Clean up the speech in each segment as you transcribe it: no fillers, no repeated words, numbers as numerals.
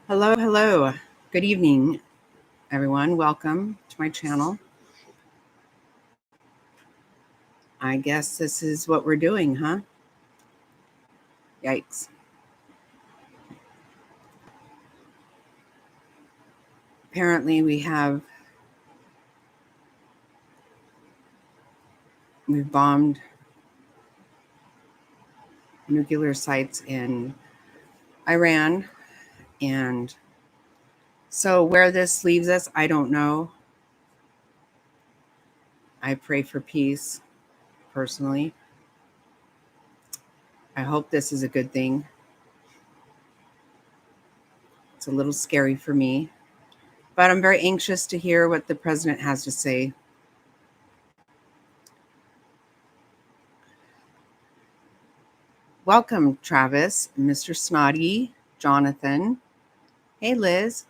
Hello, hello. Good evening, everyone. Welcome to my channel. I guess this is what we're doing, huh? Yikes. Apparently, we've bombed nuclear sites in Iran. And so, where this leaves us, I don't know. I pray for peace personally. I hope this is a good thing. It's a little scary for me, but I'm very anxious to hear what the president has to say. Welcome, Travis, Mr. Snotty, Jonathan. Hey, Liz.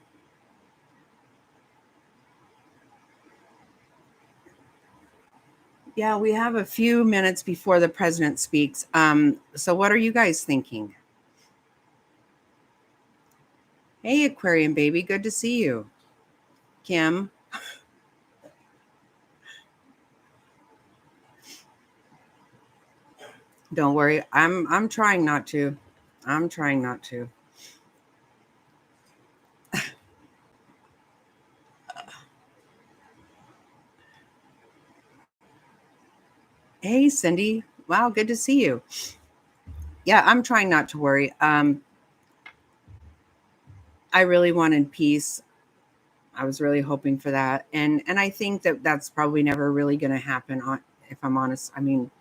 Yeah, we have a few minutes before the president speaks. So what are you guys thinking? Hey, Aquarium baby, good to see you. Kim. Don't worry. I'm trying not to. I'm trying not to. Hey, Cindy. Wow, good to see you. Yeah, I'm trying not to worry. I really wanted peace. I was really hoping for that, and I think that that's probably never really going to happen. If I'm honest, I mean,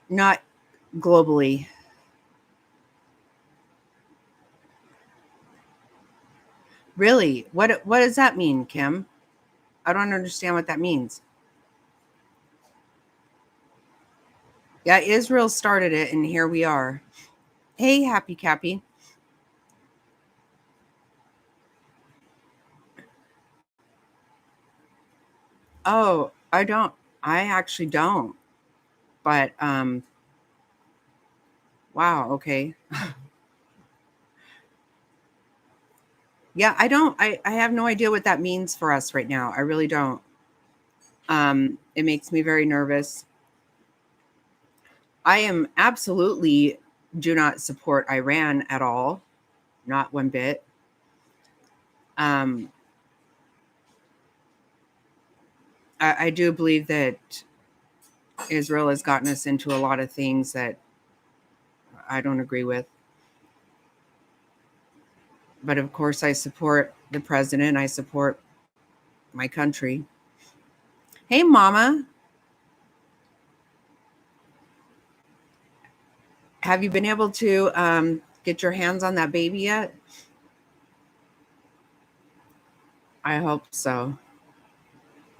not globally. Really, what does that mean, Kim? I don't understand what that means. Yeah, Israel started it, and here we are. Hey, Happy Cappy. Oh, I don't. I actually don't. But wow. Okay. Yeah, I don't. I have no idea what that means for us right now. I really don't. It makes me very nervous. I am absolutely do not support Iran at all, not one bit. Um, I do believe that Israel has gotten us into a lot of things that I don't agree with. But of course, I support the president. I support my country. Hey, Mama, have you been able to get your hands on that baby yet? I hope so.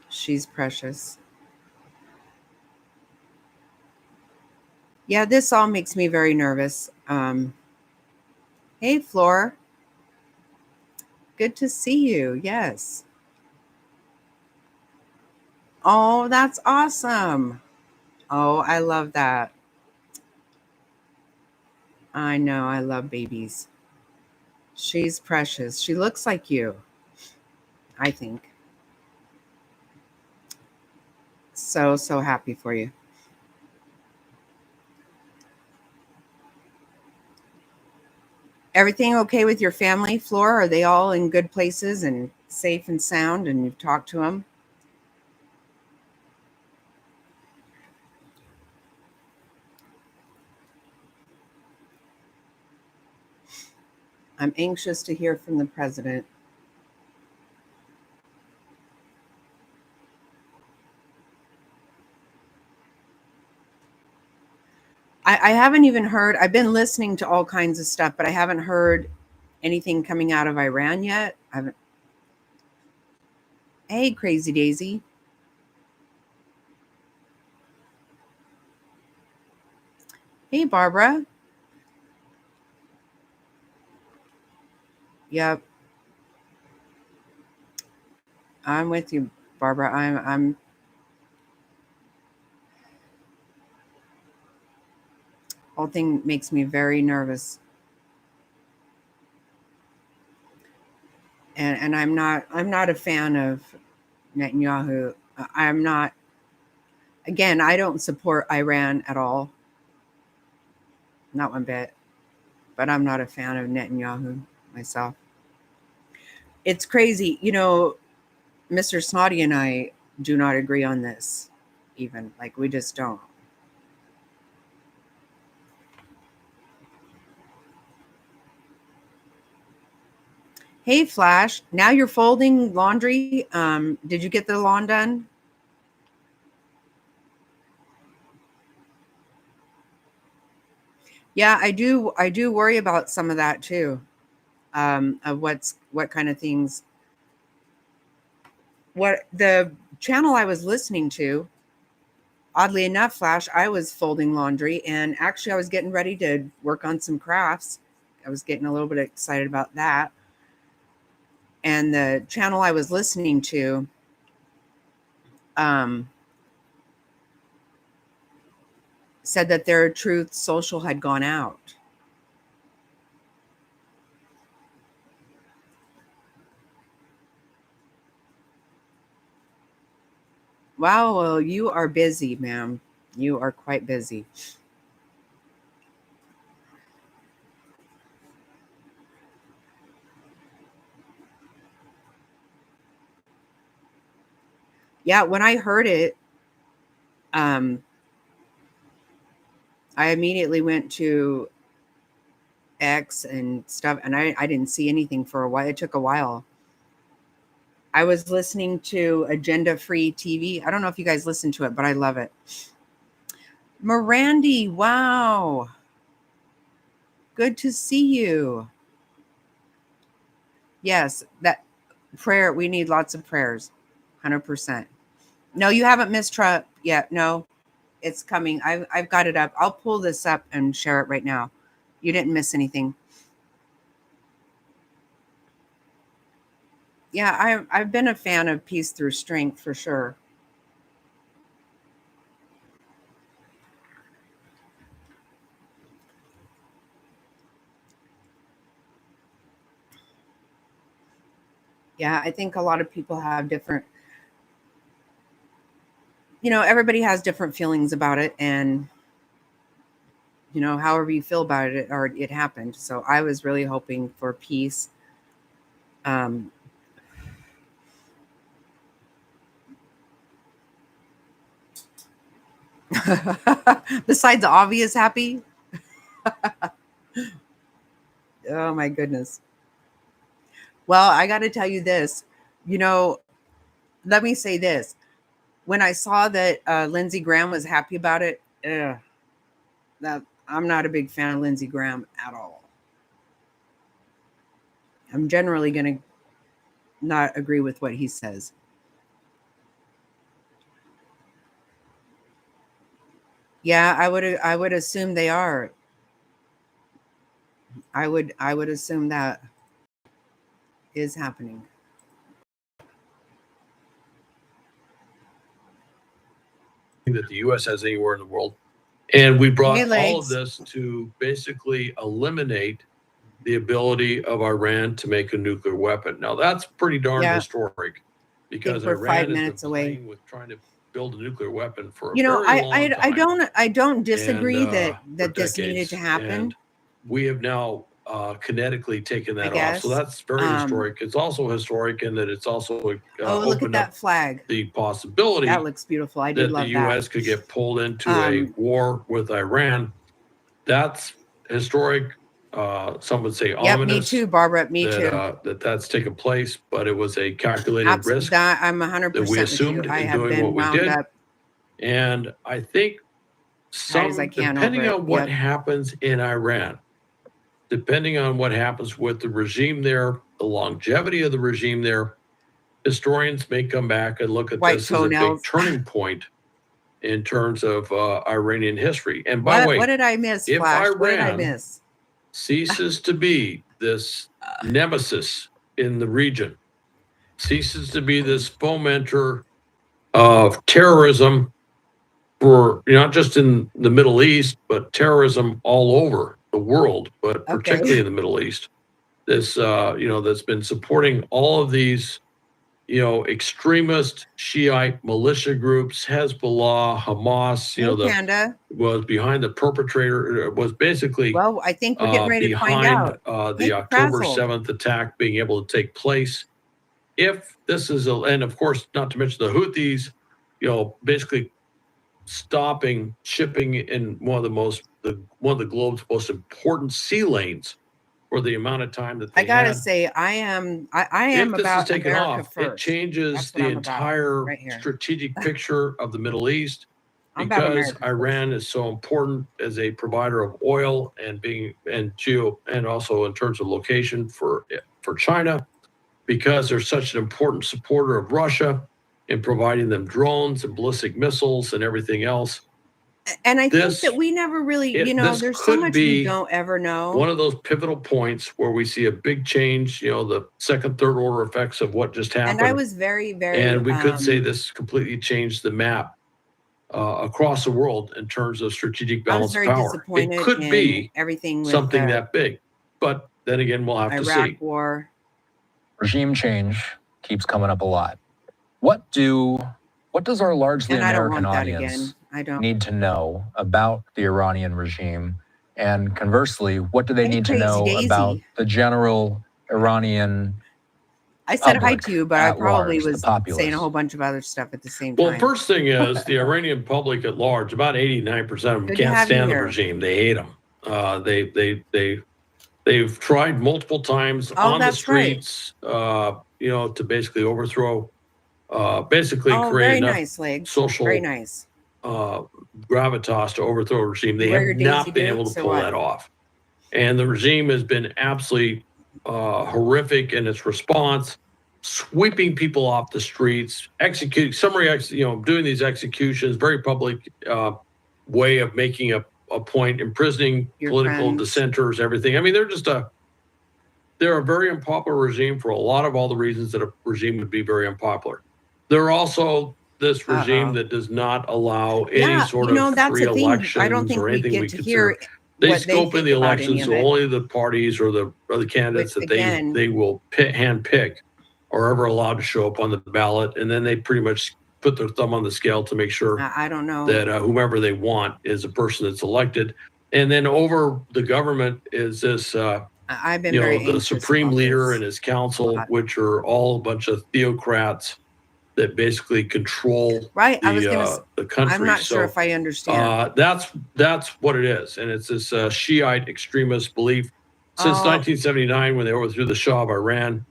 She's precious. Yeah, this all makes me very nervous. Hey, Floor, good to see you. Yes. Oh, that's awesome. Oh, I love that. I know. I love babies. She's precious. She looks like you, I think. So, so happy for you. Everything okay with your family, Floor? Are they all in good places and safe and sound, and you've talked to them? I'm anxious to hear from the president. I haven't even heard, I've been listening to all kinds of stuff, but I haven't heard anything coming out of Iran yet. I haven't. Hey, Crazy Daisy. Hey, Barbara. Yep, I'm with you, Barbara. Whole thing makes me very nervous. And I'm not a fan of Netanyahu. I'm not. Again, I don't support Iran at all, not one bit. But I'm not a fan of Netanyahu myself. It's crazy, Mr. Snotty and I do not agree on this. Even like we just don't. Hey, Flash, now you're folding laundry. Did you get the lawn done? Yeah, I do worry about some of that too. Of what kind of things. What the channel I was listening to, oddly enough, Flash, I was folding laundry, and actually I was getting ready to work on some crafts. I was getting a little bit excited about that. And the channel I was listening to, said that their Truth Social had gone out. Wow, well, you are busy, ma'am. You are quite busy. Yeah, when I heard it, I immediately went to X and stuff, and I didn't see anything for a while. It took a while. I was listening to Agenda Free TV. I don't know if you guys listen to it, but I love it. Mirandy, wow. Good to see you. Yes, that prayer, we need lots of prayers. 100%. No, you haven't missed Trump yet. No, it's coming. I've got it up. I'll pull this up and share it right now. You didn't miss anything. Yeah, I've been a fan of Peace Through Strength for sure. Yeah, I think a lot of people have different, everybody has different feelings about it, and however you feel about it, or it happened. So I was really hoping for peace. Besides the obvious happy. Oh my goodness. Well, I got to tell you this. Let me say this. When I saw that Lindsey Graham was happy about it, that I'm not a big fan of Lindsey Graham at all. I'm generally going to not agree with what he says. Yeah, I would assume they are. I would assume that is happening. That the U.S. has anywhere in the world. And we brought Hey, all of this to basically eliminate the ability of Iran to make a nuclear weapon. Now, that's pretty darn historic, because we're 5 Iran minutes has been away playing with trying to build a nuclear weapon for a very long time. I don't disagree and, that for this needed decades. to happen. And we have now kinetically taken that off. So guess. that's very historic. It's also historic in that it's also look at opened that up flag. the possibility That looks beautiful. I did that love the that. U.S. could get pulled into a war with Iran. That's historic. Some would say ominous. Me too, Barbara. Me too. That's taken place, but it was a calculated risk That I'm 100% that we assumed in doing what we did. And I think depending on what happens in Iran, depending on what happens with the regime there, the longevity of the regime there, historians may come back and look at this as a big turning point in terms of Iranian history. And by the way, what did I miss, if Flash? Iran What did I miss? ceases to be this nemesis in the region, ceases to be this fomenter of terrorism, for not just in the Middle East, but terrorism all over the world, but particularly in the Middle East. This, that's been supporting all of these, extremist Shiite militia groups, Hezbollah, Hamas, Panda. was behind the perpetrator, was basically well, I think we're getting ready to find out. The October 7th attack being able to take place. If this is and of course, not to mention the Houthis, basically stopping shipping in one of the globe's most important sea lanes for the amount of time that they I gotta say, I am if about this is taken America off, first. It changes the entire strategic picture of the Middle East because Iran is so important as a provider of oil and also in terms of location for China, because they're such an important supporter of Russia in providing them drones and ballistic missiles and everything else. And I think that we never really, there's so much we don't ever know. One of those pivotal points where we see a big change, the second, third order effects of what just happened. And I was very, very. And we could say this completely changed the map across the world in terms of strategic balance of power. It could be everything something that big, but then again, we'll have to see. Iraq war. Regime change keeps coming up a lot. What does our largely American audience need to know about the Iranian regime? And conversely, what do they need to know about the general Iranian I said hi to you, but I probably was saying a whole bunch of other stuff at the same time. Well, first thing is the Iranian public at large, about 89% of them can't stand the regime. They hate them. They've tried multiple times on the streets, to basically overthrow, create enough social gravitas to overthrow a regime. They have not been able to pull that off. And the regime has been absolutely horrific in its response, sweeping people off the streets, doing these executions, very public way of making a point, imprisoning political dissenters, everything. I mean, they're a very unpopular regime for all the reasons that a regime would be very unpopular. They're also this regime that does not allow any sort of free elections or anything we consider. They scope in the elections, so only the parties or the candidates that they will handpick are ever allowed to show up on the ballot, and then they pretty much put their thumb on the scale to make sure I don't know that whomever they want is a person that's elected. And then over the government is this, I've been the supreme leader and his council, which are all a bunch of theocrats that basically control the country. I'm not sure if I understand. That's what it is, and it's this Shiite extremist belief. Since 1979, when they overthrew the Shah of Iran,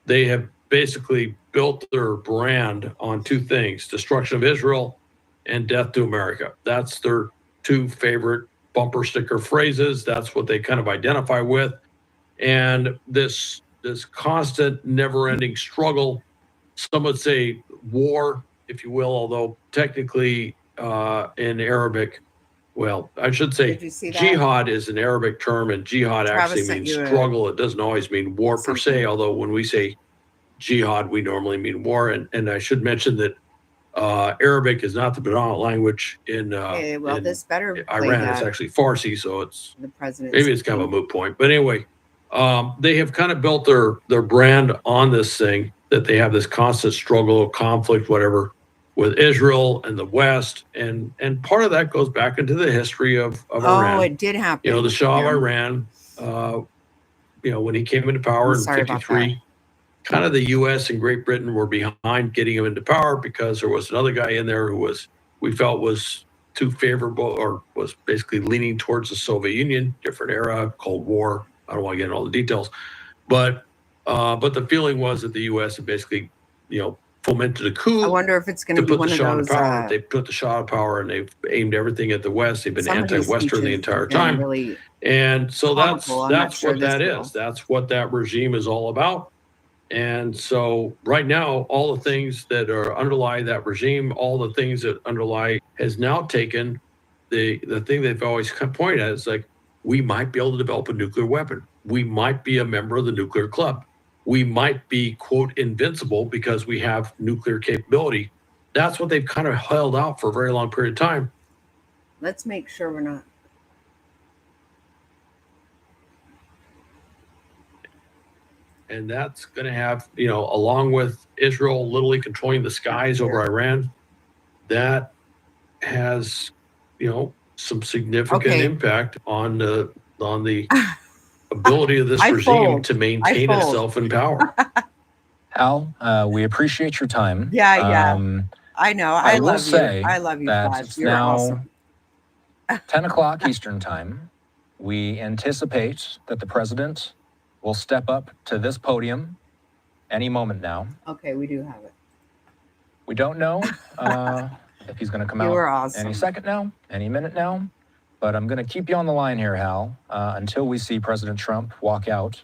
they have basically built their brand on two things: destruction of Israel and death to America. That's their two favorite bumper sticker phrases. That's what they kind of identify with. And this constant, never-ending struggle, some would say war, if you will, although technically in Arabic, well, I should say jihad is an Arabic term, and jihad actually means struggle. It doesn't always mean war per se, although when we say jihad, we normally mean war. And I should mention that Arabic is not the predominant language in Iran. It's actually Farsi, so it's maybe it's kind of a moot point. But anyway, they have kind of built their brand on this thing, that they have this constant struggle, conflict, whatever, with Israel and the West. And part of that goes back into the history of Iran. Oh, it did happen. The Shah of Iran, when he came into power in 1953, kind of the U.S. and Great Britain were behind getting him into power because there was another guy in there who we felt was too favorable, or was basically leaning towards the Soviet Union, different era, Cold War. I don't want to get into all the details, but the feeling was that the U.S. had basically, fomented a coup. I wonder if it's going to be one of those. They put the Shah in power, and they've aimed everything at the West. They've been anti-Western the entire time, really, and so that's what that is. That's what that regime is all about. And so right now, all the things that underlie that regime, all the things that underlie, has now taken the thing they've always pointed at is like, we might be able to develop a nuclear weapon. We might be a member of the nuclear club. We might be, quote, invincible because we have nuclear capability. That's what they've kind of held out for a very long period of time. Let's make sure we're not. And that's going to have, along with Israel literally controlling the skies over Iran, that has, some significant impact on the ability of this regime to maintain itself in power. Al, we appreciate your time. Yeah. I know. I love you. I love you, that Flash. it's You're now awesome. 10 o'clock Eastern time. We anticipate that the president will step up to this podium any moment now. Okay, we do have it. We don't know if he's going to come out any second now, any minute now. But I'm going to keep you on the line here, Hal, until we see President Trump walk out.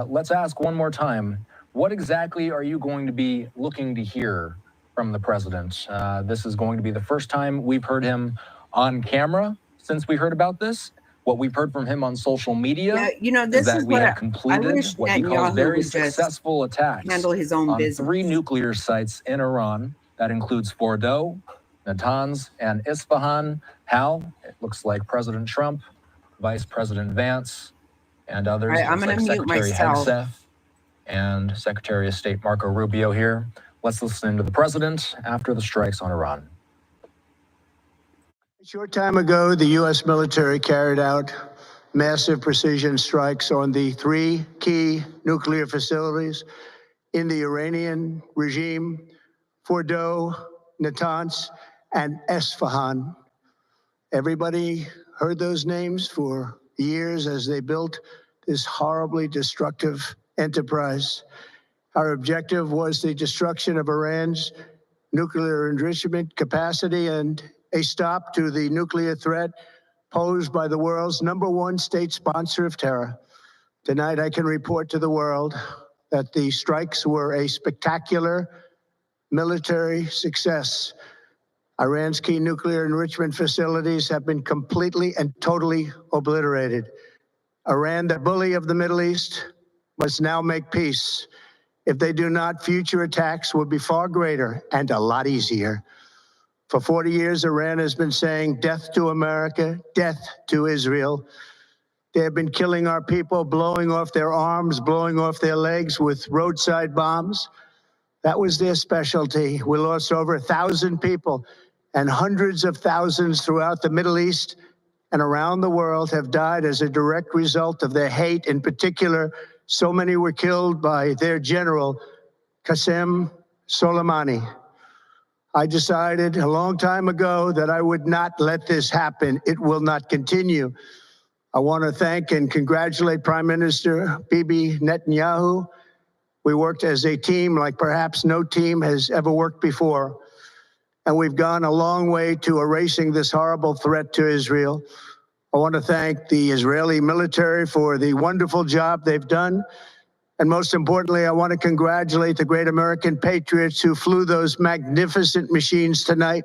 Let's ask one more time, what exactly are you going to be looking to hear from the president? This is going to be the first time we've heard him on camera since we heard about this. What we've heard from him on social media this is that we have completed what he calls very successful attacks handle his own on business. 3 nuclear sites in Iran. That includes Fordow, Natanz, and Isfahan. Hal, it looks like President Trump, Vice President Vance, and others. I'm going to mute Secretary myself. Hegseth and Secretary of State Marco Rubio here. Let's listen to the president after the strikes on Iran. A short time ago, the U.S. military carried out massive precision strikes on the 3 key nuclear facilities in the Iranian regime: Fordow, Natanz, and Isfahan. Everybody heard those names for years as they built this horribly destructive enterprise. Our objective was the destruction of Iran's nuclear enrichment capacity and a stop to the nuclear threat posed by the world's #1 state sponsor of terror. Tonight, I can report to the world that the strikes were a spectacular military success. Iran's key nuclear enrichment facilities have been completely and totally obliterated. Iran, the bully of the Middle East, must now make peace. If they do not, future attacks will be far greater and a lot easier. For 40 years, Iran has been saying death to America, death to Israel. They have been killing our people, blowing off their arms, blowing off their legs with roadside bombs. That was their specialty. We lost over 1,000 people, and hundreds of thousands throughout the Middle East and around the world have died as a direct result of their hate. In particular, so many were killed by their general, Qasem Soleimani. I decided a long time ago that I would not let this happen. It will not continue. I want to thank and congratulate Prime Minister Bibi Netanyahu. We worked as a team like perhaps no team has ever worked before. And we've gone a long way to erasing this horrible threat to Israel. I want to thank the Israeli military for the wonderful job they've done. And most importantly, I want to congratulate the great American patriots who flew those magnificent machines tonight,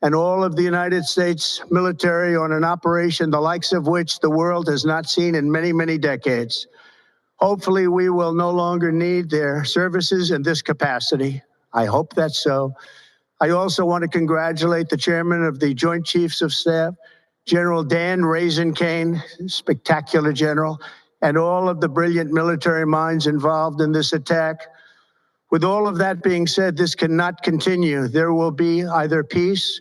and all of the United States military on an operation the likes of which the world has not seen in many, many decades. Hopefully, we will no longer need their services in this capacity. I hope that's so. I also want to congratulate the chairman of the Joint Chiefs of Staff, General Dan Raisin Kane, spectacular general, and all of the brilliant military minds involved in this attack. With all of that being said, this cannot continue. There will be either peace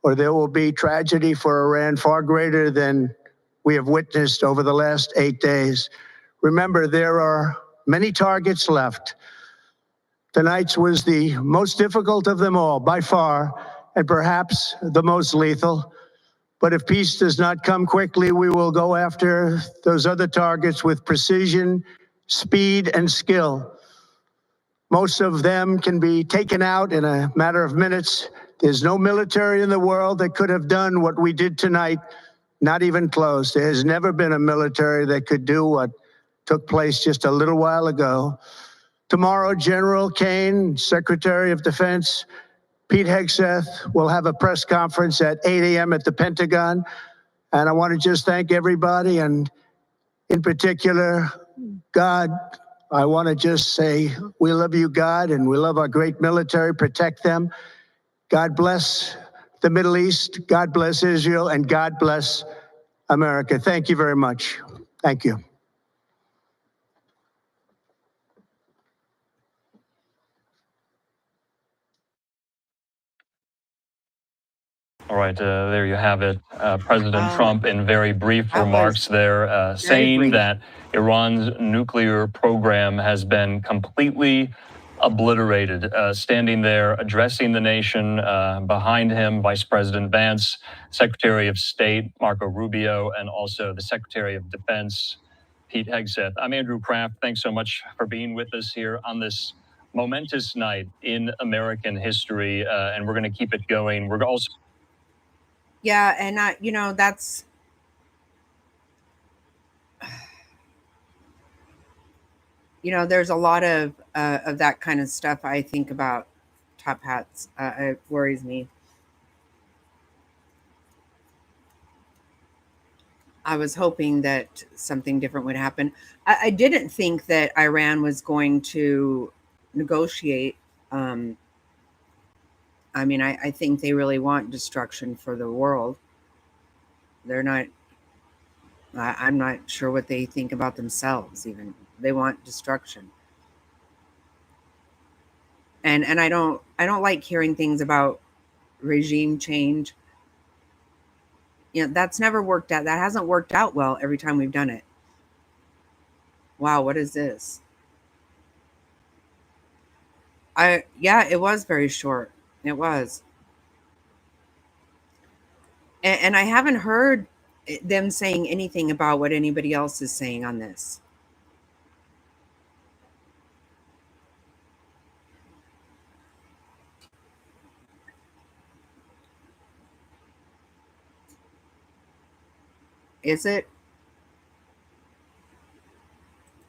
or there will be tragedy for Iran far greater than we have witnessed over the last 8 days. Remember, there are many targets left. Tonight's was the most difficult of them all, by far, and perhaps the most lethal. But if peace does not come quickly, we will go after those other targets with precision, speed, and skill. Most of them can be taken out in a matter of minutes. There's no military in the world that could have done what we did tonight, not even close. There has never been a military that could do what took place just a little while ago. Tomorrow, General Kane, Secretary of Defense, Pete Hegseth will have a press conference at 8 a.m. at the Pentagon. And I want to just thank everybody, and in particular, God. I want to just say, we love you, God, and we love our great military. Protect them. God bless the Middle East, God bless Israel, and God bless America. Thank you very much. Thank you. All right, there you have it. President Trump, in very brief remarks there, saying that Iran's nuclear program has been completely obliterated, standing there addressing the nation. Behind him, Vice President Vance, Secretary of State Marco Rubio, and also the Secretary of Defense, Pete Hegseth. I'm Andrew Kraft. Thanks so much for being with us here on this momentous night in American history, and we're going to keep it going. We're also Yeah, and that's there's a lot of that kind of stuff I think about top hats. It worries me. I was hoping that something different would happen. I didn't think that Iran was going to negotiate. I think they really want destruction for the world. They're not. I'm not sure what they think about themselves. Even they want destruction. And I don't like hearing things about regime change. That's never worked out. That hasn't worked out well every time we've done it. Wow, what is this? It was very short. It was. And I haven't heard them saying anything about what anybody else is saying on this. Is it?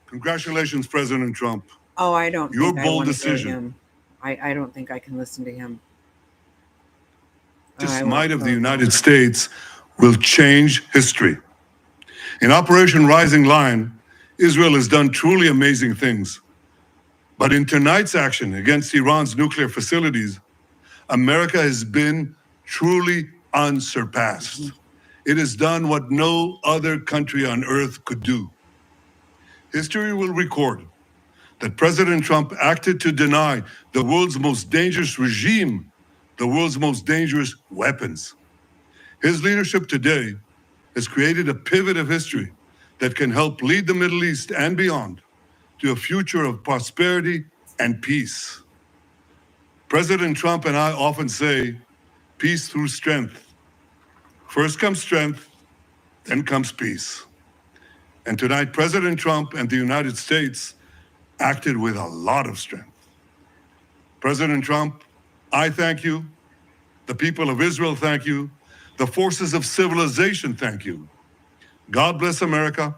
Congratulations, President Trump. Oh, I don't. Your bold decision. I don't think I can listen to him. The might of the United States will change history. In Operation Rising Lion, Israel has done truly amazing things. But in tonight's action against Iran's nuclear facilities, America has been truly unsurpassed. It has done what no other country on earth could do. History will record that President Trump acted to deny the world's most dangerous regime the world's most dangerous weapons. His leadership today has created a pivot of history that can help lead the Middle East and beyond to a future of prosperity and peace. President Trump and I often say, peace through strength. First comes strength, then comes peace. And tonight, President Trump and the United States acted with a lot of strength. President Trump, I thank you. The people of Israel thank you. The forces of civilization thank you. God bless America.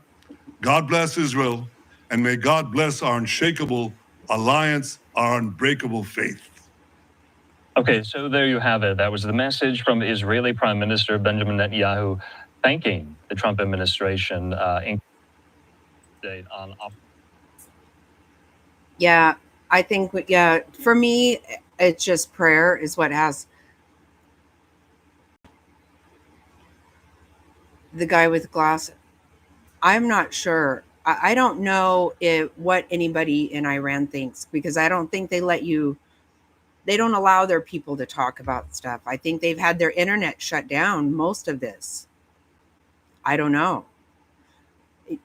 God bless Israel. And may God bless our unshakable alliance, our unbreakable faith. Okay, so there you have it. That was the message from Israeli Prime Minister Benjamin Netanyahu thanking the Trump administration on. Yeah, I think, for me, it's just prayer is what has. The guy with glass, I'm not sure. I don't know what anybody in Iran thinks, because I don't think they don't allow their people to talk about stuff. I think they've had their internet shut down most of this. I don't know.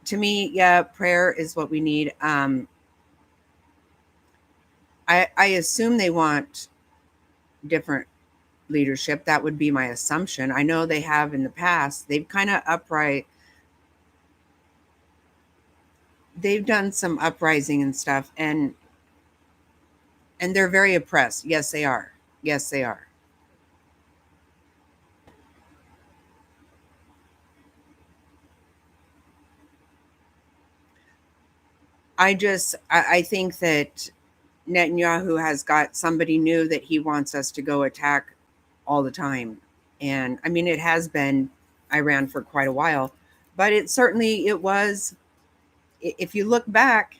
To me, prayer is what we need. I assume they want different leadership. That would be my assumption. I know they have in the past. They've kind of they've done some uprising and stuff, and they're very oppressed. Yes, they are. Yes, they are. I think that Netanyahu has got somebody new that he wants us to go attack all the time. And it has been Iran for quite a while, but it was, if you look back,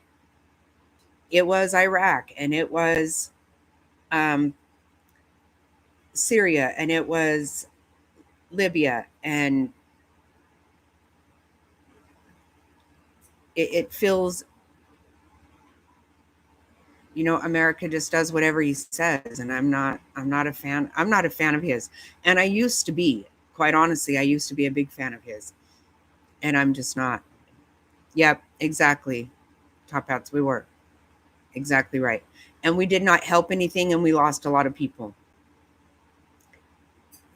it was Iraq, and it was Syria, and it was Libya, and it feels, America just does whatever he says, and I'm not a fan. I'm not a fan of his. And I used to be, quite honestly, I used to be a big fan of his. And I'm just not. Yep, exactly. Top Hats, we were. Exactly right. And we did not help anything, and we lost a lot of people.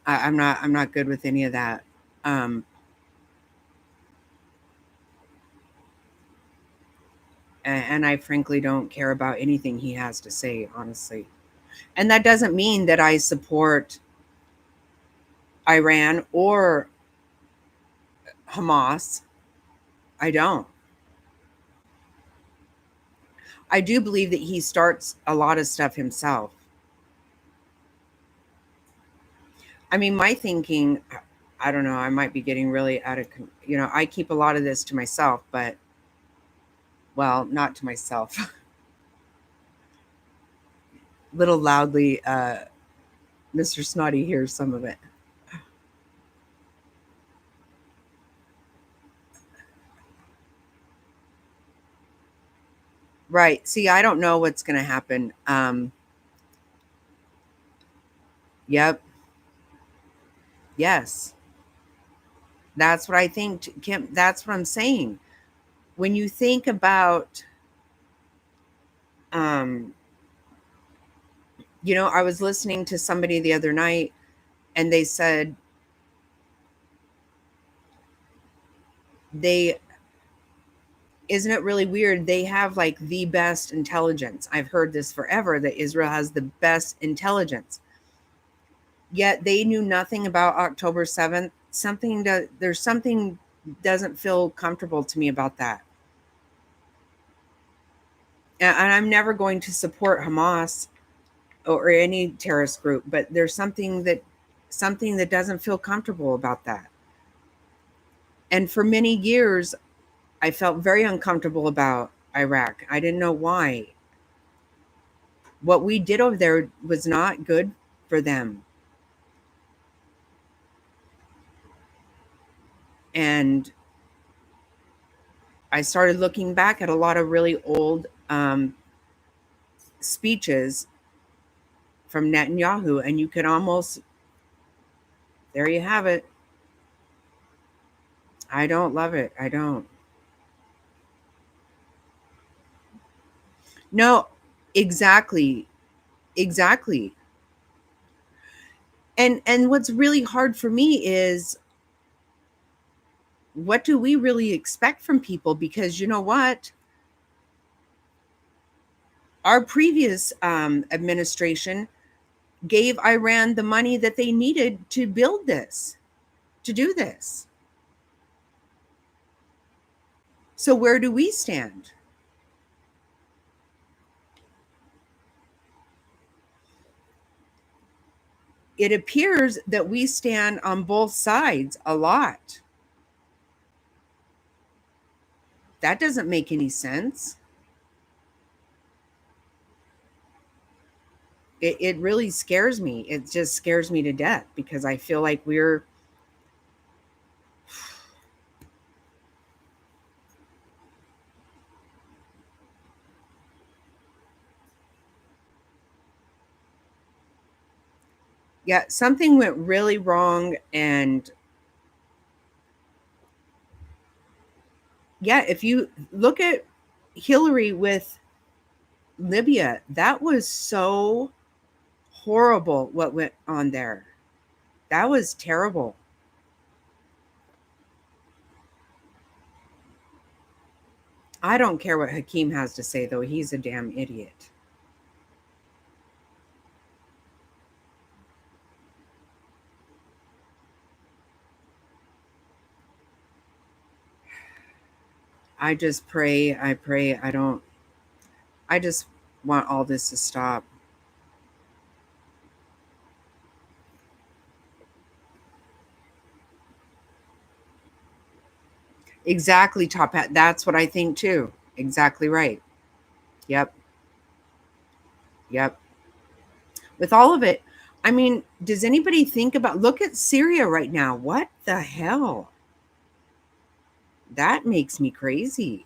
I'm not good with any of that. And I frankly don't care about anything he has to say, honestly. And that doesn't mean that I support Iran or Hamas. I don't. I do believe that he starts a lot of stuff himself. I mean, my thinking, I don't know, I might be getting really out of, I keep a lot of this to myself, but, well, not to myself. Little loudly, Mr. Snotty hears some of it. Right. See, I don't know what's going to happen. Yep. Yes. That's what I think, Kim. That's what I'm saying. When you think about, I was listening to somebody the other night, and they said isn't it really weird? They have like the best intelligence. I've heard this forever, that Israel has the best intelligence. Yet they knew nothing about October 7th. There's something doesn't feel comfortable to me about that. And I'm never going to support Hamas or any terrorist group, but there's something that doesn't feel comfortable about that. And for many years, I felt very uncomfortable about Iraq. I didn't know why. What we did over there was not good for them. And I started looking back at a lot of really old speeches from Netanyahu, and you could almost, there you have it. I don't love it. I don't. No, exactly. Exactly. And what's really hard for me is, what do we really expect from people? Because you know what? Our previous administration gave Iran the money that they needed to build this, to do this. So where do we stand? It appears that we stand on both sides a lot. That doesn't make any sense. It really scares me. It just scares me to death, because I feel like we're yeah, something went really wrong. And yeah, if you look at Hillary with Libya, that was so horrible what went on there. That was terrible. I don't care what Hakeem has to say, though. He's a damn idiot. I just pray. I just want all this to stop. Exactly, Top Hat. That's what I think too. Exactly right. Yep. With all of it, I mean, does anybody think about, look at Syria right now. What the hell? That makes me crazy.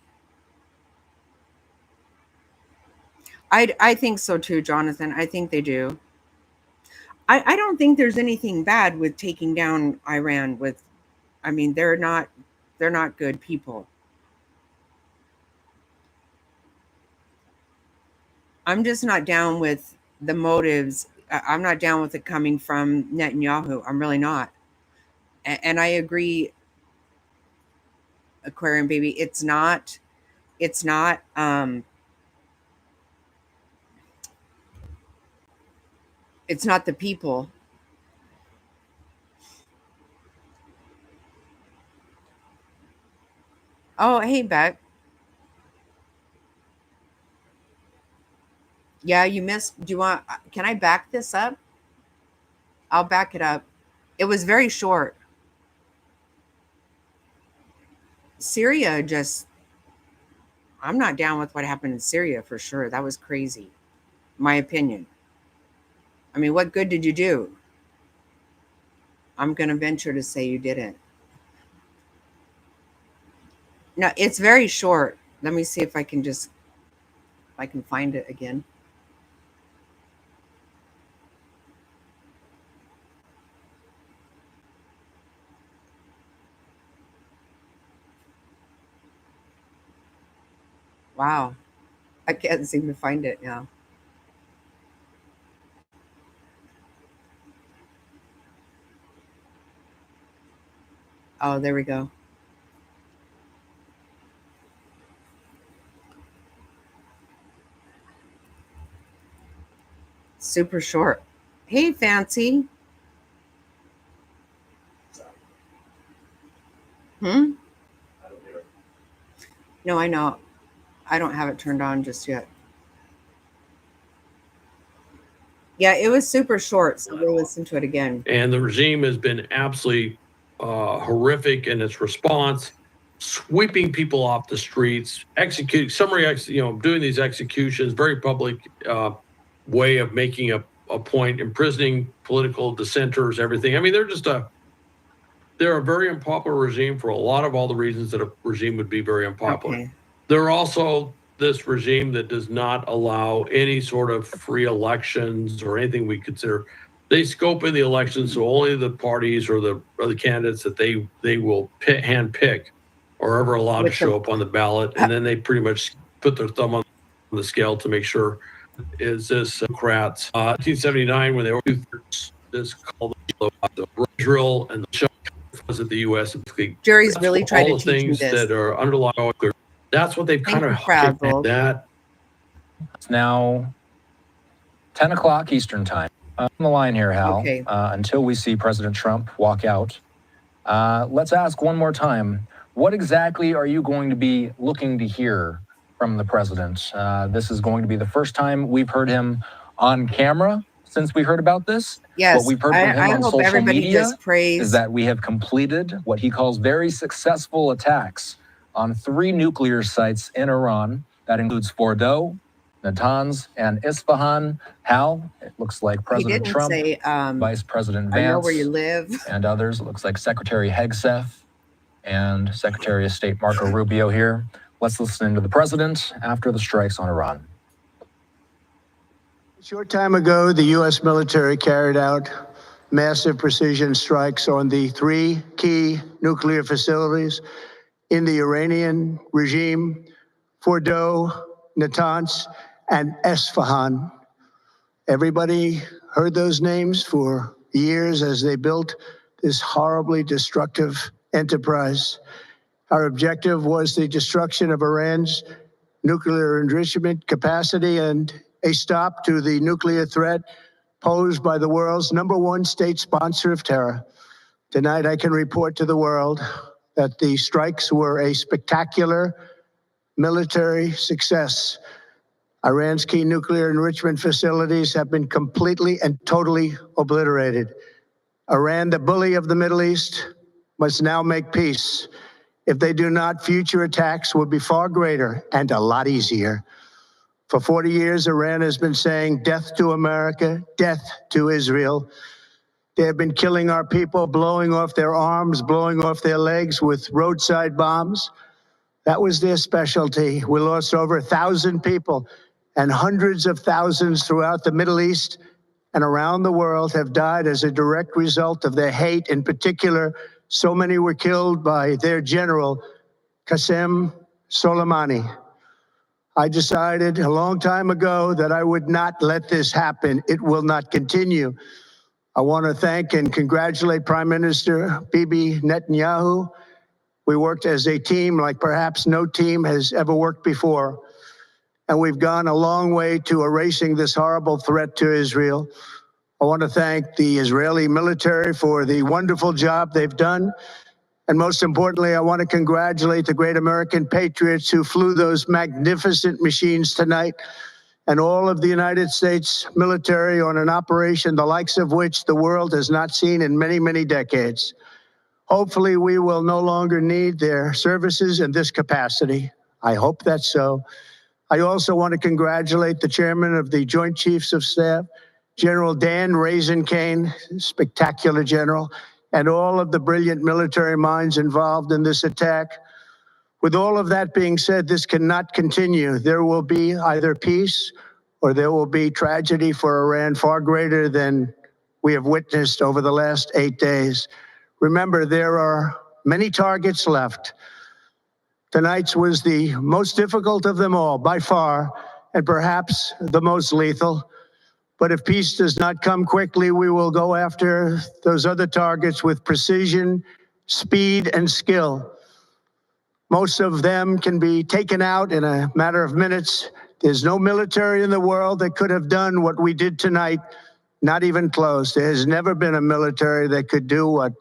I think so too, Jonathan. I think they do. I don't think there's anything bad with taking down Iran with, I mean, they're not good people. I'm just not down with the motives. I'm not down with it coming from Netanyahu. I'm really not. And I agree, Aquarium Baby. It's not the people. Oh, hey, Beck. Yeah, you missed. Can I back this up? I'll back it up. It was very short. Syria I'm not down with what happened in Syria for sure. That was crazy. My opinion. I mean, what good did you do? I'm going to venture to say you didn't. No, it's very short. Let me see if I can find it again. Wow. I can't seem to find it now. Oh, there we go. Super short. Hey, Fancy. No, I know. I don't have it turned on just yet. Yeah, it was super short, so we'll listen to it again. And the regime has been absolutely horrific in its response, sweeping people off the streets, doing these executions, very public way of making a point, imprisoning political dissenters, everything. I mean, they're a very unpopular regime for a lot of all the reasons that a regime would be very unpopular. Okay. They're also this regime that does not allow any sort of free elections or anything we consider. They scope in the elections, so only the parties or the candidates that they will hand pick are ever allowed to show up on the ballot, and then they pretty much put their thumb on the scale to make sure is this Democrats. 1979, when they were this called the drill and the show was at the U.S. Jerry's really trying to teach me this. That are underlying. That's what they've kind of that. It's now 10 o'clock Eastern time. On the line here, Hal. Okay. Until we see President Trump walk out, let's ask one more time, what exactly are you going to be looking to hear from the president? This is going to be the first time we've heard him on camera since we heard about this. Yes, what we've heard from him on social media is that we have completed what he calls very successful attacks on 3 nuclear sites in Iran. That includes Fordow, Natanz, and Isfahan. Hal, it looks like President Trump, Vice President Vance, I know where you live, and others. It looks like Secretary Hegseth and Secretary of State Marco Rubio here. Let's listen to the president after the strikes on Iran. A short time ago, the U.S. military carried out massive precision strikes on the 3 key nuclear facilities in the Iranian regime, Fordow, Natanz, and Esfahan. Everybody heard those names for years as they built this horribly destructive enterprise. Our objective was the destruction of Iran's nuclear enrichment capacity and a stop to the nuclear threat posed by the world's #1 state sponsor of terror. Tonight, I can report to the world that the strikes were a spectacular military success. Iran's key nuclear enrichment facilities have been completely and totally obliterated. Iran, the bully of the Middle East, must now make peace. If they do not, future attacks will be far greater and a lot easier. For 40 years, Iran has been saying death to America, death to Israel. They have been killing our people, blowing off their arms, blowing off their legs with roadside bombs. That was their specialty. We lost over 1,000 people, and hundreds of thousands throughout the Middle East and around the world have died as a direct result of their hate. In particular, so many were killed by their general, Qasem Soleimani. I decided a long time ago that I would not let this happen. It will not continue. I want to thank and congratulate Prime Minister Bibi Netanyahu. We worked as a team like perhaps no team has ever worked before. And we've gone a long way to erasing this horrible threat to Israel. I want to thank the Israeli military for the wonderful job they've done. And most importantly, I want to congratulate the great American patriots who flew those magnificent machines tonight, and all of the United States military on an operation the likes of which the world has not seen in many, many decades. Hopefully, we will no longer need their services in this capacity. I hope that's so. I also want to congratulate the chairman of the Joint Chiefs of Staff, General Dan Raisin-Kane, spectacular general, and all of the brilliant military minds involved in this attack. With all of that being said, this cannot continue. There will be either peace or there will be tragedy for Iran far greater than we have witnessed over the last 8 days. Remember, there are many targets left. Tonight's was the most difficult of them all, by far, and perhaps the most lethal. But if peace does not come quickly, we will go after those other targets with precision, speed, and skill. Most of them can be taken out in a matter of minutes. There's no military in the world that could have done what we did tonight, not even close. There has never been a military that could do what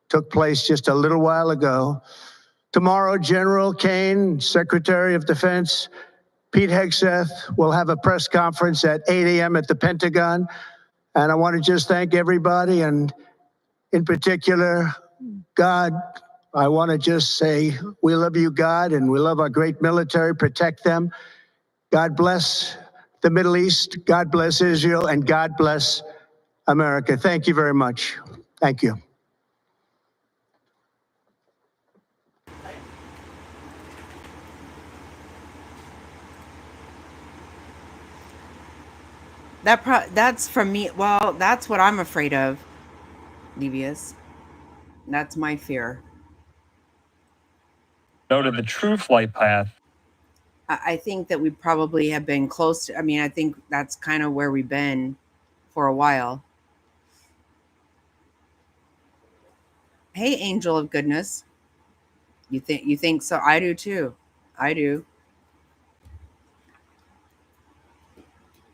took place just a little while ago. Tomorrow, General Kane, Secretary of Defense, Pete Hegseth will have a press conference at 8 a.m. at the Pentagon. And I want to just thank everybody, and in particular, God. I want to just say, we love you, God, and we love our great military. Protect them. God bless the Middle East. God bless Israel, and God bless America. Thank you very much. Thank you. That's from me. Well, that's what I'm afraid of, Devious. That's my fear. Noted the true flight path. I think that we probably have been close to, I think that's kind of where we've been for a while. Hey, angel of goodness. You think so? I do too. I do.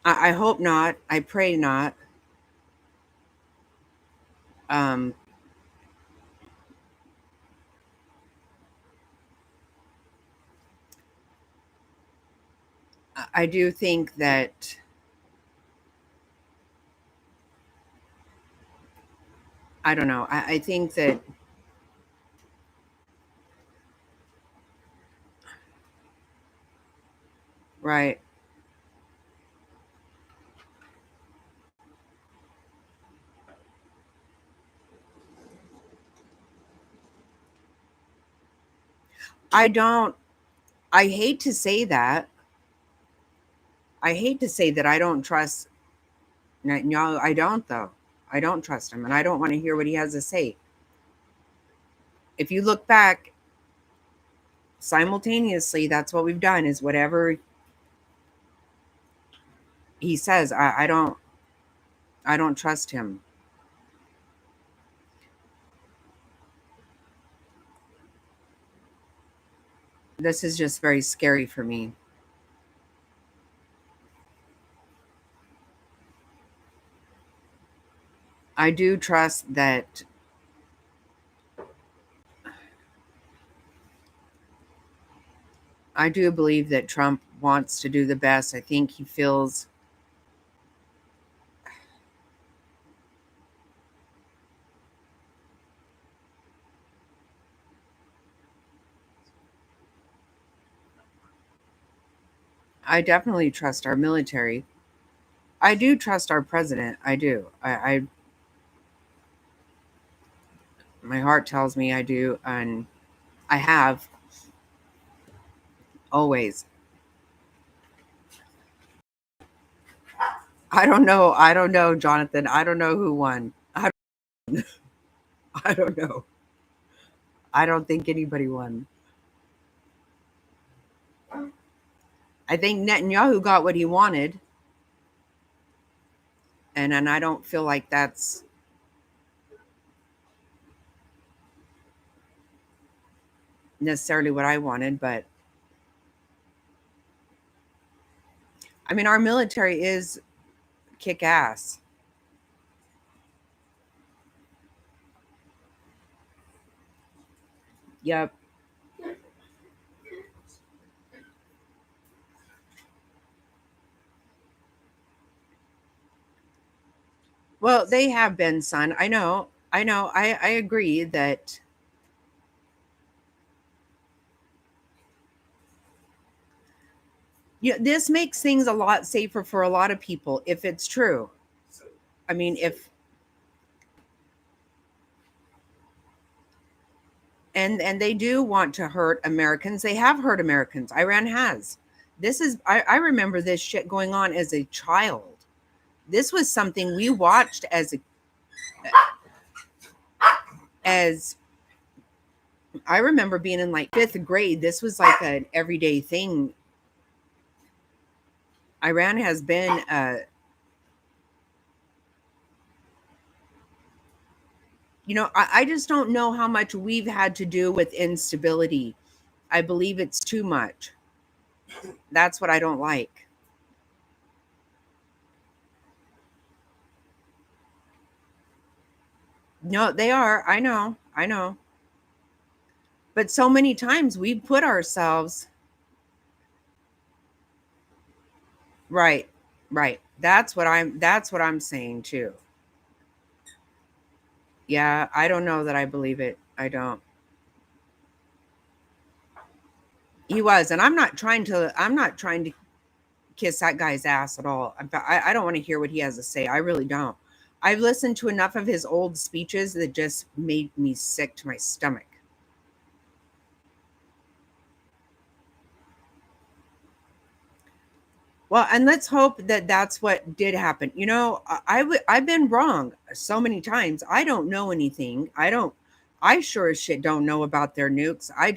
I hope not. I pray not. I do think that I don't know. I think that right. I hate to say that. I hate to say that I don't trust Netanyahu. I don't, though. I don't trust him, and I don't want to hear what he has to say. If you look back, simultaneously, that's what we've done, is whatever he says. I don't trust him. This is just very scary for me. I do trust that I do believe that Trump wants to do the best. I think he feels I definitely trust our military. I do trust our president. I do. I my heart tells me I do, and I have always. I don't know, Jonathan. I don't know who won. I don't know. I don't think anybody won. I think Netanyahu got what he wanted. And I don't feel like that's necessarily what I wanted, but I mean, our military is kick ass. Yep. Well, they have been, son. I know. I agree that this makes things a lot safer for a lot of people if it's true. I mean, and they do want to hurt Americans. They have hurt Americans. Iran has. I remember this shit going on as a child. This was something we watched as I remember being in like 5th grade. This was like an everyday thing. Iran has been I just don't know how much we've had to do with instability. I believe it's too much. That's what I don't like. No, they are. I know. But so many times we put ourselves right. That's what I'm saying too. Yeah, I don't know that I believe it. I don't. He was, and I'm not trying to kiss that guy's ass at all. I don't want to hear what he has to say. I really don't. I've listened to enough of his old speeches that just made me sick to my stomach. Well, and let's hope that that's what did happen. I've been wrong so many times. I don't know anything. I sure as shit don't know about their nukes. I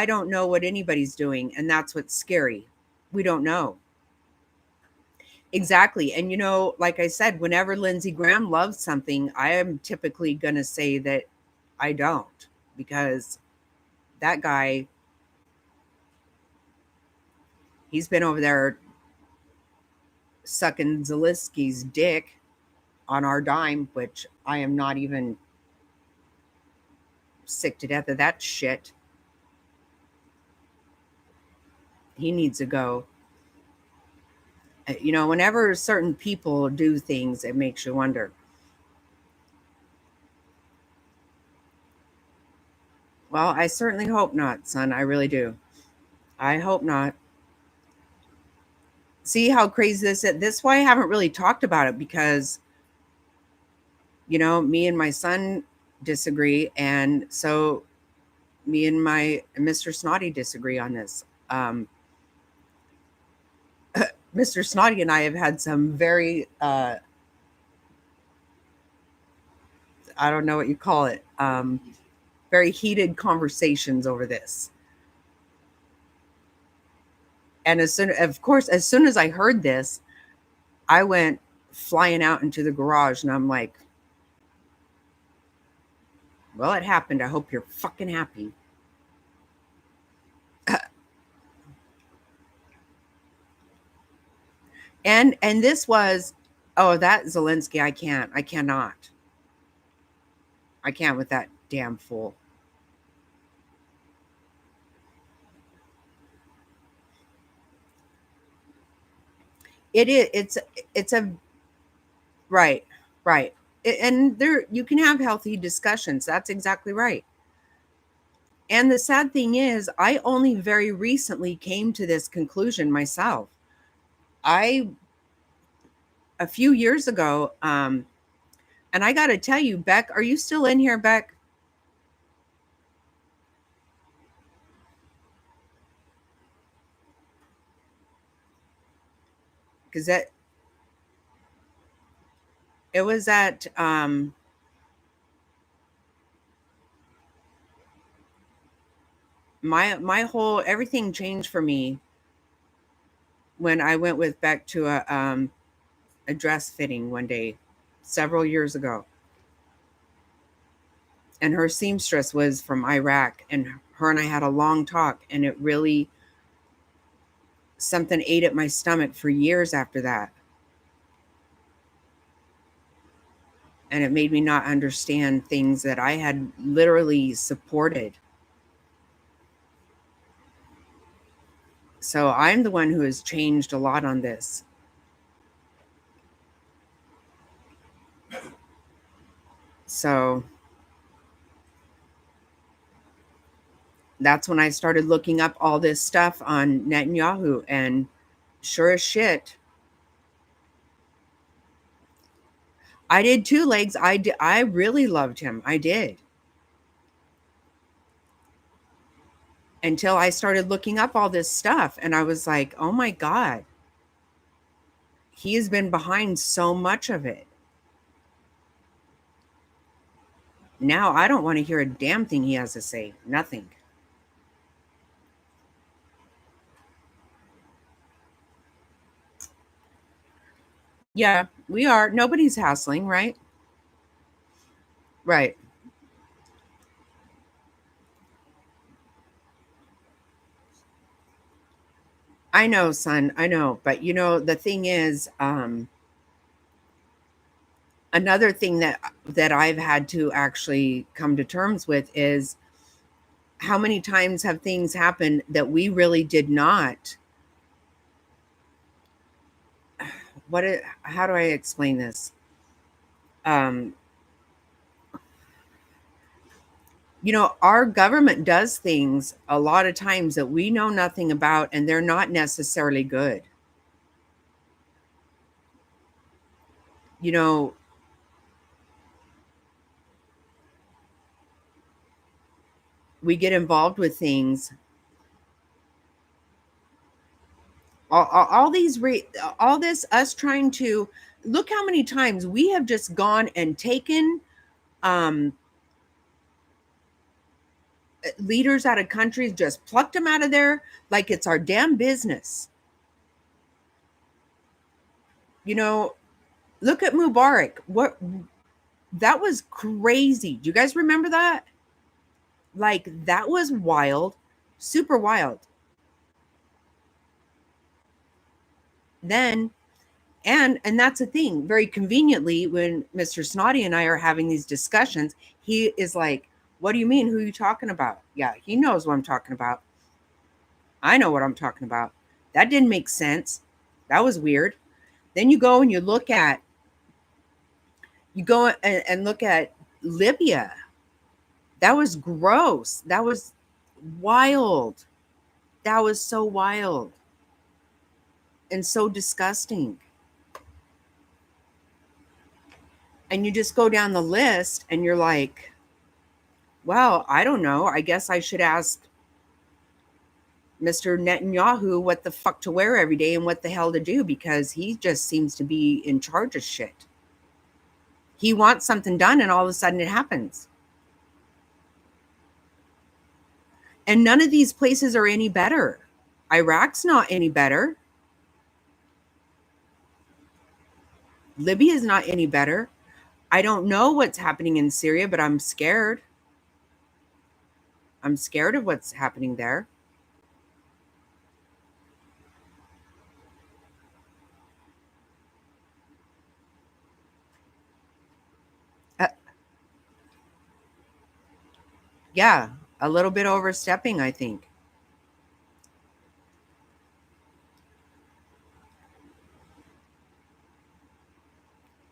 don't know what anybody's doing, and that's what's scary. We don't know. Exactly. And like I said, whenever Lindsey Graham loves something, I am typically going to say that I don't, because that guy, he's been over there sucking Zelensky's dick on our dime, which I am not even sick to death of that shit. He needs to go. Whenever certain people do things, it makes you wonder. Well, I certainly hope not, son. I really do. I hope not. See how crazy this is? This is why I haven't really talked about it, because, me and my son disagree. And so me and my Mr. Snotty disagree on this. Mr. Snotty and I have had some very, I don't know what you call it, very heated conversations over this. And as soon as I heard this, I went flying out into the garage, and I'm like, well, it happened. I hope you're fucking happy. And this was, that Zelensky, I cannot. I can't with that damn fool. It is. It's a right. And there you can have healthy discussions. That's exactly right. And the sad thing is, I only very recently came to this conclusion myself. A few years ago, and I got to tell you, Beck, are you still in here, Beck? Because it was at my whole everything changed for me when I went with Beck to a dress fitting one day several years ago. And her seamstress was from Iraq, and her and I had a long talk, and it really, something ate at my stomach for years after that. And it made me not understand things that I had literally supported. So I'm the one who has changed a lot on this. So that's when I started looking up all this stuff on Netanyahu, and sure as shit, I did too, Legs. I really loved him. I did. Until I started looking up all this stuff, and I was like, oh my God, he has been behind so much of it. Now I don't want to hear a damn thing he has to say. Nothing. Yeah, we are. Nobody's hassling, right? Right. I know, son. I know. But you know, the thing is, another thing that I've had to actually come to terms with is how many times have things happened that we really did not. How do I explain this? You know, our government does things a lot of times that we know nothing about, and they're not necessarily good. You know, we get involved with things. All this us trying to look how many times we have just gone and taken leaders out of countries, just plucked them out of there like it's our damn business. You know, look at Mubarak. That was crazy. Do you guys remember that? Like, that was wild, super wild. Then, and that's the thing, very conveniently, when Mr. Snotty and I are having these discussions, he is like, what do you mean? Who are you talking about? Yeah, he knows what I'm talking about. I know what I'm talking about. That didn't make sense. That was weird. Then you go and you look at Libya. That was gross. That was wild. That was so wild and so disgusting. And you just go down the list and you're like, well, I don't know. I guess I should ask Mr. Netanyahu what the fuck to wear every day and what the hell to do, because he just seems to be in charge of shit. He wants something done and all of a sudden it happens. And none of these places are any better. Iraq's not any better. Libya is not any better. I don't know what's happening in Syria, but I'm scared. I'm scared of what's happening there. Yeah, a little bit overstepping, I think.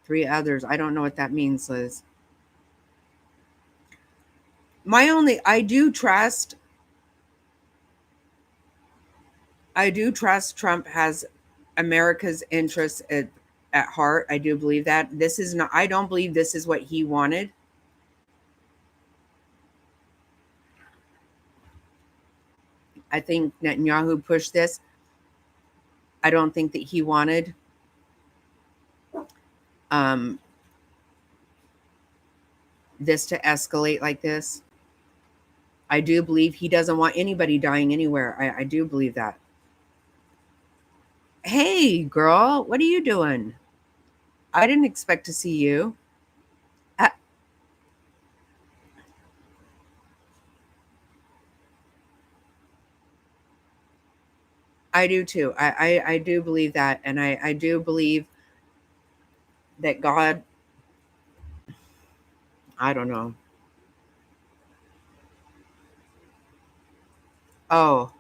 Three others. I don't know what that means, Liz. I do trust Trump has America's interests at heart. I do believe that. I don't believe this is what he wanted. I think Netanyahu pushed this. I don't think that he wanted this to escalate like this. I do believe he doesn't want anybody dying anywhere. I do believe that. Hey, girl, what are you doing? I didn't expect to see you. I do too. I do believe that. And I do believe that God, I don't know. Oh,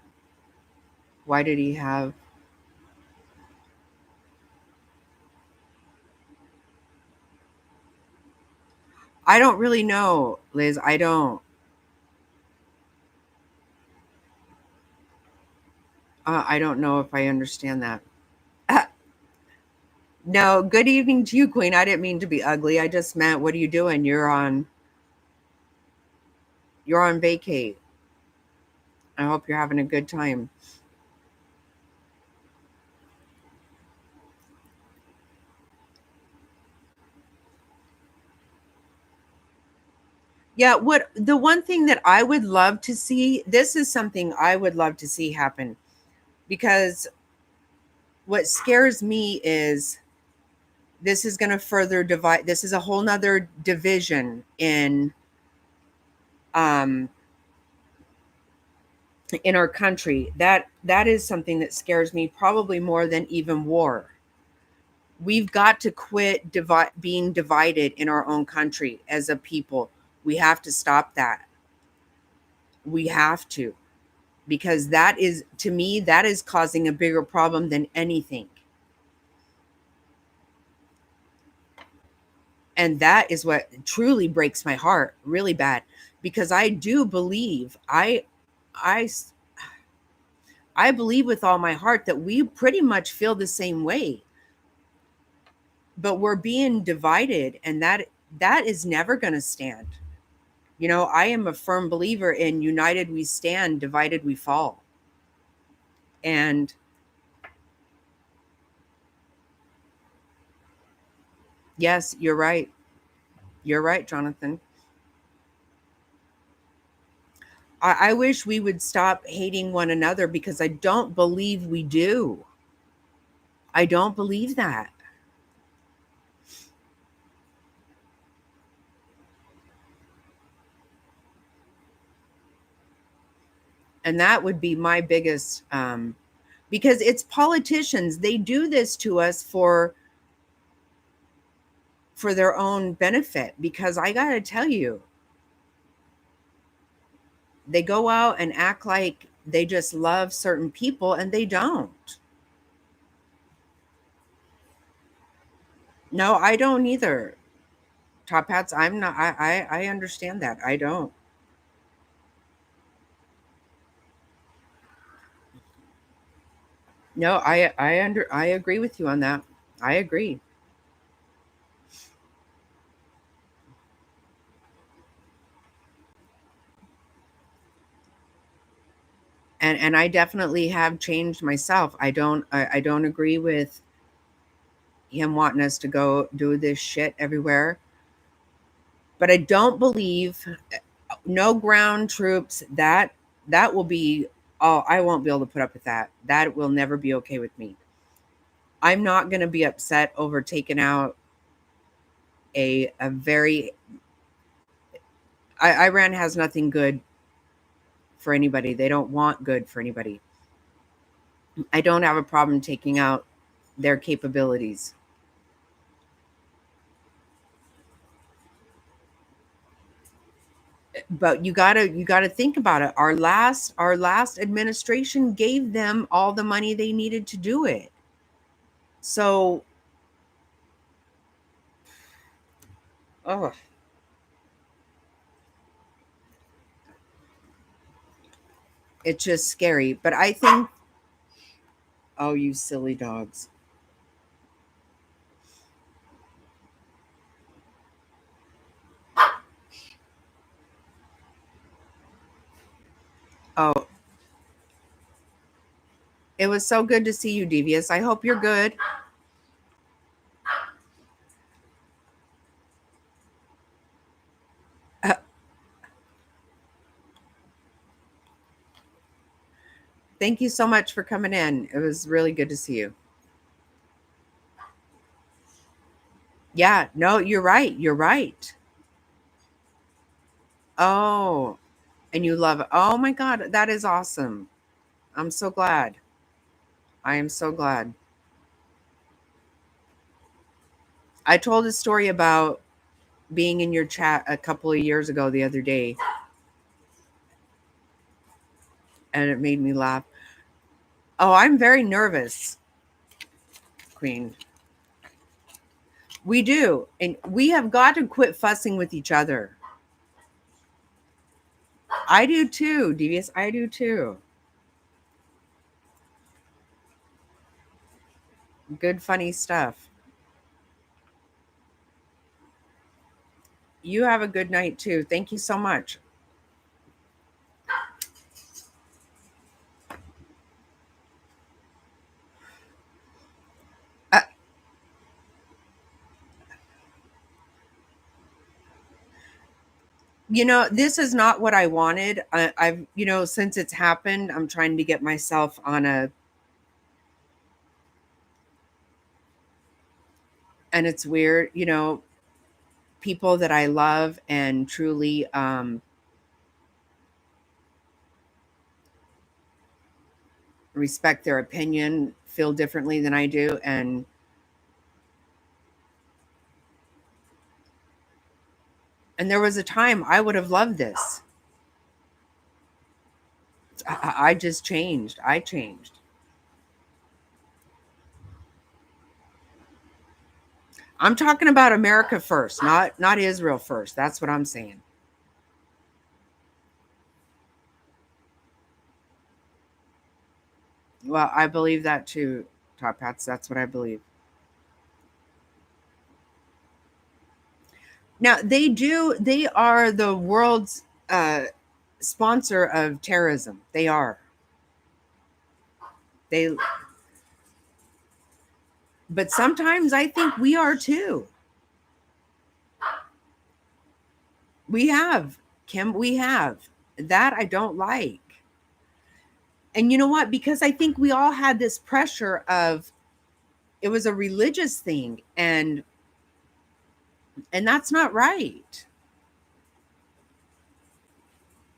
why did he have? I don't really know, Liz. I don't. I don't know if I understand that. No, good evening to you, Queen. I didn't mean to be ugly. I just meant, what are you doing? You're on vacate. I hope you're having a good time. Yeah, the one thing that I would love to see, this is something I would love to see happen, because what scares me is this is going to further divide. This is a whole nother division in our country. That is something that scares me probably more than even war. We've got to quit being divided in our own country as a people. We have to stop that. We have to, because that is, to me, that is causing a bigger problem than anything. And that is what truly breaks my heart really bad, because I do believe, I believe with all my heart that we pretty much feel the same way, but we're being divided, and that is never going to stand. You know, I am a firm believer in united we stand, divided we fall. And yes, you're right. You're right, Jonathan. I wish we would stop hating one another, because I don't believe we do. I don't believe that. And that would be my biggest, because it's politicians. They do this to us for their own benefit, because I got to tell you, they go out and act like they just love certain people, and they don't. No, I don't either. Top hats, I'm not, I understand that. I don't. No, I agree with you on that. I agree. And I definitely have changed myself. I don't agree with him wanting us to go do this shit everywhere. But I don't believe no ground troops. That will be, oh, I won't be able to put up with that. That will never be okay with me. I'm not going to be upset over taking out a very, Iran has nothing good for anybody. They don't want good for anybody. I don't have a problem taking out their capabilities. But you gotta think about it. Our last administration gave them all the money they needed to do it. So, oh, It's just scary. But I think, oh, you silly dogs. Oh, it was so good to see you, Devious. I hope you're good. Thank you so much for coming in. It was really good to see you. Yeah, no, you're right. You're right. Oh, and you love it. Oh my God, that is awesome. I'm so glad. I am so glad. I told a story about being in your chat a couple of years ago the other day, and it made me laugh. Oh, I'm very nervous, Queen. We do. And we have got to quit fussing with each other. I do too, Devious. I do too. Good, funny stuff. You have a good night too. Thank you so much. This is not what I wanted. I've, since it's happened, I'm trying to get myself on and it's weird, people that I love and truly respect their opinion feel differently than I do. And there was a time I would have loved this. I just changed. I changed. I'm talking about America first, not Israel first. That's what I'm saying. Well, I believe that too, Top Hats. That's what I believe. Now, they are the world's sponsor of terrorism. They are. But sometimes I think we are too. We have, Kim, we have. That I don't like. And you know what? Because I think we all had this pressure of, it was a religious thing, and that's not right.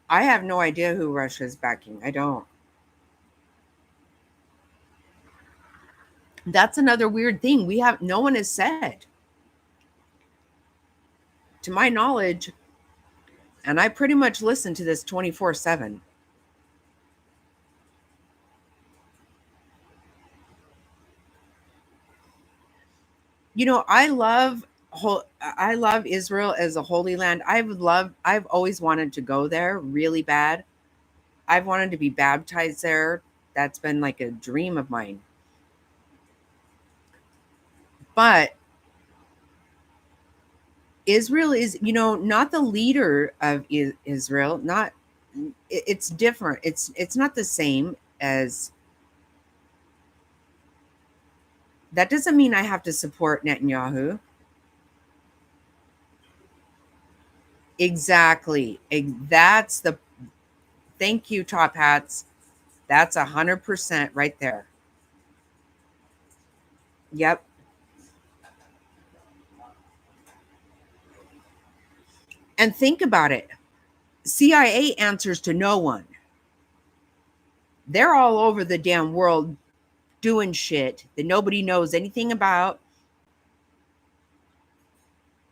I have no idea who Russia is backing. I don't. That's another weird thing. No one has said. To my knowledge, and I pretty much listen to this 24/7. I love Israel as a holy land. I've always wanted to go there really bad. I've wanted to be baptized there. That's been like a dream of mine. But Israel is, not the leader of Israel. It's different. It's not the same as. That doesn't mean I have to support Netanyahu. Exactly. Thank you, Top Hats. That's 100% right there. Yep. And think about it. CIA answers to no one. They're all over the damn world doing shit that nobody knows anything about.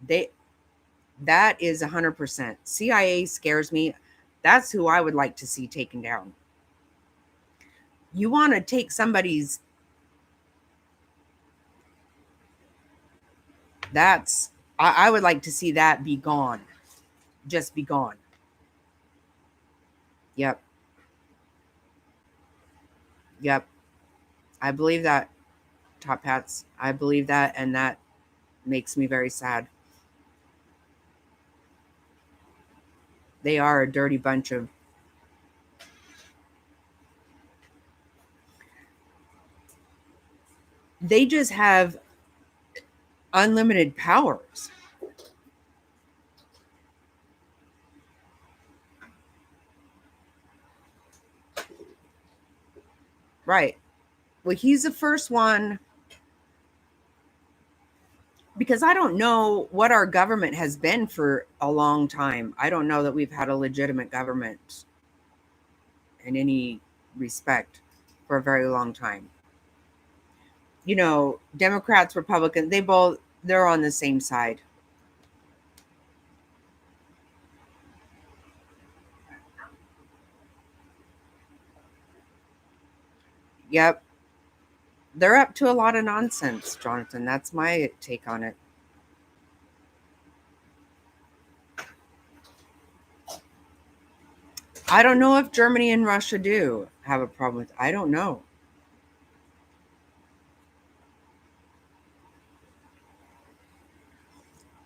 That is 100%. CIA scares me. That's who I would like to see taken down. You want to take somebody's. I would like to see that be gone. Just be gone. Yep. Yep. I believe that, Top Hats. I believe that, and that makes me very sad. They are a dirty bunch of... They just have unlimited powers. Right. Well, he's the first one, because I don't know what our government has been for a long time. I don't know that we've had a legitimate government in any respect for a very long time. You know, Democrats, Republicans, they're on the same side. Yep. They're up to a lot of nonsense, Jonathan. That's my take on it. I don't know if Germany and Russia do have a problem with it. I don't know.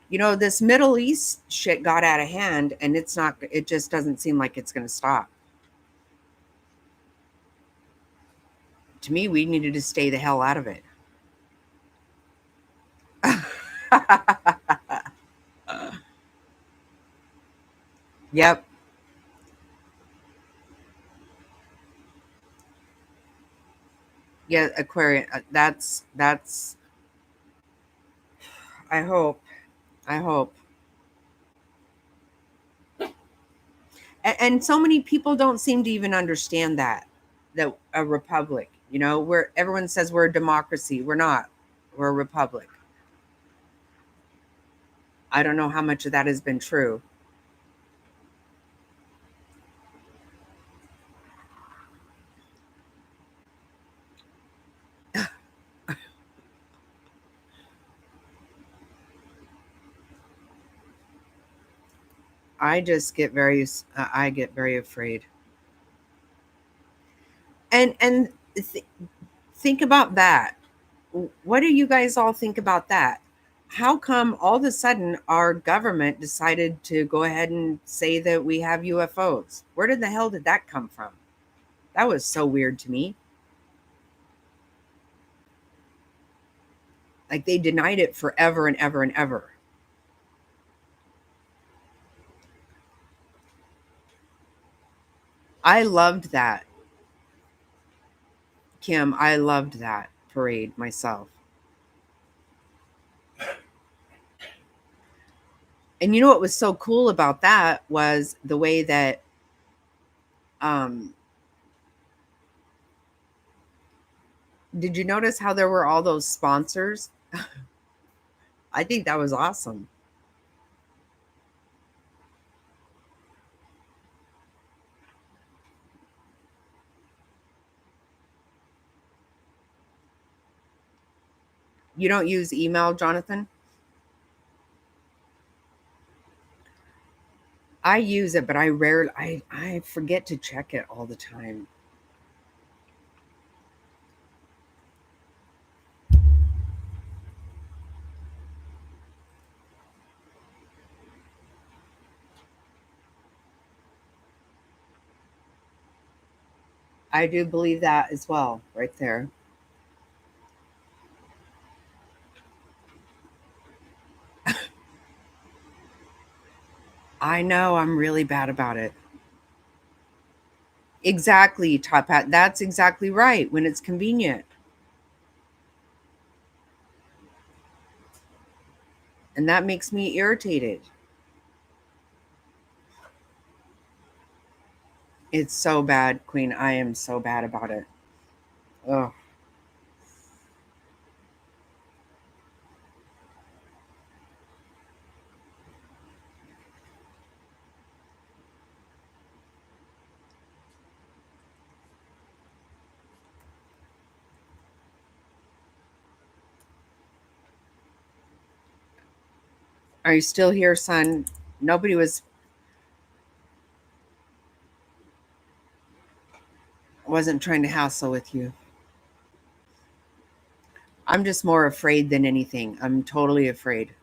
You know, this Middle East shit got out of hand, and it just doesn't seem like it's going to stop. To me, we needed to stay the hell out of it. Yep. Yeah, Aquarian. That's. I hope. And so many people don't seem to even understand that a republic, you know, where everyone says we're a democracy. We're not. We're a republic. I don't know how much of that has been true. I get very afraid. And think about that. What do you guys all think about that? How come all of a sudden our government decided to go ahead and say that we have UFOs? Where the hell did that come from? That was so weird to me. Like, they denied it forever and ever and ever. I loved that. Kim, I loved that parade myself. And you know what was so cool about that was the way that did you notice how there were all those sponsors? I think that was awesome. You don't use email, Jonathan? I use it, but I forget to check it all the time. I do believe that as well, right there. I know, I'm really bad about it. Exactly, Top Hat. That's exactly right, when it's convenient. And that makes me irritated. It's so bad, Queen. I am so bad about it. Ugh. Are you still here, son? Nobody was... Wasn't trying to hassle with you. I'm just more afraid than anything. I'm totally afraid.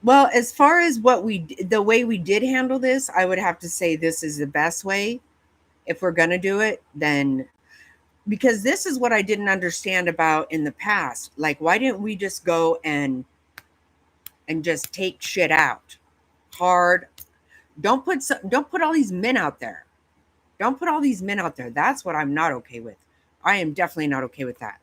Well, as far as the way we did handle this, I would have to say this is the best way. If we're going to do it, then, because this is what I didn't understand about in the past. Like, why didn't we just go and just take shit out hard? Don't put all these men out there. Don't put all these men out there. That's what I'm not okay with. I am definitely not okay with that.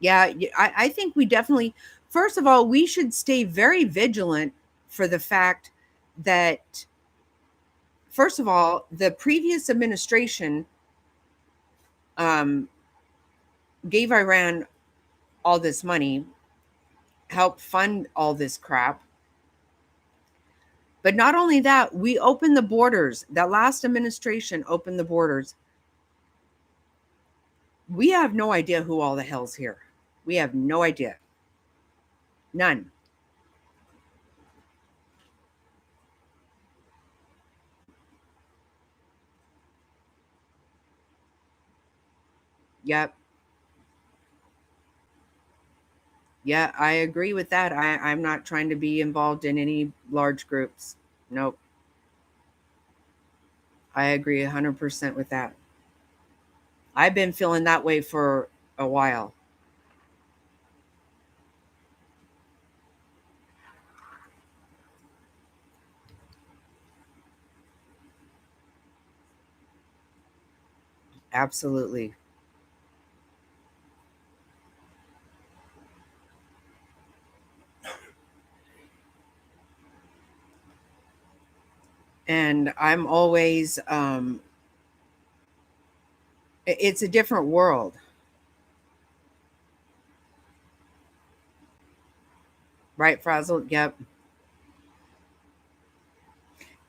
Yeah, I think we definitely, first of all, we should stay very vigilant for the fact that, first of all, the previous administration gave Iran all this money, helped fund all this crap. But not only that, we opened the borders. That last administration opened the borders. We have no idea who all the hell's here. We have no idea. None. Yep. Yeah, I agree with that. I'm not trying to be involved in any large groups. Nope. I agree 100% with that. I've been feeling that way for a while. Absolutely. And I'm always, it's a different world. Right, Frazzle? Yep.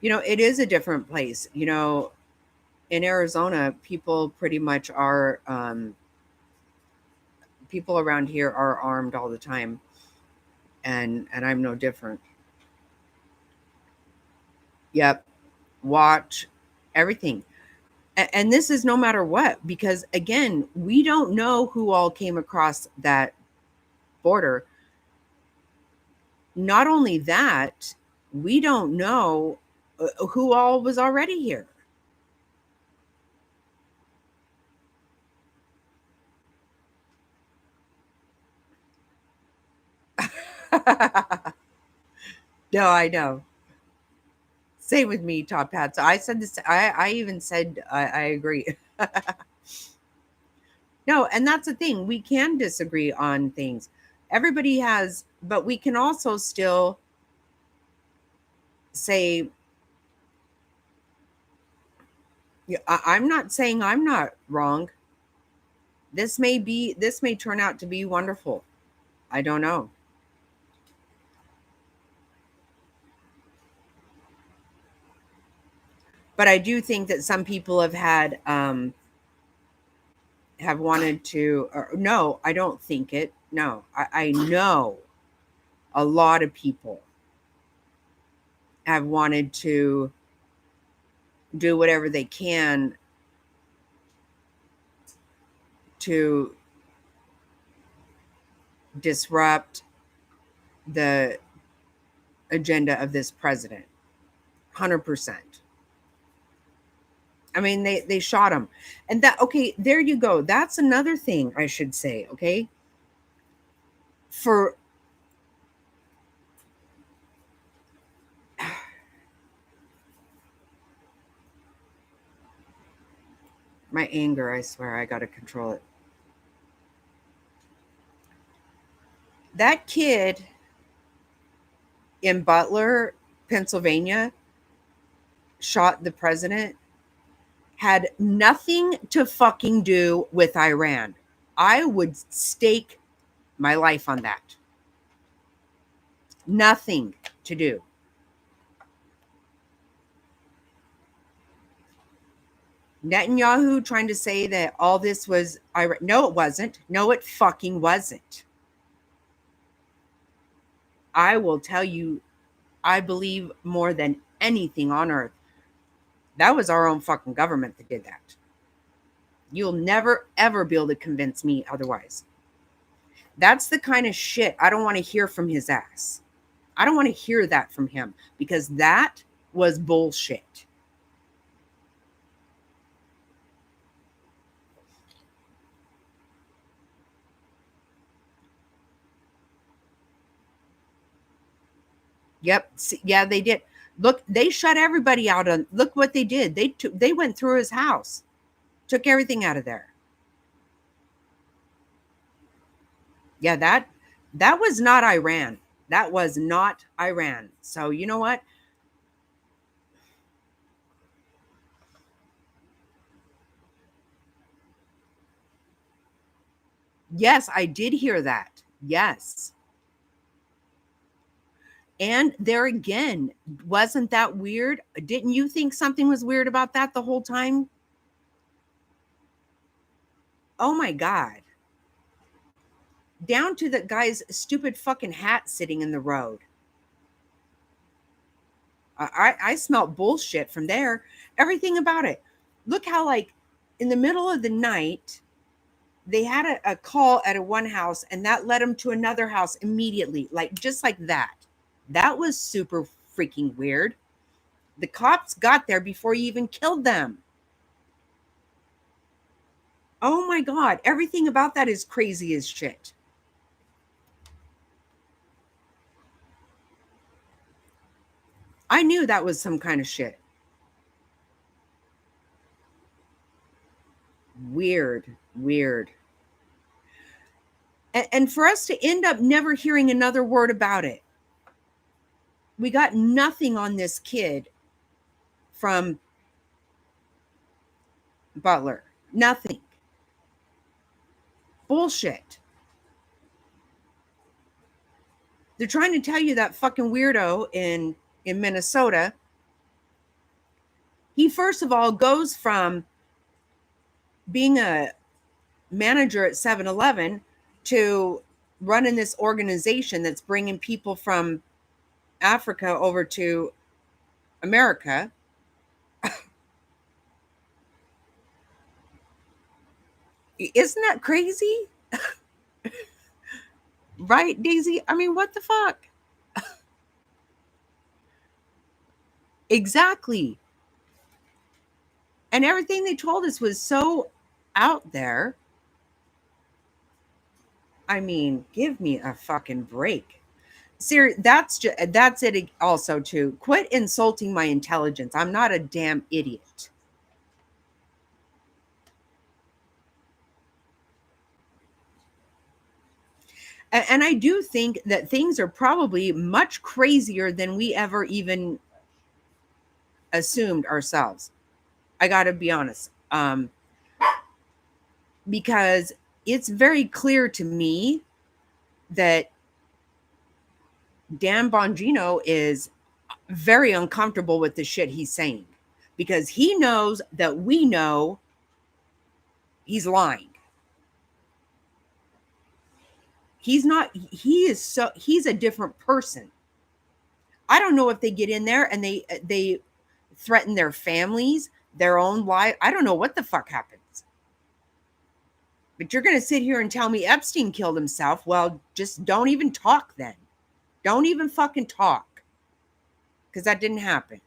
It is a different place. In Arizona, people pretty much are, people around here are armed all the time. And I'm no different. Yep. Watch everything. And this is no matter what, because again, we don't know who all came across that border. Not only that, we don't know who all was already here. No, I know. Same with me, Top Hats. I said this. I even said I agree. No, and that's the thing. We can disagree on things. Everybody has, but we can also still say, I'm not saying I'm not wrong. This may turn out to be wonderful. I don't know. But I do think that some people have had, have wanted to, or no, I don't think it. No, I know a lot of people have wanted to do whatever they can to disrupt the agenda of this president. 100%. I mean, they shot him. And that, okay, there you go. That's another thing I should say, okay? For my anger, I swear, I got to control it. That kid in Butler, Pennsylvania, shot the president, had nothing to fucking do with Iran. I would stake my life on that. Nothing to do. Netanyahu trying to say that all this was Iran. No, it wasn't. No, it fucking wasn't. I will tell you, I believe more than anything on earth, that was our own fucking government that did that. You'll never, ever be able to convince me otherwise. That's the kind of shit I don't want to hear from his ass. I don't want to hear that from him because that was bullshit. Yep. Yeah, they did. Look, they shut everybody out. Look what they did. They went through his house, took everything out of there. Yeah, that was not Iran. That was not Iran. So you know what? Yes, I did hear that. Yes. And there again, wasn't that weird? Didn't you think something was weird about that the whole time? Oh my God. Down to the guy's stupid fucking hat sitting in the road. I smelled bullshit from there. Everything about it. Look how, like, in the middle of the night, they had a call at one house and that led them to another house immediately. Like, just like that. That was super freaking weird. The cops got there before he even killed them. Oh my God. Everything about that is crazy as shit. I knew that was some kind of shit. Weird. And for us to end up never hearing another word about it. We got nothing on this kid from Butler. Nothing. Bullshit. They're trying to tell you that fucking weirdo in Minnesota. He, first of all, goes from being a manager at 7-Eleven to running this organization that's bringing people from Africa over to America. Isn't that crazy? Right, Daisy? I mean, what the fuck? Exactly. And everything they told us was so out there. I mean, give me a fucking break. Seriously, that's it also too. Quit insulting my intelligence. I'm not a damn idiot. And I do think that things are probably much crazier than we ever even assumed ourselves. I got to be honest. Because it's very clear to me that Dan Bongino is very uncomfortable with the shit he's saying because he knows that we know he's lying. He's a different person. I don't know if they get in there and they threaten their families, their own life. I don't know what the fuck happens. But you're going to sit here and tell me Epstein killed himself. Well, just don't even talk then. Don't even fucking talk. Because that didn't happen.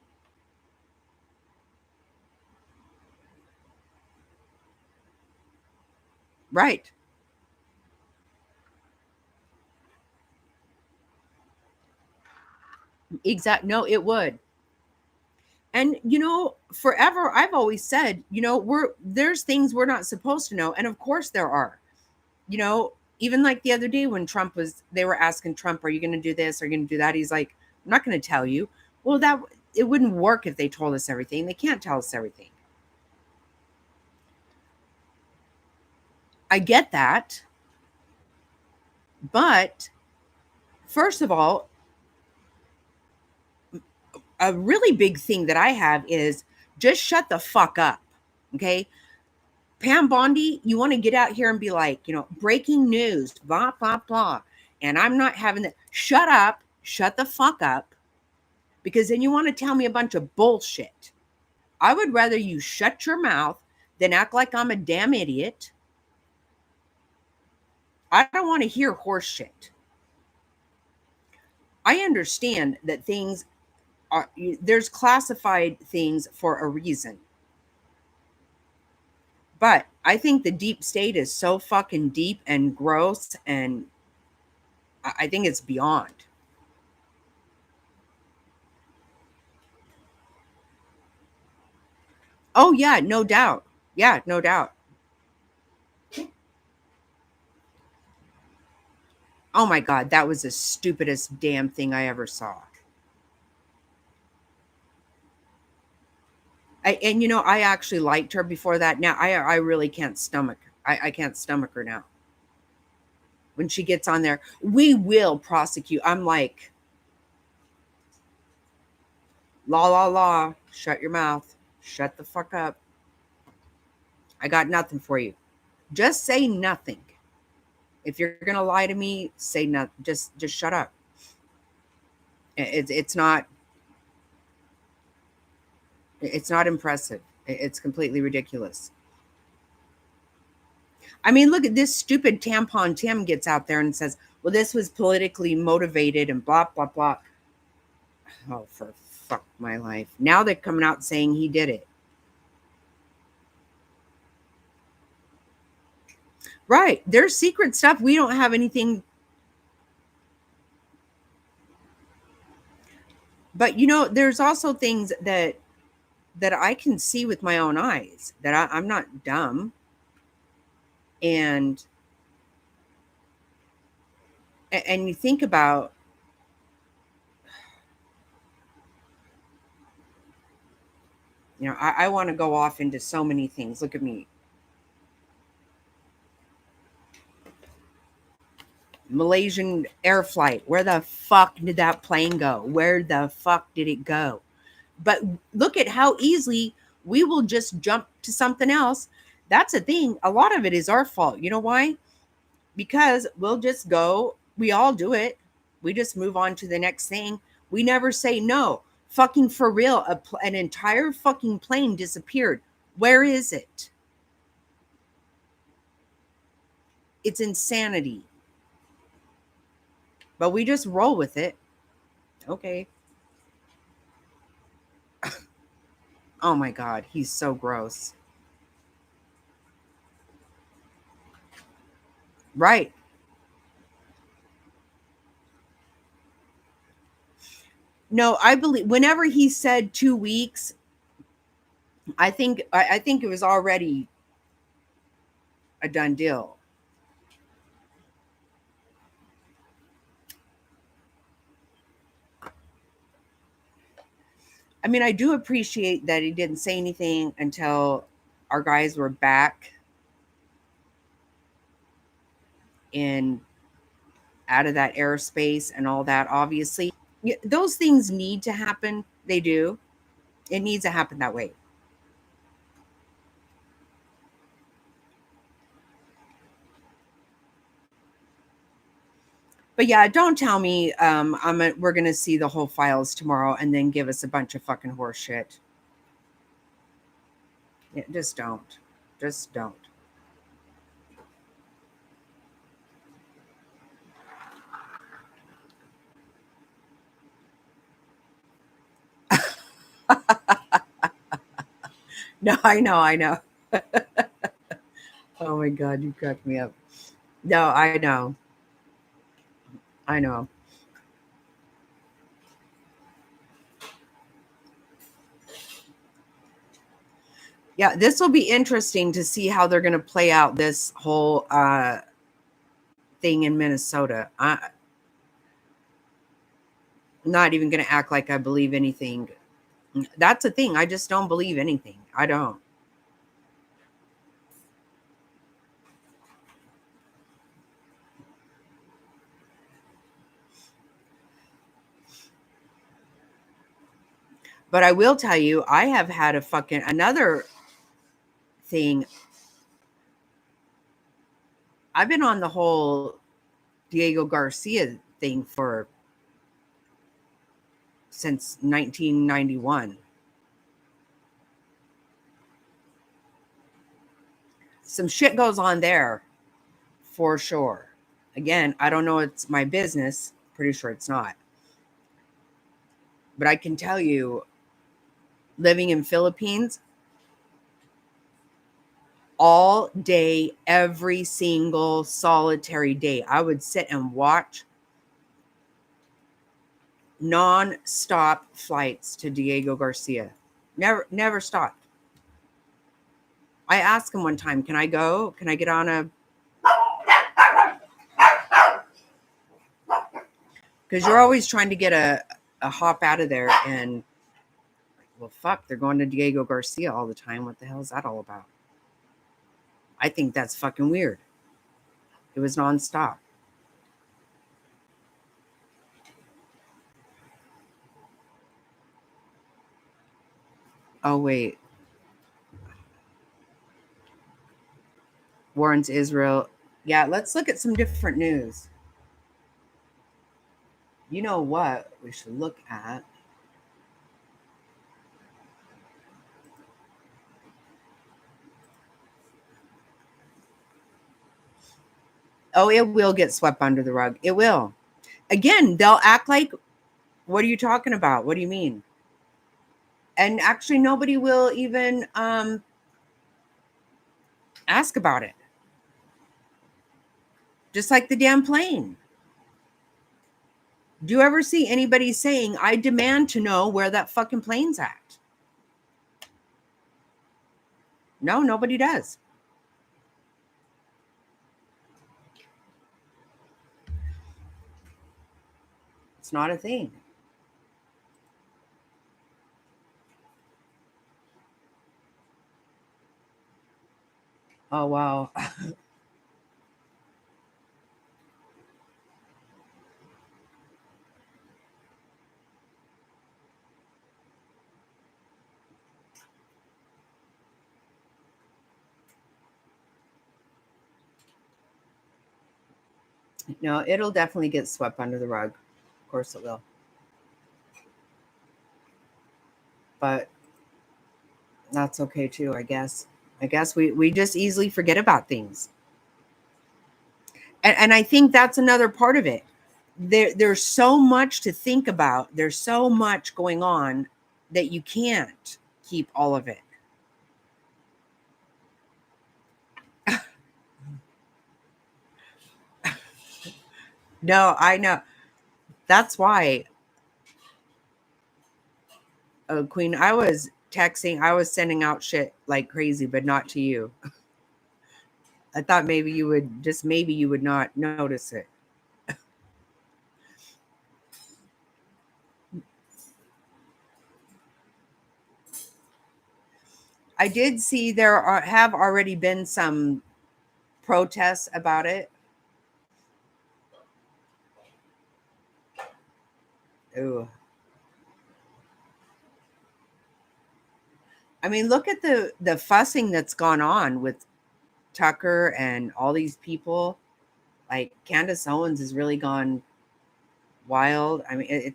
Right. Exactly. No, it would. And, forever, I've always said, there's things we're not supposed to know. And of course there are, even like the other day when they were asking Trump, are you going to do this? Are you going to do that? He's like, I'm not going to tell you. Well, it wouldn't work if they told us everything. They can't tell us everything. I get that. But first of all, a really big thing that I have is just shut the fuck up. Okay. Pam Bondi, you want to get out here and be like, breaking news, blah, blah, blah. And I'm not having that. Shut up. Shut the fuck up. Because then you want to tell me a bunch of bullshit. I would rather you shut your mouth than act like I'm a damn idiot. I don't want to hear horse shit. I understand that things are, there's classified things for a reason. But I think the deep state is so fucking deep and gross, and I think it's beyond. Oh, yeah, no doubt. Yeah, no doubt. Oh, my God, that was the stupidest damn thing I ever saw. I actually liked her before that. Now, I really can't stomach. I can't stomach her now. When she gets on there, we will prosecute. I'm like, la, la, la, shut your mouth. Shut the fuck up. I got nothing for you. Just say nothing. If you're going to lie to me, say nothing. Just shut up. It's not impressive. It's completely ridiculous. I mean, look at this stupid tampon Tim gets out there and says, well, this was politically motivated and blah, blah, blah. Oh, for fuck my life. Now they're coming out saying he did it. Right. There's secret stuff. We don't have anything. But, there's also things that I can see with my own eyes, that I'm not dumb. And you think about, I want to go off into so many things. Look at me. Malaysian air flight. Where the fuck did that plane go? Where the fuck did it go? But look at how easily we will just jump to something else. That's a thing. A lot of it is our fault. You know why? Because we'll just go. We all do it. We just move on to the next thing. We never say no. Fucking for real. An entire fucking plane disappeared. Where is it? It's insanity. But we just roll with it. Okay. Oh my God, he's so gross. Right. No, I believe whenever he said 2 weeks, I think it was already a done deal. I mean, I do appreciate that he didn't say anything until our guys were back in out of that airspace and all that. Obviously, those things need to happen. They do. It needs to happen that way. But yeah, don't tell me we're going to see the whole files tomorrow and then give us a bunch of fucking horse shit. Yeah, just don't. Just don't. No, I know. Oh my God, you cracked me up. No, I know. Yeah, this will be interesting to see how they're going to play out this whole thing in Minnesota. I'm not even going to act like I believe anything. That's the thing. I just don't believe anything. I don't. But I will tell you, I have had another thing. I've been on the whole Diego Garcia thing since 1991. Some shit goes on there for sure. Again, I don't know, it's my business. Pretty sure it's not. But I can tell you, living in Philippines, all day, every single solitary day, I would sit and watch non-stop flights to Diego Garcia. Never stopped. I asked him one time, can I go? Can I get on a... Because you're always trying to get a hop out of there, and well, fuck, they're going to Diego Garcia all the time. What the hell is that all about? I think that's fucking weird. It was nonstop. Oh, wait. Warren's Israel. Yeah, let's look at some different news. You know what we should look at? Oh, it will get swept under the rug. It will. Again, they'll act like, what are you talking about? What do you mean? And actually, nobody will even ask about it. Just like the damn plane. Do you ever see anybody saying, I demand to know where that fucking plane's at? No, nobody does. It's not a thing. Oh, wow. No, it'll definitely get swept under the rug. Of course it will. But that's okay too, I guess. I guess we just easily forget about things. And I think that's another part of it. There's so much to think about. There's so much going on that you can't keep all of it. No, I know. That's why, Queen, I was texting, I was sending out shit like crazy, but not to you. I thought maybe you would not notice it. I did see have already been some protests about it. Ooh. I mean, look at the fussing that's gone on with Tucker and all these people. Like Candace Owens has really gone wild. I mean,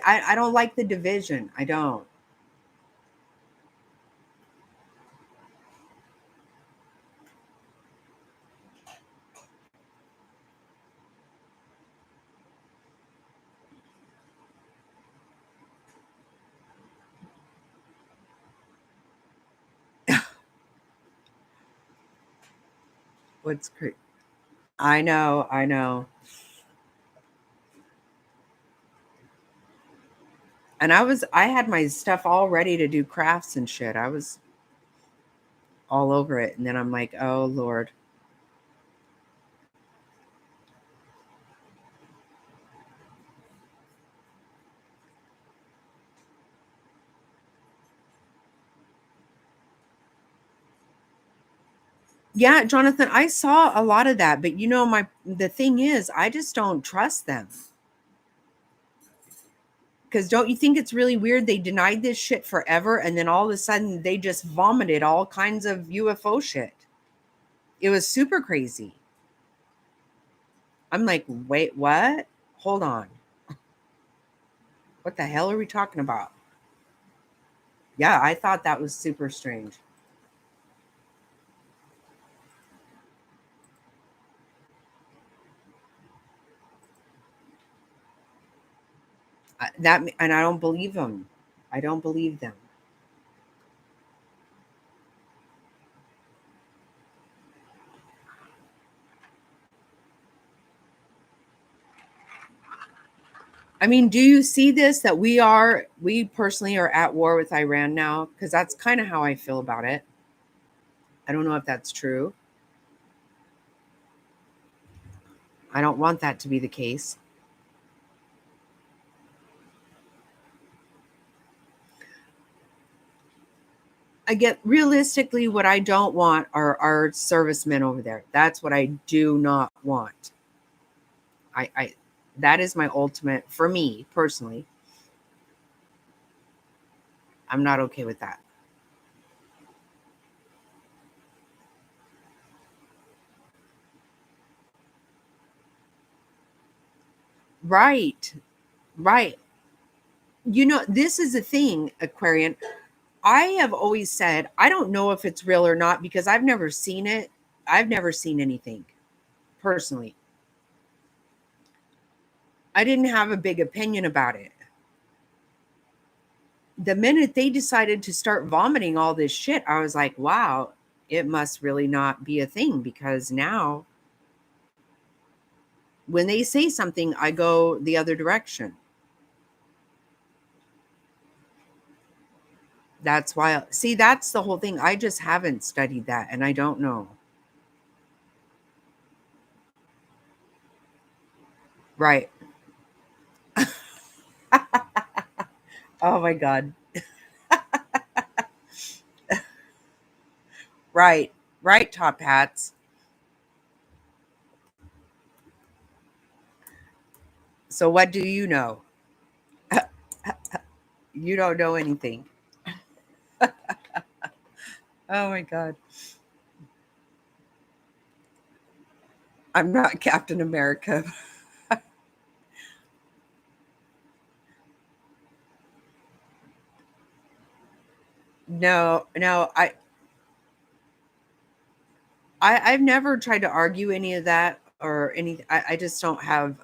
I don't like the division. I don't. What's crazy? I know. And I had my stuff all ready to do crafts and shit. I was all over it. And then I'm like, oh, Lord. Yeah, Jonathan, I saw a lot of that. But, the thing is, I just don't trust them. Because don't you think it's really weird? They denied this shit forever, and then all of a sudden they just vomited all kinds of UFO shit. It was super crazy. I'm like, wait, what? Hold on. What the hell are we talking about? Yeah, I thought that was super strange. And I don't believe them. I don't believe them. I mean, do you see this, that we personally are at war with Iran now? Because that's kind of how I feel about it. I don't know if that's true. I don't want that to be the case. I get, realistically, what I don't want are our servicemen over there. That's what I do not want. I that is my ultimate, for me personally. I'm not okay with that. Right. You know, this is the thing, Aquarian. I have always said, I don't know if it's real or not because I've never seen it. I've never seen anything personally. I didn't have a big opinion about it. The minute they decided to start vomiting all this shit, I was like, wow, it must really not be a thing, because now when they say something, I go the other direction. That's why, see, that's the whole thing. I just haven't studied that, and I don't know. Right. Oh my God. Right, Top Hats. So what do you know? You don't know anything. Oh my God. I'm not Captain America. No, I've never tried to argue any of that or any. I just don't have.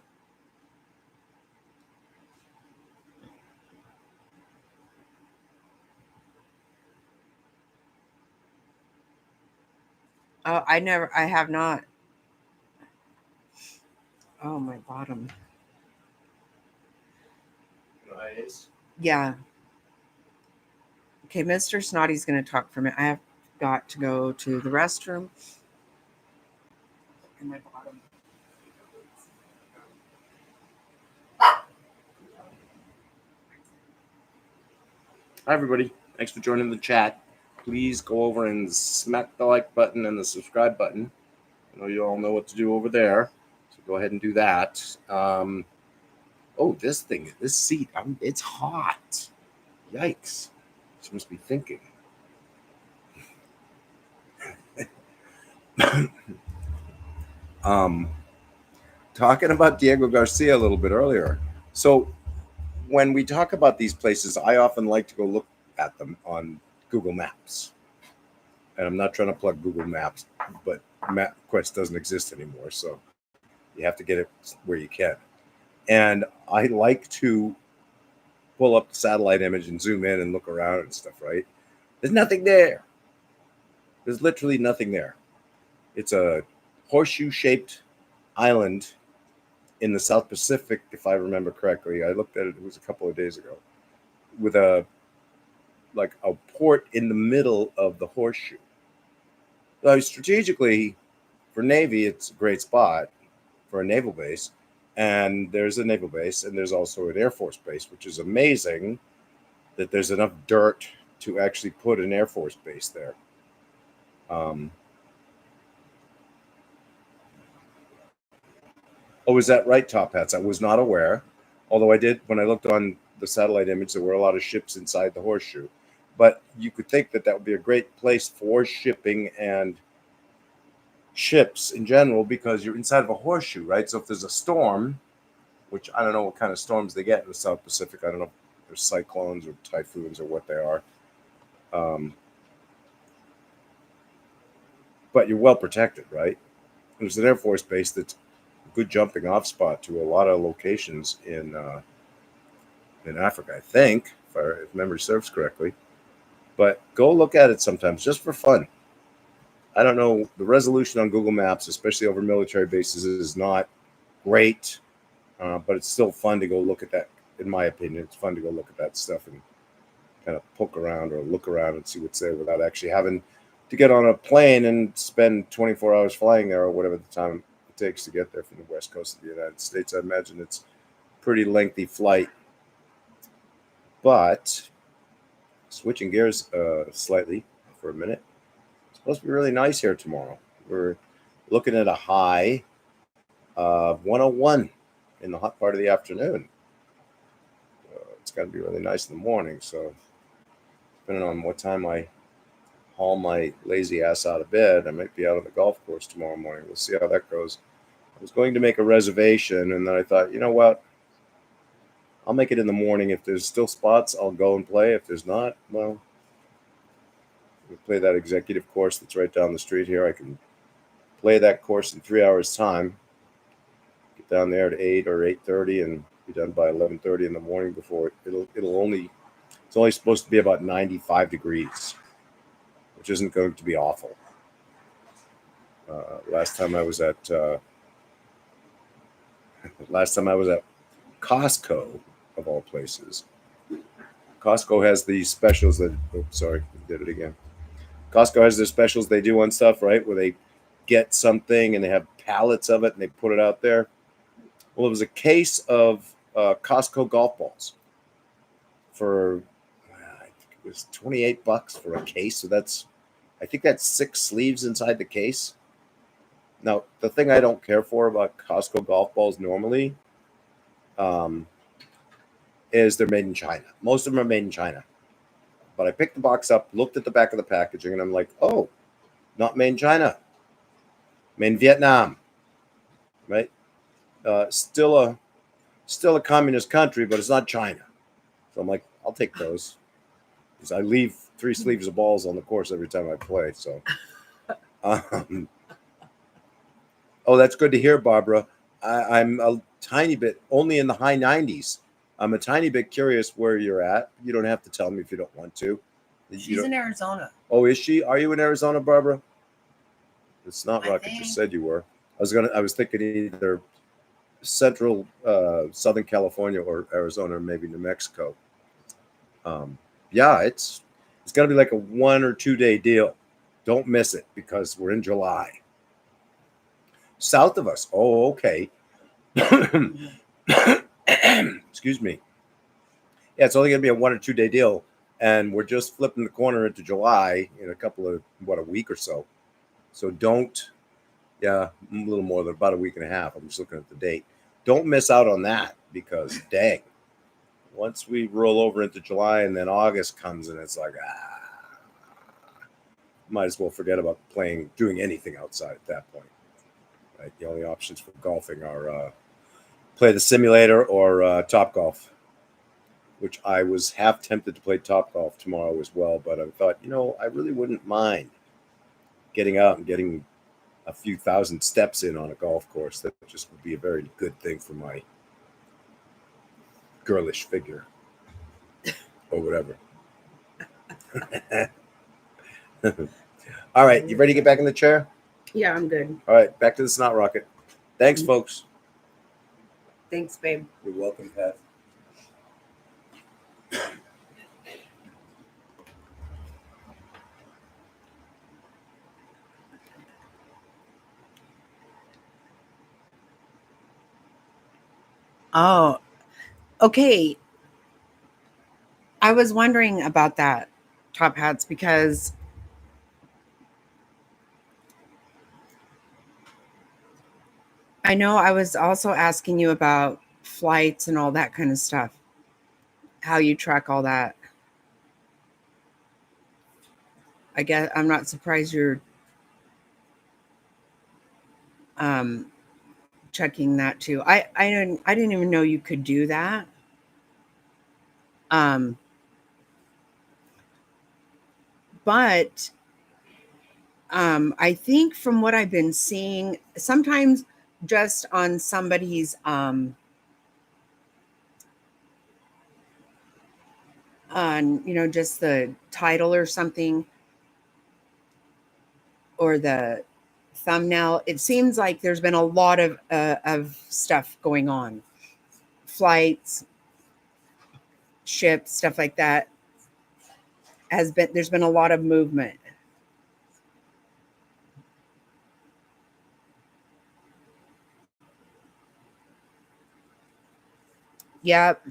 Oh, I have not. Oh, my bottom. Nice. Yeah. Okay, Mr. Snotty's going to talk for a minute. I have got to go to the restroom. And my bottom. Hi, everybody. Thanks for joining the chat. Please go over and smack the like button and the subscribe button. I know you all know what to do over there, so go ahead and do that. Oh, this seat, it's hot. Yikes. She must be thinking. Talking about Diego Garcia a little bit earlier. So when we talk about these places, I often like to go look at them on Google Maps. And I'm not trying to plug Google Maps, but MapQuest doesn't exist anymore. So you have to get it where you can. And I like to pull up the satellite image and zoom in and look around and stuff, right? There's nothing there. There's literally nothing there. It's a horseshoe-shaped island in the South Pacific, if I remember correctly. I looked at it, it was a couple of days ago, with a port in the middle of the horseshoe. So strategically, for Navy, it's a great spot for a naval base. And there's a naval base, and there's also an Air Force base, which is amazing that there's enough dirt to actually put an Air Force base there. Oh, is that right, Top Hats? I was not aware. Although I did, when I looked on the satellite image, there were a lot of ships inside the horseshoe. But you could think that would be a great place for shipping and ships in general, because you're inside of a horseshoe, right? So if there's a storm, which I don't know what kind of storms they get in the South Pacific, I don't know if they're cyclones or typhoons or what they are. But you're well protected, right? There's an Air Force base that's a good jumping off spot to a lot of locations in Africa, I think, if memory serves correctly. But go look at it sometimes, just for fun. I don't know, the resolution on Google Maps, especially over military bases, is not great, but it's still fun to go look at that. In my opinion, it's fun to go look at that stuff and kind of poke around or look around and see what's there without actually having to get on a plane and spend 24 hours flying there or whatever the time it takes to get there from the west coast of the United States. I imagine it's a pretty lengthy flight. But switching gears slightly for a minute, it's supposed to be really nice here tomorrow. We're looking at a high of 101 in the hot part of the afternoon. It's going to be really nice in the morning. So depending on what time I haul my lazy ass out of bed, I might be out on the golf course tomorrow morning. We'll see how that goes. I was going to make a reservation, and then I thought, you know what? I'll make it in the morning. If there's still spots, I'll go and play. If there's not, well, we'll play that executive course that's right down the street here. I can play that course in 3 hours' time. Get down there at 8 or 8:30 and be done by 11:30 in the morning. Before it's only supposed to be about 95 degrees, which isn't going to be awful. Last time I was at Costco, of all places. Costco has these specials that, did it again. Costco has their specials they do on stuff, right? Where they get something and they have pallets of it and they put it out there. Well, it was a case of Costco golf balls for, I think it was $28 for a case. So I think that's 6 sleeves inside the case. Now, the thing I don't care for about Costco golf balls normally is they're made in China. Most of them are made in China. But I picked the box up, looked at the back of the packaging, and I'm like, oh, not made in China. Made in Vietnam. Right? Still a communist country, but it's not China. So I'm like, I'll take those. Because I leave 3 sleeves of balls on the course every time I play. So oh, that's good to hear, Barbara. I'm a tiny bit, only in the high 90s. I'm a tiny bit curious where you're at. You don't have to tell me if you don't want to. She's in Arizona. Oh, is she? Are you in Arizona, Barbara? It's not Rocket just said you were. I was thinking either central Southern California or Arizona, or maybe New Mexico. Yeah, it's gonna be like a 1 or 2 day deal. Don't miss it because we're in July. South of us. Oh, okay. Excuse me. Yeah, it's only going to be a 1 or 2 day deal. And we're just flipping the corner into July in a week or so. So a little more than about a week and a half. I'm just looking at the date. Don't miss out on that because dang, once we roll over into July and then August comes and it's like, might as well forget about doing anything outside at that point. Right? The only options for golfing are play the simulator or Topgolf, which I was half tempted to play Topgolf tomorrow as well. But I thought, I really wouldn't mind getting out and getting a few thousand steps in on a golf course. That just would be a very good thing for my girlish figure or whatever. All right, you ready to get back in the chair? Yeah, I'm good. All right, back to the Snot Rocket. Thanks, folks. Thanks, babe. You're welcome, Pat. Oh, okay. I was wondering about that, Top Hats, because I know I was also asking you about flights and all that kind of stuff. how you track all that. I guess I'm not surprised you're checking that too. I didn't even know you could do that. But I think from what I've been seeing, sometimes just on somebody's on just the title or something, or the thumbnail, it seems like there's been a lot of stuff going on, flights, ships, stuff like that. There's been a lot of movement. Yep.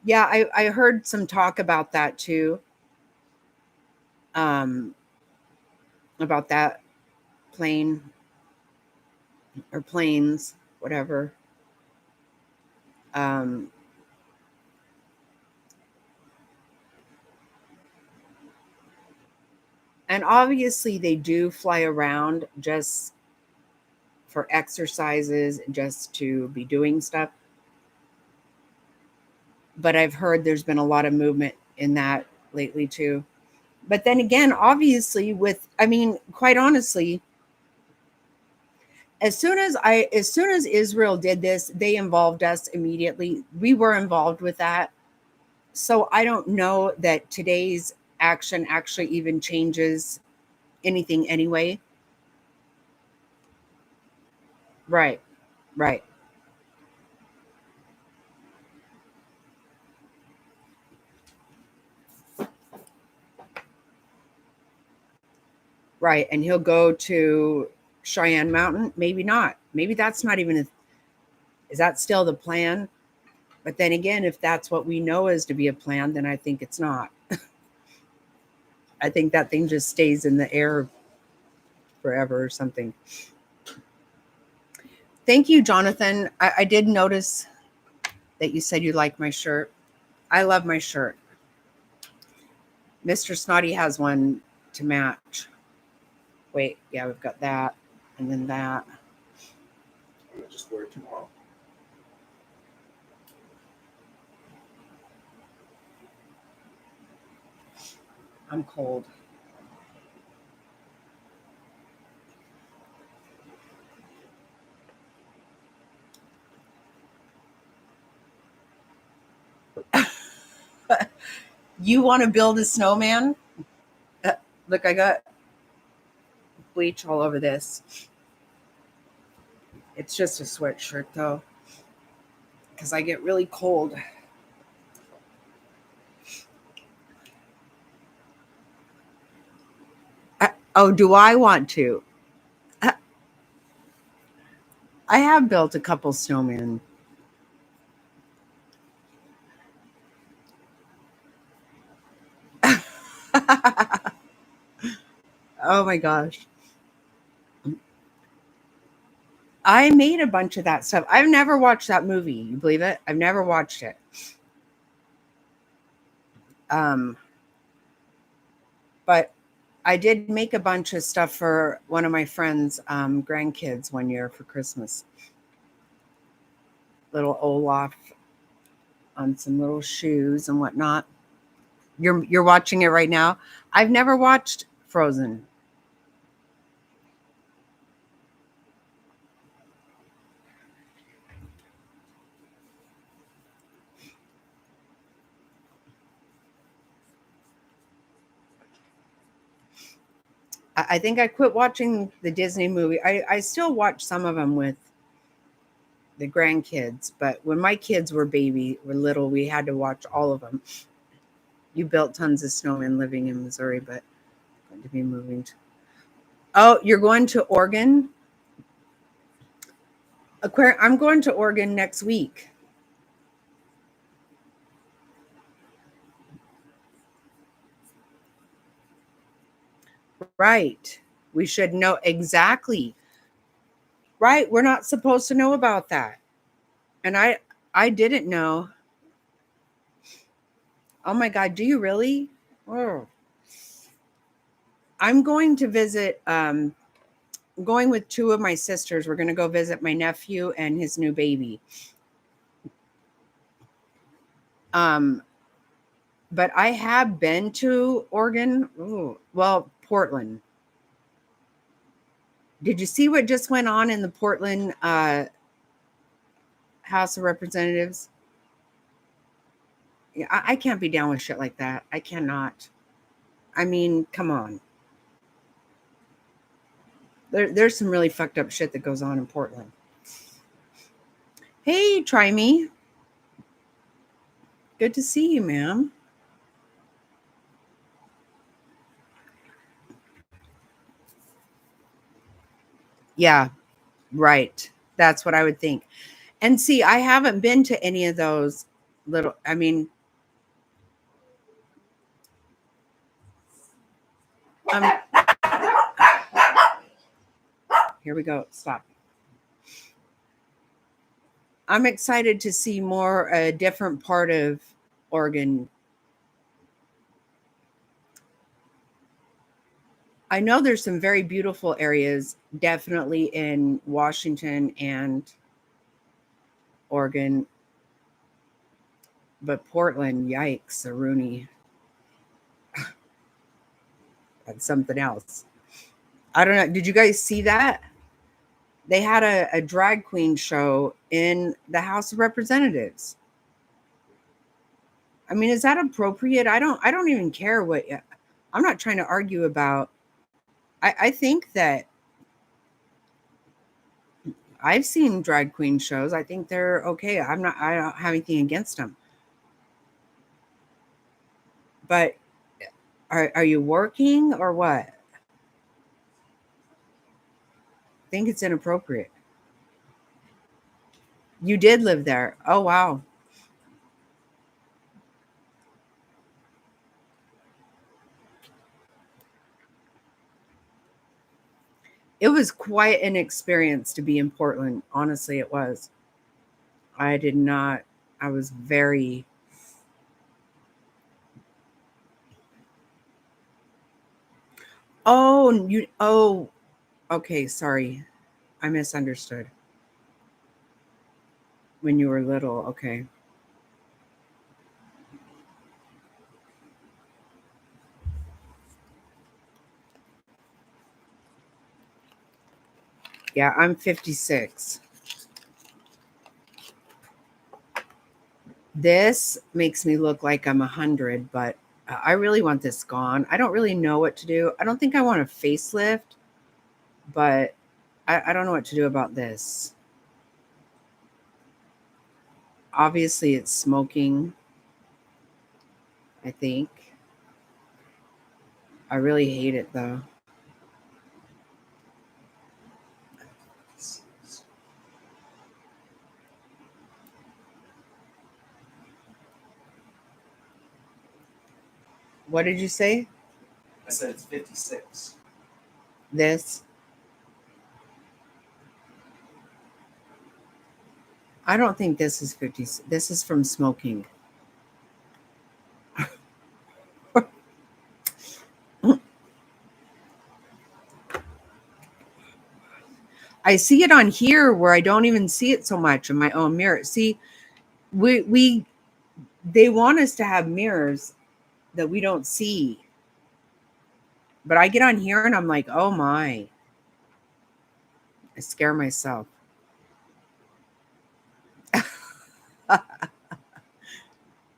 Yeah, I heard some talk about that too. About that plane or planes, whatever. And obviously they do fly around just for exercises, just to be doing stuff. But I've heard there's been a lot of movement in that lately too. But then again, obviously quite honestly, as soon as Israel did this, they involved us immediately. We were involved with that. So I don't know that today's action actually even changes anything anyway. Right. Right. Right. And he'll go to Cheyenne Mountain. Maybe not. Maybe that's not even is that still the plan? But then again, if that's what we know is to be a plan, then I think it's not. I think that thing just stays in the air forever or something. Thank you, Jonathan. I did notice that you said you like my shirt. I love my shirt. Mr. Snotty has one to match. Wait, yeah, we've got that and then that. I'm gonna just wear it tomorrow. I'm cold. You want to build a snowman? Look, I got bleach all over this. It's just a sweatshirt though, because I get really cold. Oh, do I want to? I have built a couple snowmen. Oh my gosh. I made a bunch of that stuff. I've never watched that movie. You believe it? I've never watched it. But I did make a bunch of stuff for one of my friends' grandkids one year for Christmas. Little Olaf on some little shoes and whatnot. You're watching it right now. I've never watched Frozen. I think I quit watching the Disney movie. I still watch some of them with the grandkids, but when my kids were little, we had to watch all of them. You built tons of snowmen living in Missouri, but going to be moving to. Oh, you're going to Oregon? I'm going to Oregon next week. Right. We should know exactly. Right? We're not supposed to know about that. And I didn't know. Oh my God, do you really? Oh. I'm going to visit, going with two of my sisters. We're going to go visit my nephew and his new baby. But I have been to Oregon. Ooh, well, Portland. Did you see what just went on in the Portland House of Representatives? Yeah, I can't be down with shit like that. I cannot. I mean, come on. There's some really fucked up shit that goes on in Portland. Hey, try me. Good to see you, ma'am. Yeah, right. That's what I would think. And see, I haven't been to any of those little, I mean, here we go. Stop. I'm excited to see more a different part of Oregon. I know there's some very beautiful areas, definitely in Washington and Oregon. But Portland, yikes, a Rooney. That's something else. I don't know. Did you guys see that? They had a drag queen show in the House of Representatives. I mean, is that appropriate? I don't even care what. I'm not trying to argue about. I think that I've seen drag queen shows. I think they're okay. I don't have anything against them. But are you working or what? I think it's inappropriate. You did live there. Oh, wow. It was quite an experience to be in Portland. Honestly, it was. I was very. Oh, okay. Sorry. I misunderstood. When you were little. Okay. Yeah, I'm 56. This makes me look like I'm 100, but I really want this gone. I don't really know what to do. I don't think I want a facelift, but I don't know what to do about this. Obviously, it's smoking, I think. I really hate it, though. What did you say? I said it's 56. This? I don't think this is 50. This is from smoking. I see it on here where I don't even see it so much in my own mirror. See, they want us to have mirrors that we don't see. But I get on here and I'm like, oh my. I scare myself.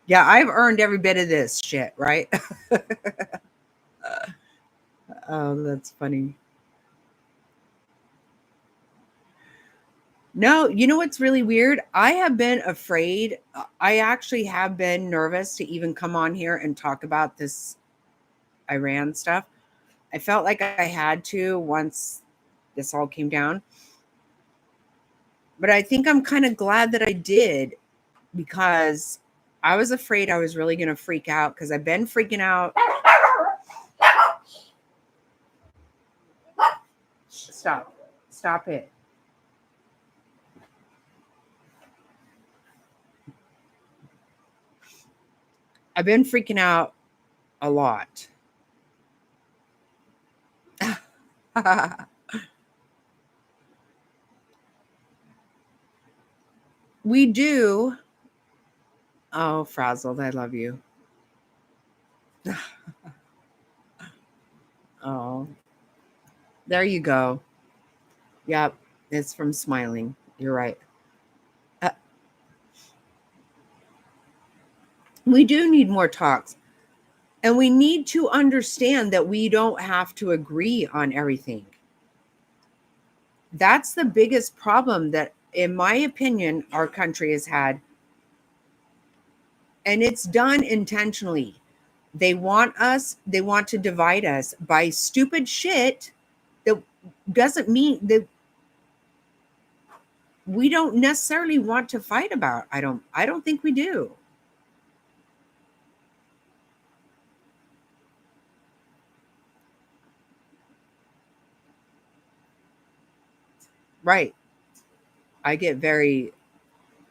Yeah, I've earned every bit of this shit, right? Oh, that's funny. No, you know what's really weird? I have been afraid. I actually have been nervous to even come on here and talk about this Iran stuff. I felt like I had to once this all came down. But I think I'm kind of glad that I did, because I was afraid I was really going to freak out, because I've been freaking out. Stop it. I've been freaking out a lot. We do. Oh, Frazzled, I love you. Oh, there you go. Yep, it's from smiling. You're right. We do need more talks. And we need to understand that we don't have to agree on everything. That's the biggest problem that, in my opinion, our country has had. And it's done intentionally. They want to divide us by stupid shit that doesn't mean that we don't necessarily want to fight about. I don't think we do. Right. I get very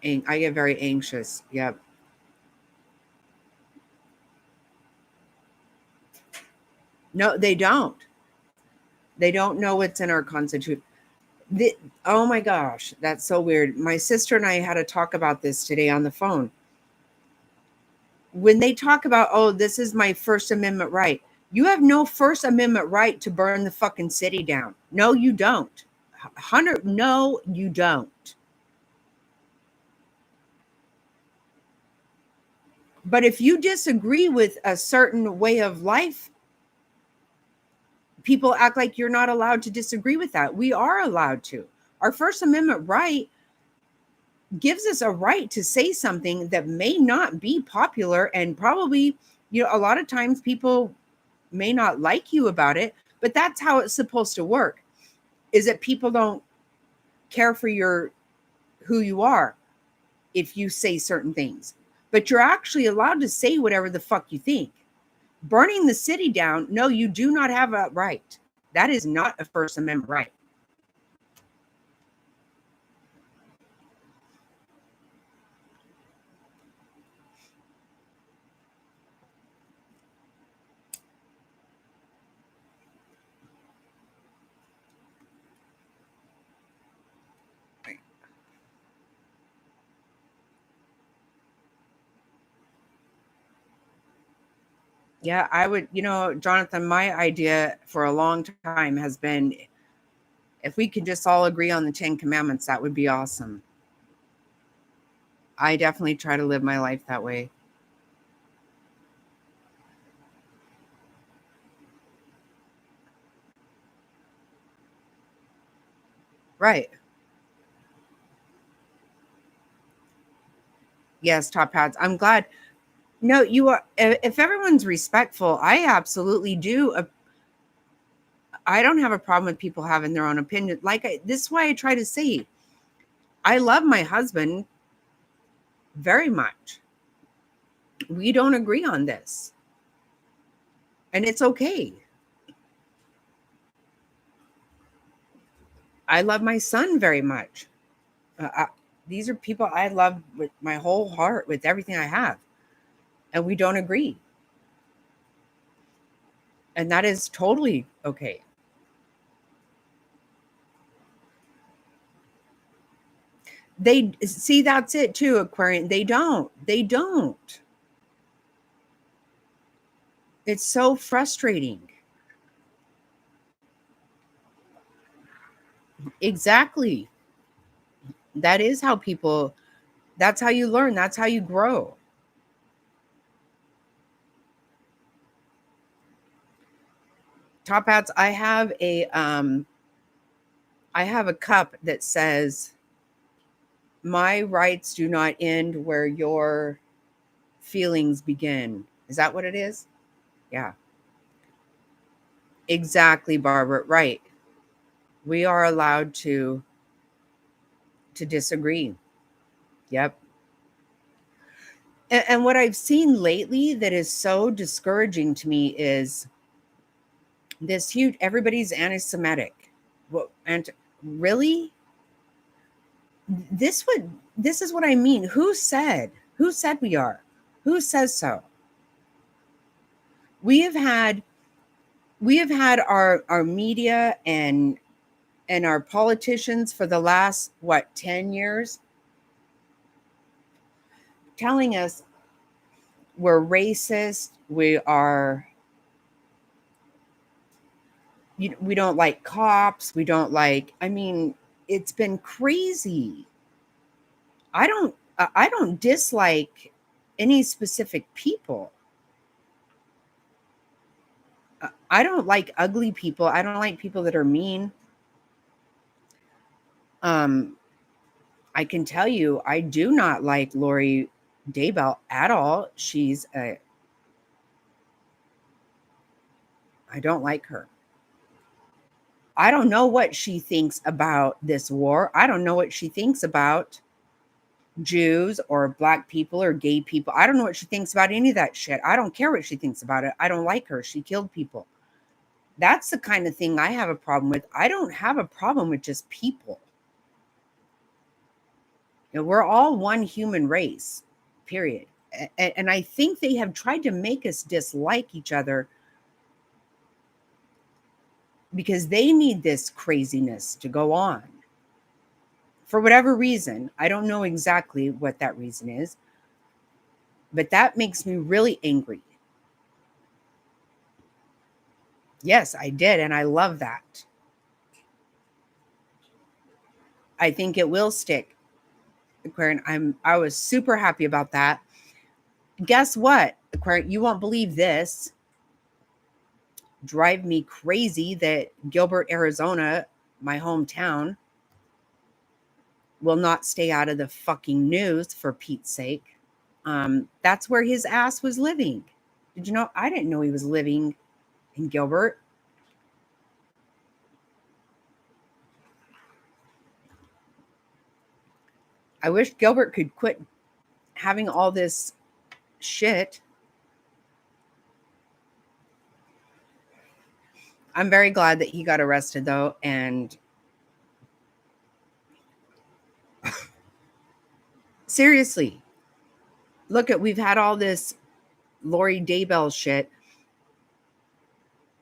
anxious. Yep. No, they don't. They don't know what's in our Constitution. Oh my gosh, that's so weird. My sister and I had a talk about this today on the phone. When they talk about, oh, this is my First Amendment right. You have no First Amendment right to burn the fucking city down. No, you don't. No, you don't. But if you disagree with a certain way of life, people act like you're not allowed to disagree with that. We are allowed to. Our First Amendment right gives us a right to say something that may not be popular, and probably, a lot of times people may not like you about it, but that's how it's supposed to work, is that people don't care for who you are if you say certain things. But you're actually allowed to say whatever the fuck you think. Burning the city down, no, you do not have a right. That is not a First Amendment right. Yeah, I would, Jonathan, my idea for a long time has been, if we could just all agree on the 10 Commandments, that would be awesome. I definitely try to live my life that way. Right. Yes, Top Hats. I'm glad. No, you are. If everyone's respectful, I absolutely do. I don't have a problem with people having their own opinion. This is why I try to say, I love my husband very much. We don't agree on this, and it's okay. I love my son very much. These are people I love with my whole heart, with everything I have. And we don't agree. And that is totally okay. They see, that's it too, Aquarian. They don't. It's so frustrating. Exactly. That is how that's how you learn. That's how you grow. Top Hats, I have a cup that says, my rights do not end where your feelings begin. Is that what it is? Yeah. Exactly, Barbara. Right. We are allowed to disagree. Yep. And what I've seen lately that is so discouraging to me is this huge, everybody's anti-Semitic. And really? This is what I mean. Who said we are? Who says so? we have had our media and our politicians for the last 10 years telling us we're racist, we don't like cops, we don't like, I mean, it's been crazy. I don't dislike any specific people. I don't like ugly people. I don't like people that are mean. I can tell you, I do not like Lori Daybell at all. I don't like her. I don't know what she thinks about this war. I don't know what she thinks about Jews or black people or gay people. I don't know what she thinks about any of that shit. I don't care what she thinks about it. I don't like her. She killed people. That's the kind of thing I have a problem with. I don't have a problem with just people. We're all one human race, period. And I think they have tried to make us dislike each other because they need this craziness to go on. For whatever reason, I don't know exactly what that reason is, but that makes me really angry. Yes, I did, and I love that. I think it will stick, Aquarian. I was super happy about that. Guess what, Aquarian? You won't believe this. Drive me crazy that Gilbert, Arizona, my hometown, will not stay out of the fucking news, for Pete's sake. That's where his ass was living. Did you know? I didn't know he was living in Gilbert. I wish Gilbert could quit having all this shit. I'm very glad that he got arrested, though, and seriously, we've had all this Lori Daybell shit.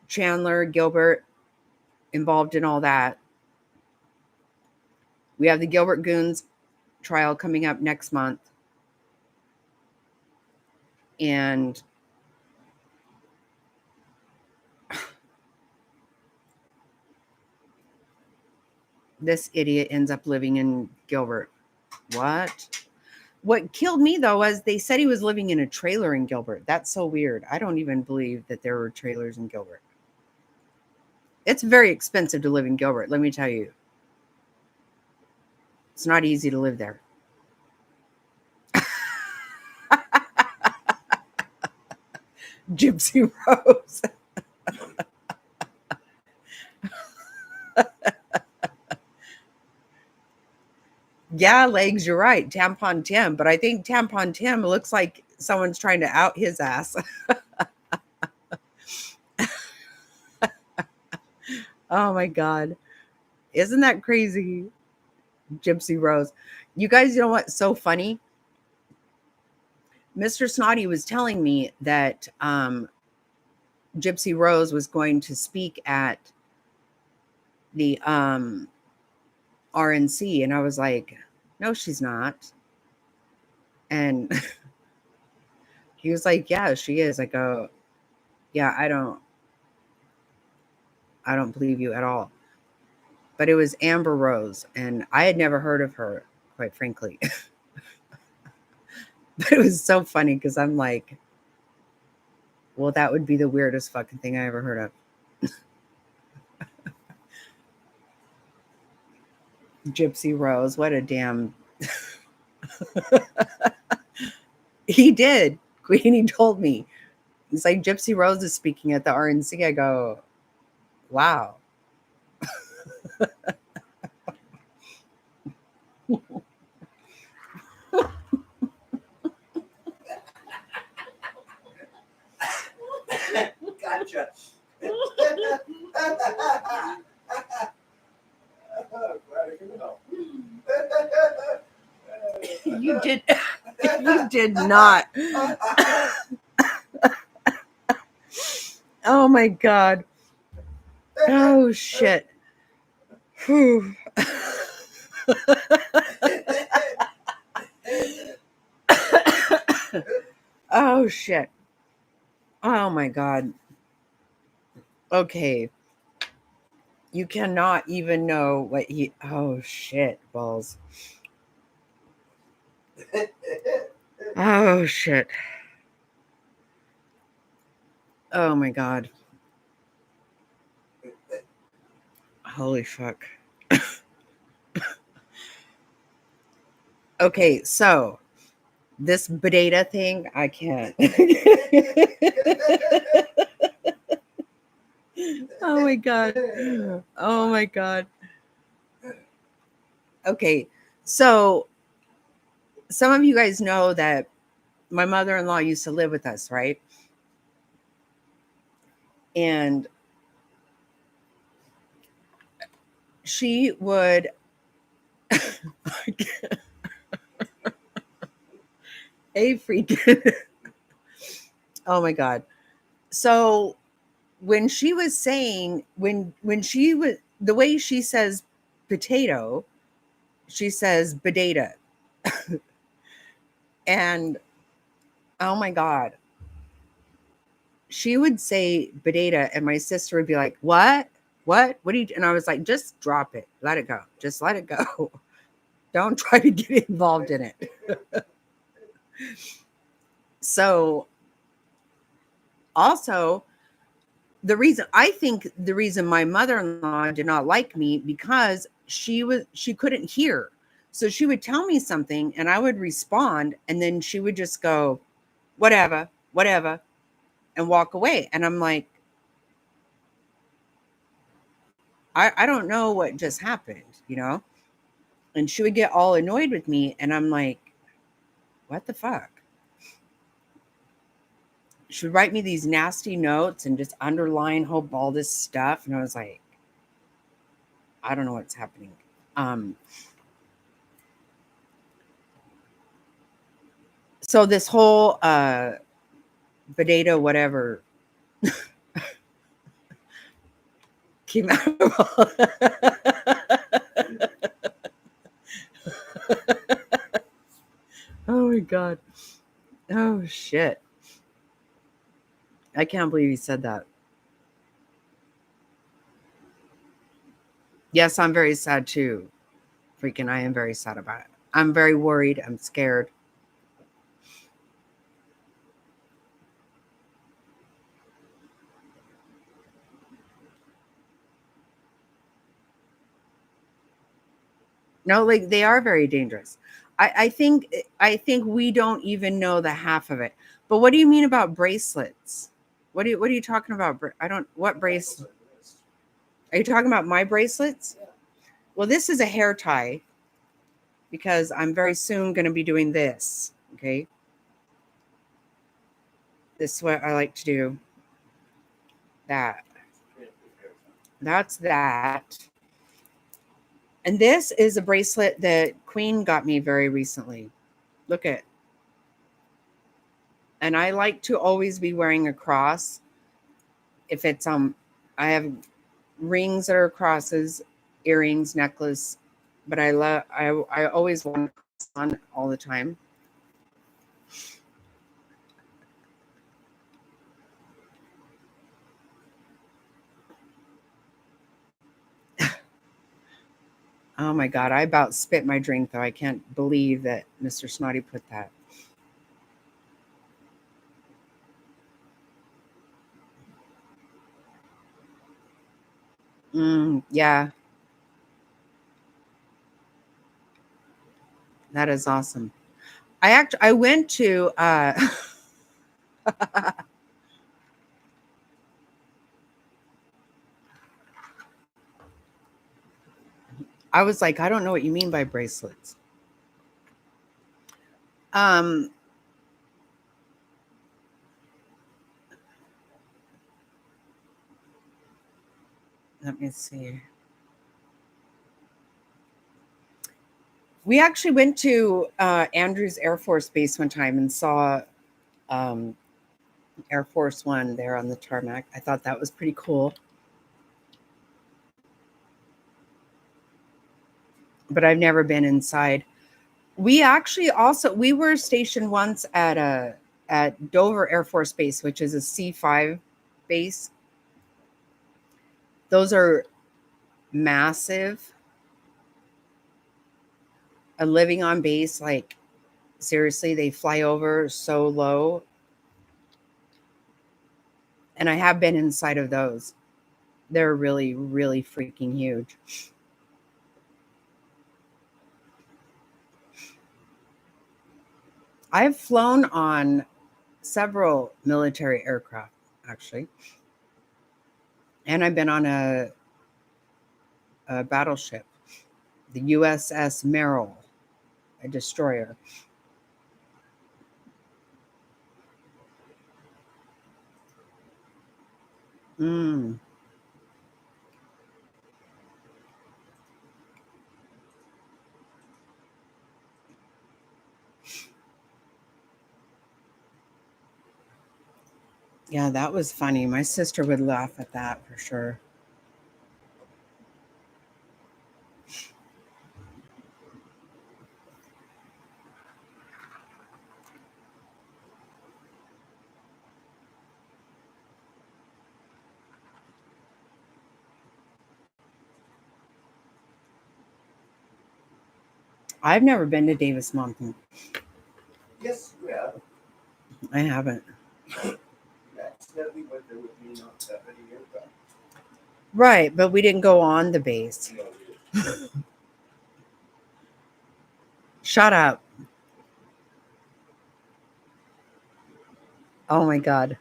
Chandler, Gilbert involved in all that. We have the Gilbert Goons trial coming up next month. And this idiot ends up living in Gilbert. What killed me, though, was they said he was living in a trailer in Gilbert. That's so weird. I don't even believe that there were trailers in Gilbert. It's very expensive to live in Gilbert, let me tell you. It's not easy to live there. Gypsy Rose. Yeah, Legs, you're right. Tampon Tim. But I think Tampon Tim looks like someone's trying to out his ass. Oh my God. Isn't that crazy? Gypsy Rose. You guys know what's so funny? Mr. Snotty was telling me that Gypsy Rose was going to speak at the RNC, and I was like, no, she's not. And he was like, yeah, she is. I go, yeah, I don't believe you at all. But it was Amber Rose, and I had never heard of her, quite frankly. But it was so funny because I'm like, well, that would be the weirdest fucking thing I ever heard of. Gypsy Rose, what a damn... He did. Queenie told me. He's like, Gypsy Rose is speaking at the RNC. I go, wow. Gotcha. You did not. Oh my God. Oh shit. Whew. Oh shit. Oh my God. Okay. You cannot even know what he. Oh shit, balls. Oh shit. Oh my God. Holy fuck. Okay, so this bodega thing, I can't. Oh my God. Oh my God. Okay, so some of you guys know that my mother-in-law used to live with us, right? And she would a freaking oh my God. So when she was saying when she was the way she says potato, she says bodega. And oh my God, she would say bodega and my sister would be like, what do you, and I was like, just drop it, let it go, just let it go. Don't try to get involved in it. So also the reason my mother-in-law did not like me because she couldn't hear. So she would tell me something and I would respond and then she would just go, whatever, and walk away. And I'm like, I don't know what just happened, you know? And she would get all annoyed with me and I'm like, what the fuck? She would write me these nasty notes and just underline all this stuff. And I was like, I don't know what's happening. So this whole bodega whatever came out of oh my God. Oh shit. I can't believe you said that. Yes, I'm very sad too. Freaking, I am very sad about it. I'm very worried. I'm scared. No, like they are very dangerous. I think we don't even know the half of it. But what do you mean about bracelets? What are you talking about? I don't what bracelet? Are you talking about my bracelets? Well, this is a hair tie because I'm very soon going to be doing this. Okay. This is what I like to do. That. That's that. And this is a bracelet that Queen got me very recently. Look at. And I like to always be wearing a cross. If it's I have rings that are crosses, earrings, necklace, but I always want a cross on all the time. Oh my God, I about spit my drink though. I can't believe that Mr. Snotty put that. Yeah. That is awesome. I went to I was like, I don't know what you mean by bracelets. Let me see. We actually went to Andrews Air Force Base one time and saw Air Force One there on the tarmac. I thought that was pretty cool. But I've never been inside. We actually we were stationed once at Dover Air Force Base, which is a C-5 base. Those are massive. Living on base, like seriously, they fly over so low. And I have been inside of those. They're really, really freaking huge. I've flown on several military aircraft, actually. And I've been on a battleship, the USS Merrill, a destroyer. Yeah, that was funny. My sister would laugh at that for sure. I've never been to Davis Mountain. Yes, you have. I haven't. You accidentally went there with me not that many years ago. Right, but we didn't go on the base. No, Shut up. Oh my God.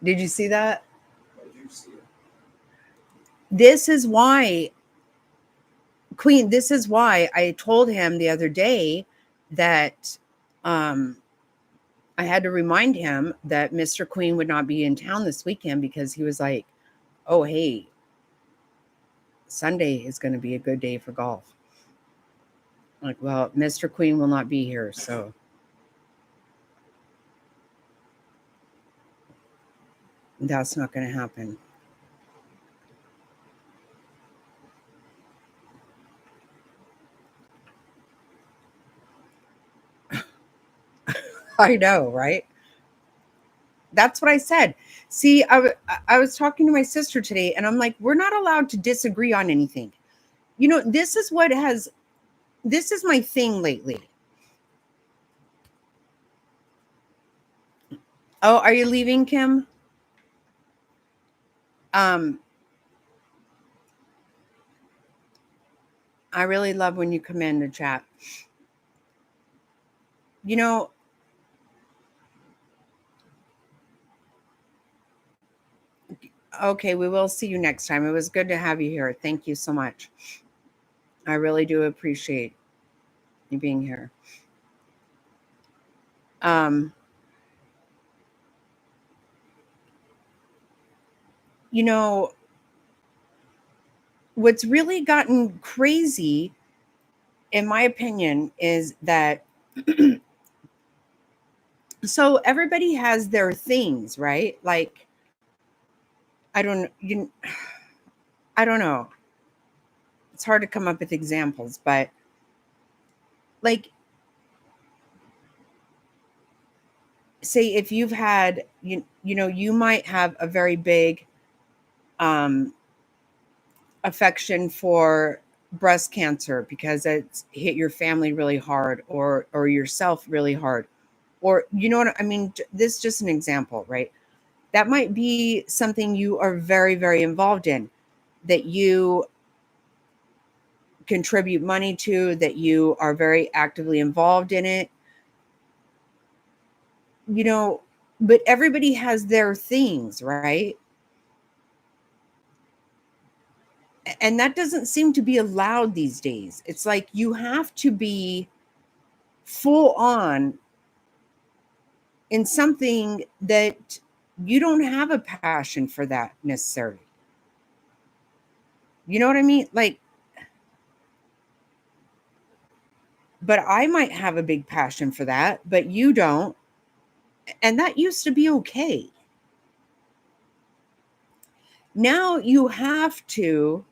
Did you see that? I do see it. This is why, Queen, this is why I told him the other day that I had to remind him that Mr. Queen would not be in town this weekend because he was like, oh, hey, Sunday is going to be a good day for golf. I'm like, well, Mr. Queen will not be here, so. That's not going to happen. I know, right? That's what I said. See, I was talking to my sister today, and I'm like, we're not allowed to disagree on anything. You know, this is my thing lately. Oh, are you leaving, Kim? I really love when you come in to chat. You know, okay, we will see you next time. It was good to have you here. Thank you so much. I really do appreciate you being here. You know, what's really gotten crazy, in my opinion, is that so everybody has their things, right? Like, I don't know. It's hard to come up with examples, but like, say if you've had, you know, you might have a very big affection for breast cancer because it's hit your family really hard or yourself really hard, or you know what I mean? This is just an example, right? That might be something you are very, very involved in, that you contribute money to, that you are very actively involved in it, you know, but everybody has their things, right? And that doesn't seem to be allowed these days. It's like you have to be full on in something that you don't have a passion for that necessarily. You know what I mean? Like, But I might have a big passion for that, but you don't. And that used to be okay. Now you have to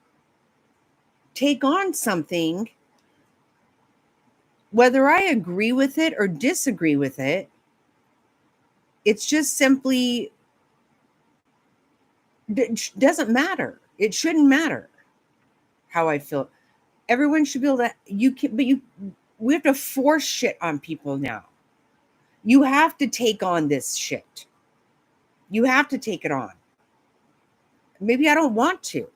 take on something, whether I agree with it or disagree with it. It's just simply doesn't matter. It shouldn't matter how I feel. Everyone should be able to, we have to force shit on people now. You have to take on this shit. You have to take it on. Maybe I don't want to.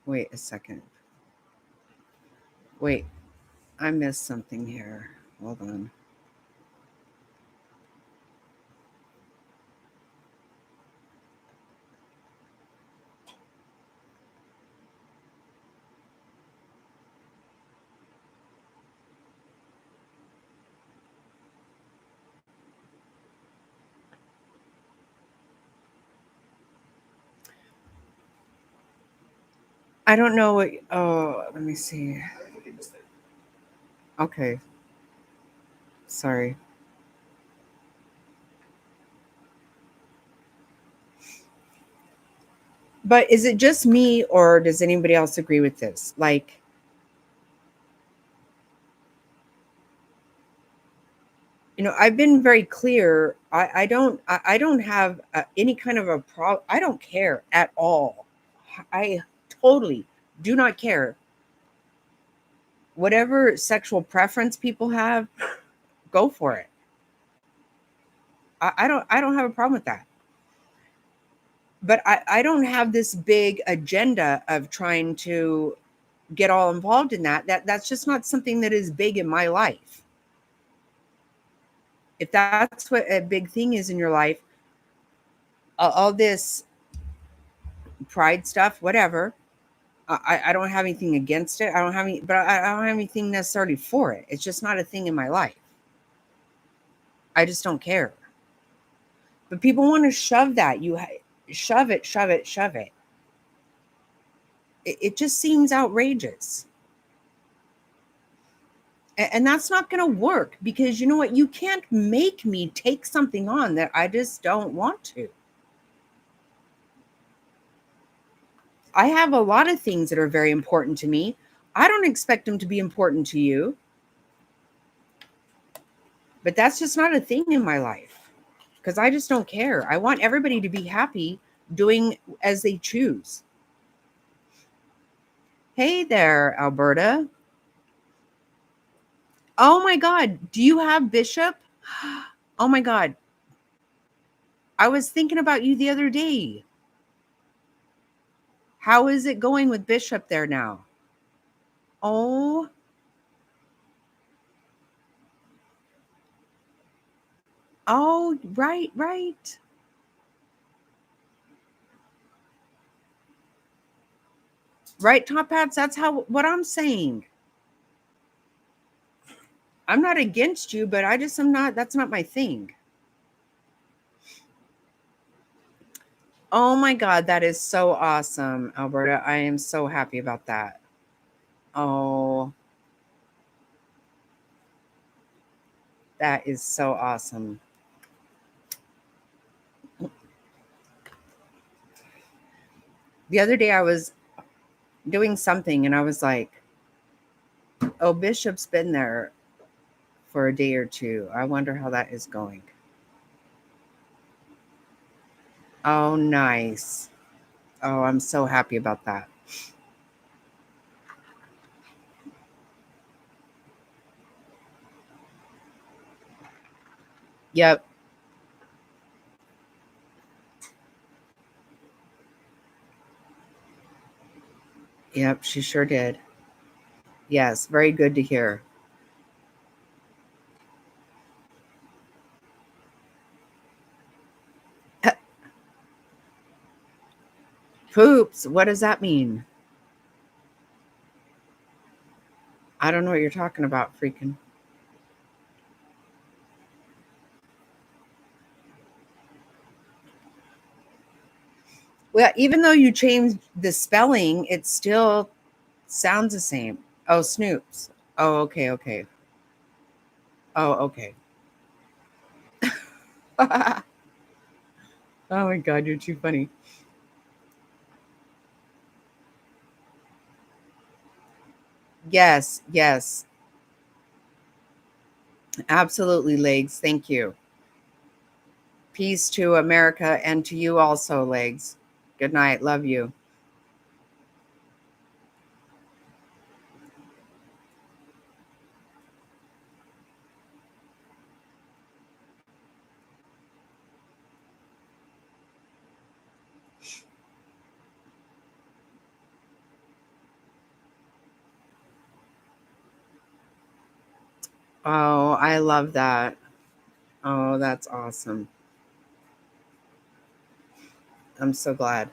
Wait a second. Wait, I missed something here. Hold on. I don't know what. Oh, let me see. Okay. Sorry. But is it just me, or does anybody else agree with this? Like, I've been very clear. I don't have any kind of a problem. I don't care at all. I totally do not care. Whatever sexual preference people have, go for it. I don't have a problem with that. But I don't have this big agenda of trying to get all involved in that. That's just not something that is big in my life. If that's what a big thing is in your life, all this pride stuff, whatever, I don't have anything against it. I don't have anything necessarily for it. It's just not a thing in my life. I just don't care. But people want to shove that. You shove it. It just seems outrageous. And that's not going to work, because you know what? You can't make me take something on that I just don't want to. I have a lot of things that are very important to me. I don't expect them to be important to you. But that's just not a thing in my life, because I just don't care. I want everybody to be happy doing as they choose. Hey there, Alberta. Oh my God. Do you have Bishop? Oh my God. I was thinking about you the other day. How is it going with Bishop there now? Oh. Oh, right. Right, Top Hats? That's what I'm saying. I'm not against you, but that's not my thing. Oh my God, that is so awesome, Alberta. I am so happy about that. Oh, that is so awesome. The other day I was doing something and I was like, oh, Bishop's been there for a day or two. I wonder how that is going. Oh, nice. Oh, I'm so happy about that. Yep. Yep, she sure did. Yes, very good to hear. Poops, what does that mean? I don't know what you're talking about, freaking. Well, even though you changed the spelling, it's still Sounds the same. Oh, Snoops. Oh, okay. Oh, okay. Oh my God, you're too funny. Yes. Absolutely, Legs. Thank you. Peace to America and to you also, Legs. Good night. Love you. Oh, I love that. Oh, that's awesome. I'm so glad.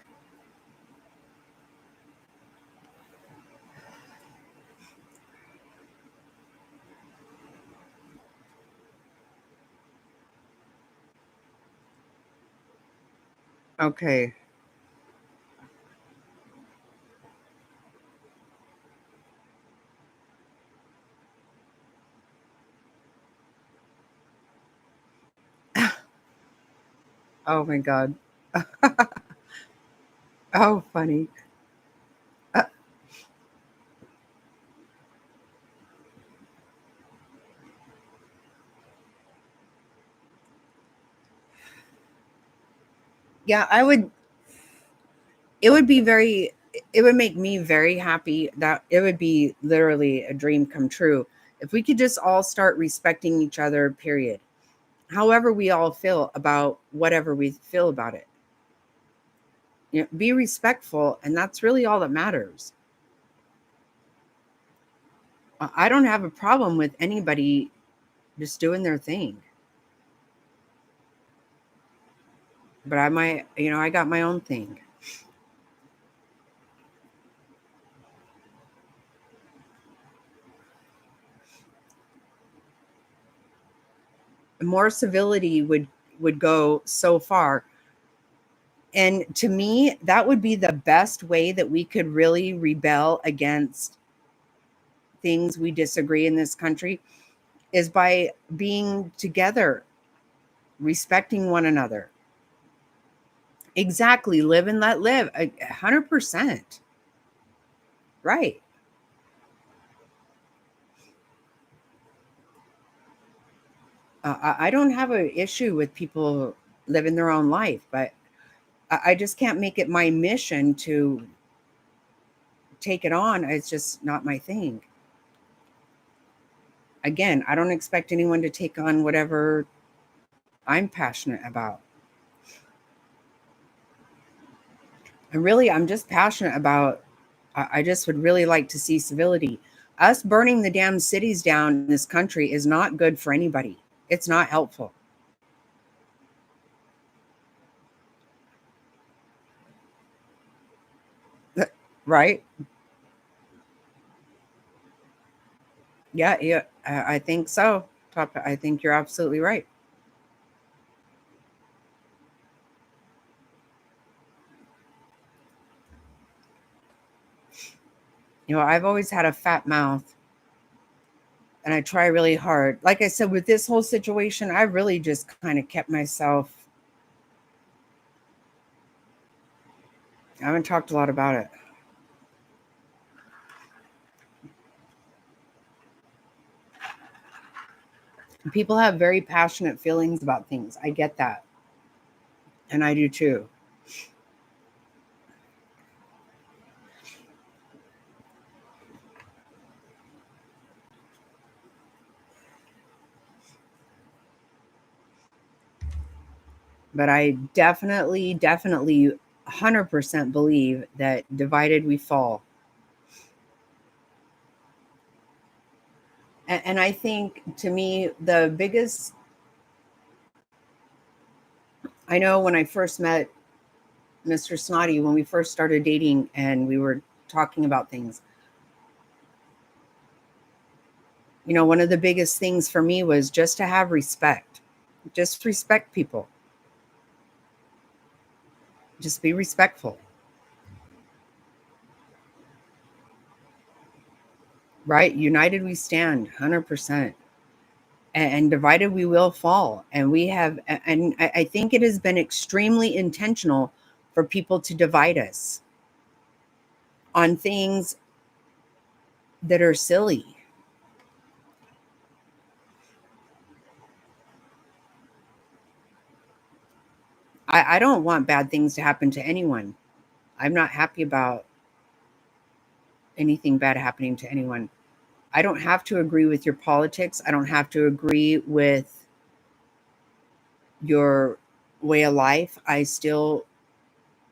Okay. Oh my God. Oh, funny. Yeah, it would make me very happy. That it would be literally a dream come true if we could just all start respecting each other, period. However we all feel about whatever we feel about it. Be respectful, and that's really all that matters. I don't have a problem with anybody just doing their thing. But I got my own thing. More civility would go so far. And to me, that would be the best way that we could really rebel against things we disagree in this country, is by being together, respecting one another. Exactly. Live and let live. 100%. Right. I don't have an issue with people living their own life, but I just can't make it my mission to take it on. It's just not my thing. Again, I don't expect anyone to take on whatever I'm passionate about. And really, I'm just passionate about, I just would really like to see civility. Us burning the damn cities down in this country is not good for anybody. It's not helpful. Right? Yeah, I think so. I think you're absolutely right. I've always had a fat mouth, and I try really hard. Like I said, with this whole situation, I really just kind of kept myself. I haven't talked a lot about it. People have very passionate feelings about things. I get that. And I do too. But I definitely 100% believe that divided we fall. And I think, to me, the biggest, I know when I first met Mr. Snotty, when we first started dating and we were talking about things, one of the biggest things for me was just to have respect. Just respect people. Just be respectful. Right? United we stand, 100%. And divided we will fall. And we have, and I think it has been extremely intentional for people to divide us on things that are silly. I don't want bad things to happen to anyone. I'm not happy about anything bad happening to anyone. I don't have to agree with your politics. I don't have to agree with your way of life. I still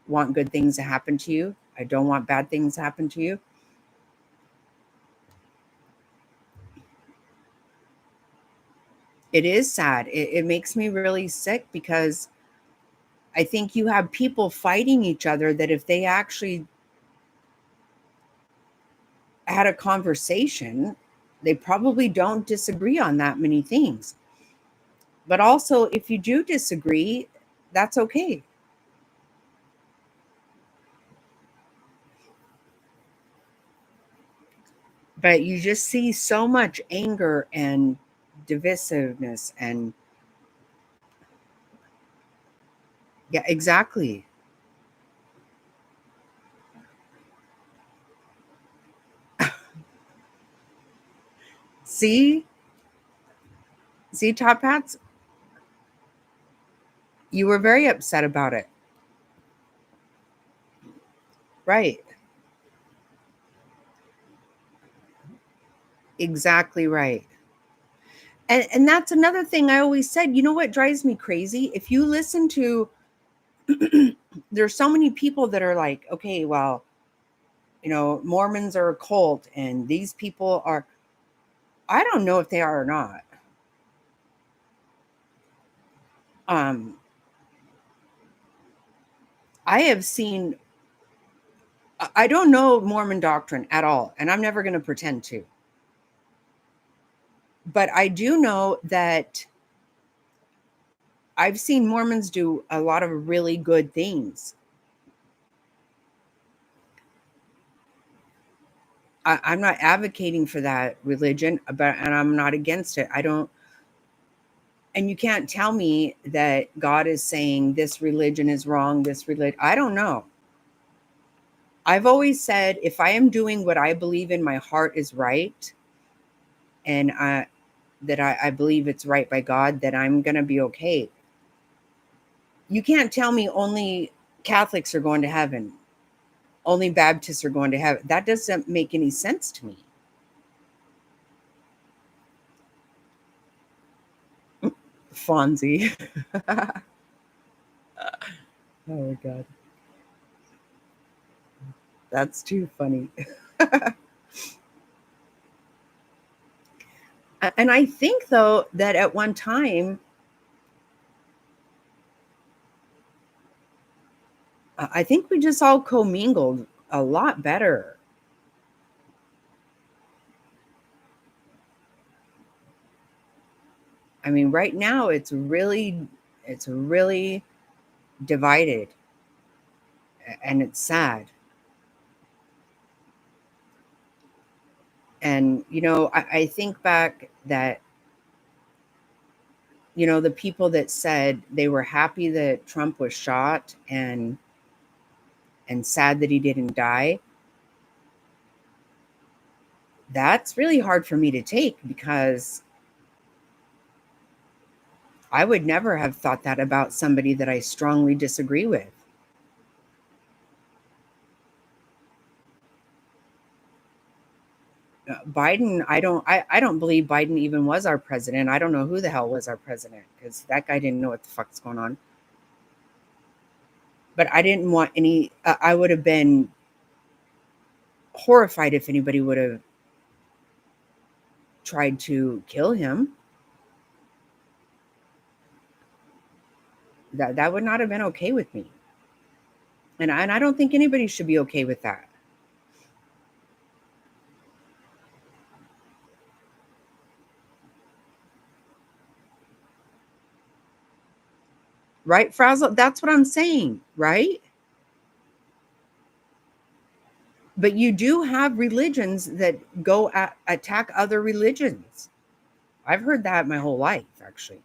want good things to happen to you. I don't want bad things to happen to you. It is sad. It makes me really sick because I think you have people fighting each other that if they actually had a conversation, they probably don't disagree on that many things. But also, if you do disagree, that's okay. But you just see so much anger and divisiveness and yeah, exactly. See, Top Hats, you were very upset about it. Right. Exactly right. And that's another thing I always said, you know what drives me crazy? If you listen to, there's so many people that are like, okay, well, you know, Mormons are a cult and these people are, I don't know if they are or not. I have seen, I don't know Mormon doctrine at all, and I'm never going to pretend to. But I do know that I've seen Mormons do a lot of really good things. I'm not advocating for that religion, and I'm not against it. I don't, and you can't tell me that God is saying this religion is wrong, this religion, I don't know. I've always said, if I am doing what I believe in my heart is right, and I believe it's right by God, that I'm going to be okay. You can't tell me only Catholics are going to heaven, only Baptists are going to heaven. That doesn't make any sense to me. Fonzie. Oh my God. That's too funny. And I think, though, that at one time, I think we just all commingled a lot better. I mean, right now it's really divided, and it's sad. And, you know, I think back that, you know, the people that said they were happy that Trump was shot and sad that he didn't die. That's really hard for me to take, because I would never have thought that about somebody that I strongly disagree with. Biden, I don't believe Biden even was our president. I don't know who the hell was our president, because that guy didn't know what the fuck's going on. But I didn't want any, I would have been horrified if anybody would have tried to kill him. That would not have been okay with me. And I don't think anybody should be okay with that. Right, Frazzle? That's what I'm saying, right? But you do have religions that go attack other religions. I've heard that my whole life, actually.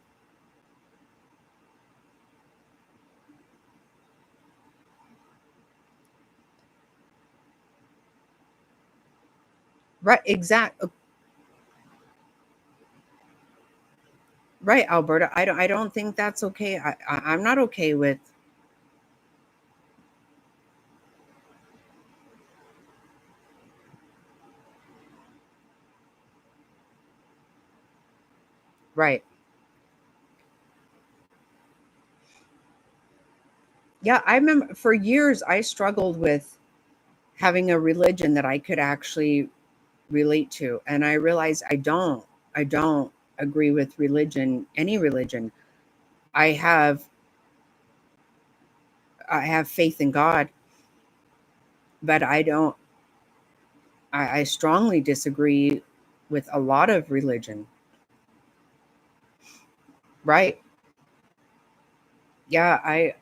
Right, exactly. Right, Alberta. I don't think that's okay. I'm not okay with. Right. Yeah, I remember for years I struggled with having a religion that I could actually relate to, and I realized I don't agree with religion, any religion. I have faith in God, but I strongly disagree with a lot of religion. Right. Yeah,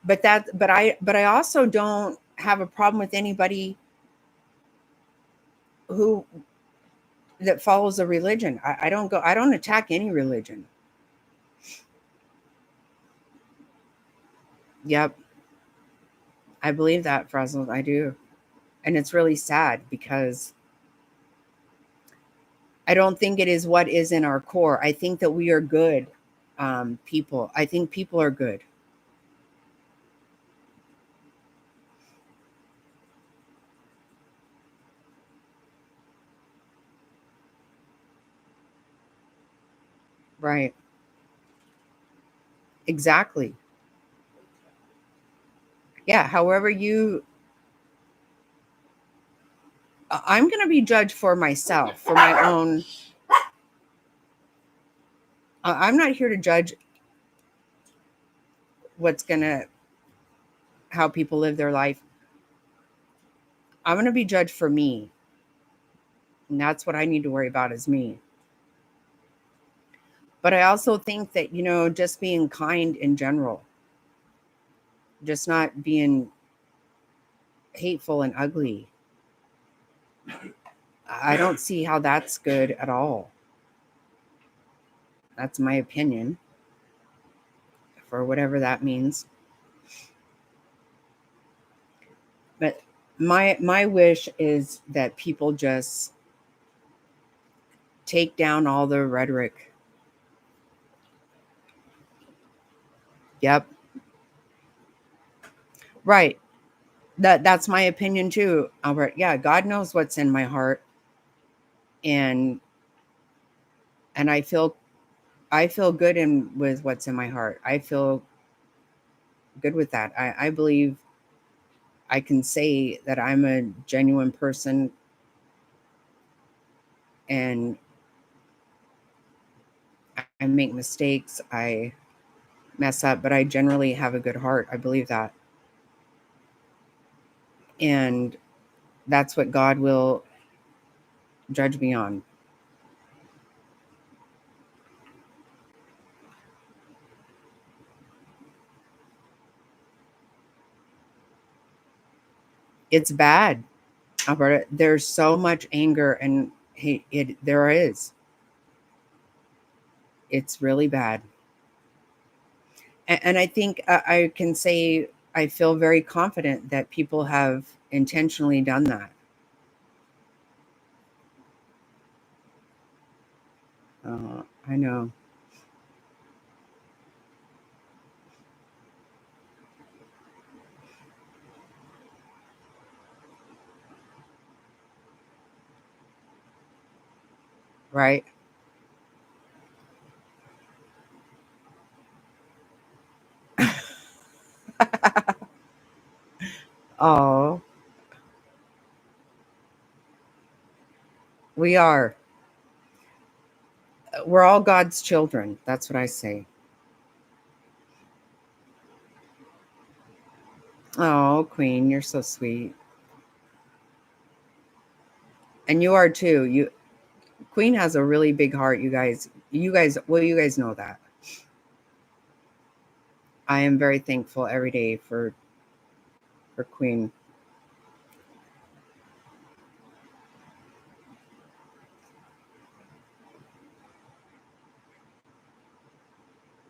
but I also don't have a problem with anybody who that follows a religion. I don't attack any religion. Yep. I believe that, Frazzled. I do. And it's really sad because I don't think it is what is in our core. I think that we are good people. I think people are good. Right. Exactly. Yeah. However I'm going to be judged for myself, for my own. I'm not here to judge how people live their life. I'm going to be judged for me. And that's what I need to worry about is me. But I also think that, just being kind in general, just not being hateful and ugly, I don't see how that's good at all. That's my opinion, for whatever that means. But my wish is that people just take down all the rhetoric. Yep. Right. That's my opinion too, Albert. Yeah, God knows what's in my heart. And I feel good with what's in my heart. I feel good with that. I believe I can say that I'm a genuine person, and I make mistakes. I mess up, but I generally have a good heart. I believe that. And that's what God will judge me on. It's bad, Alberta. There's so much anger and hate. There is. It's really bad. And I think I can say I feel very confident that people have intentionally done that. I know. Right. Oh, we are. We're all God's children. That's what I say. Oh, Queen, you're so sweet. And you are too. Queen has a really big heart, you guys. You guys know that. I am very thankful every day for for Queen.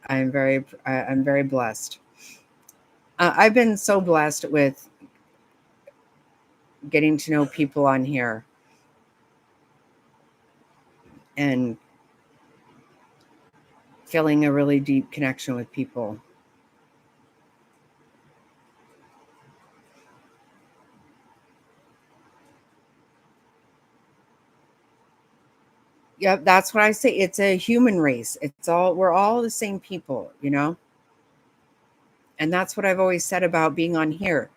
I'm very blessed. I've been so blessed with getting to know people on here and feeling a really deep connection with people. Yep, that's what I say. It's a human race. We're all the same people, you know? And that's what I've always said about being on here.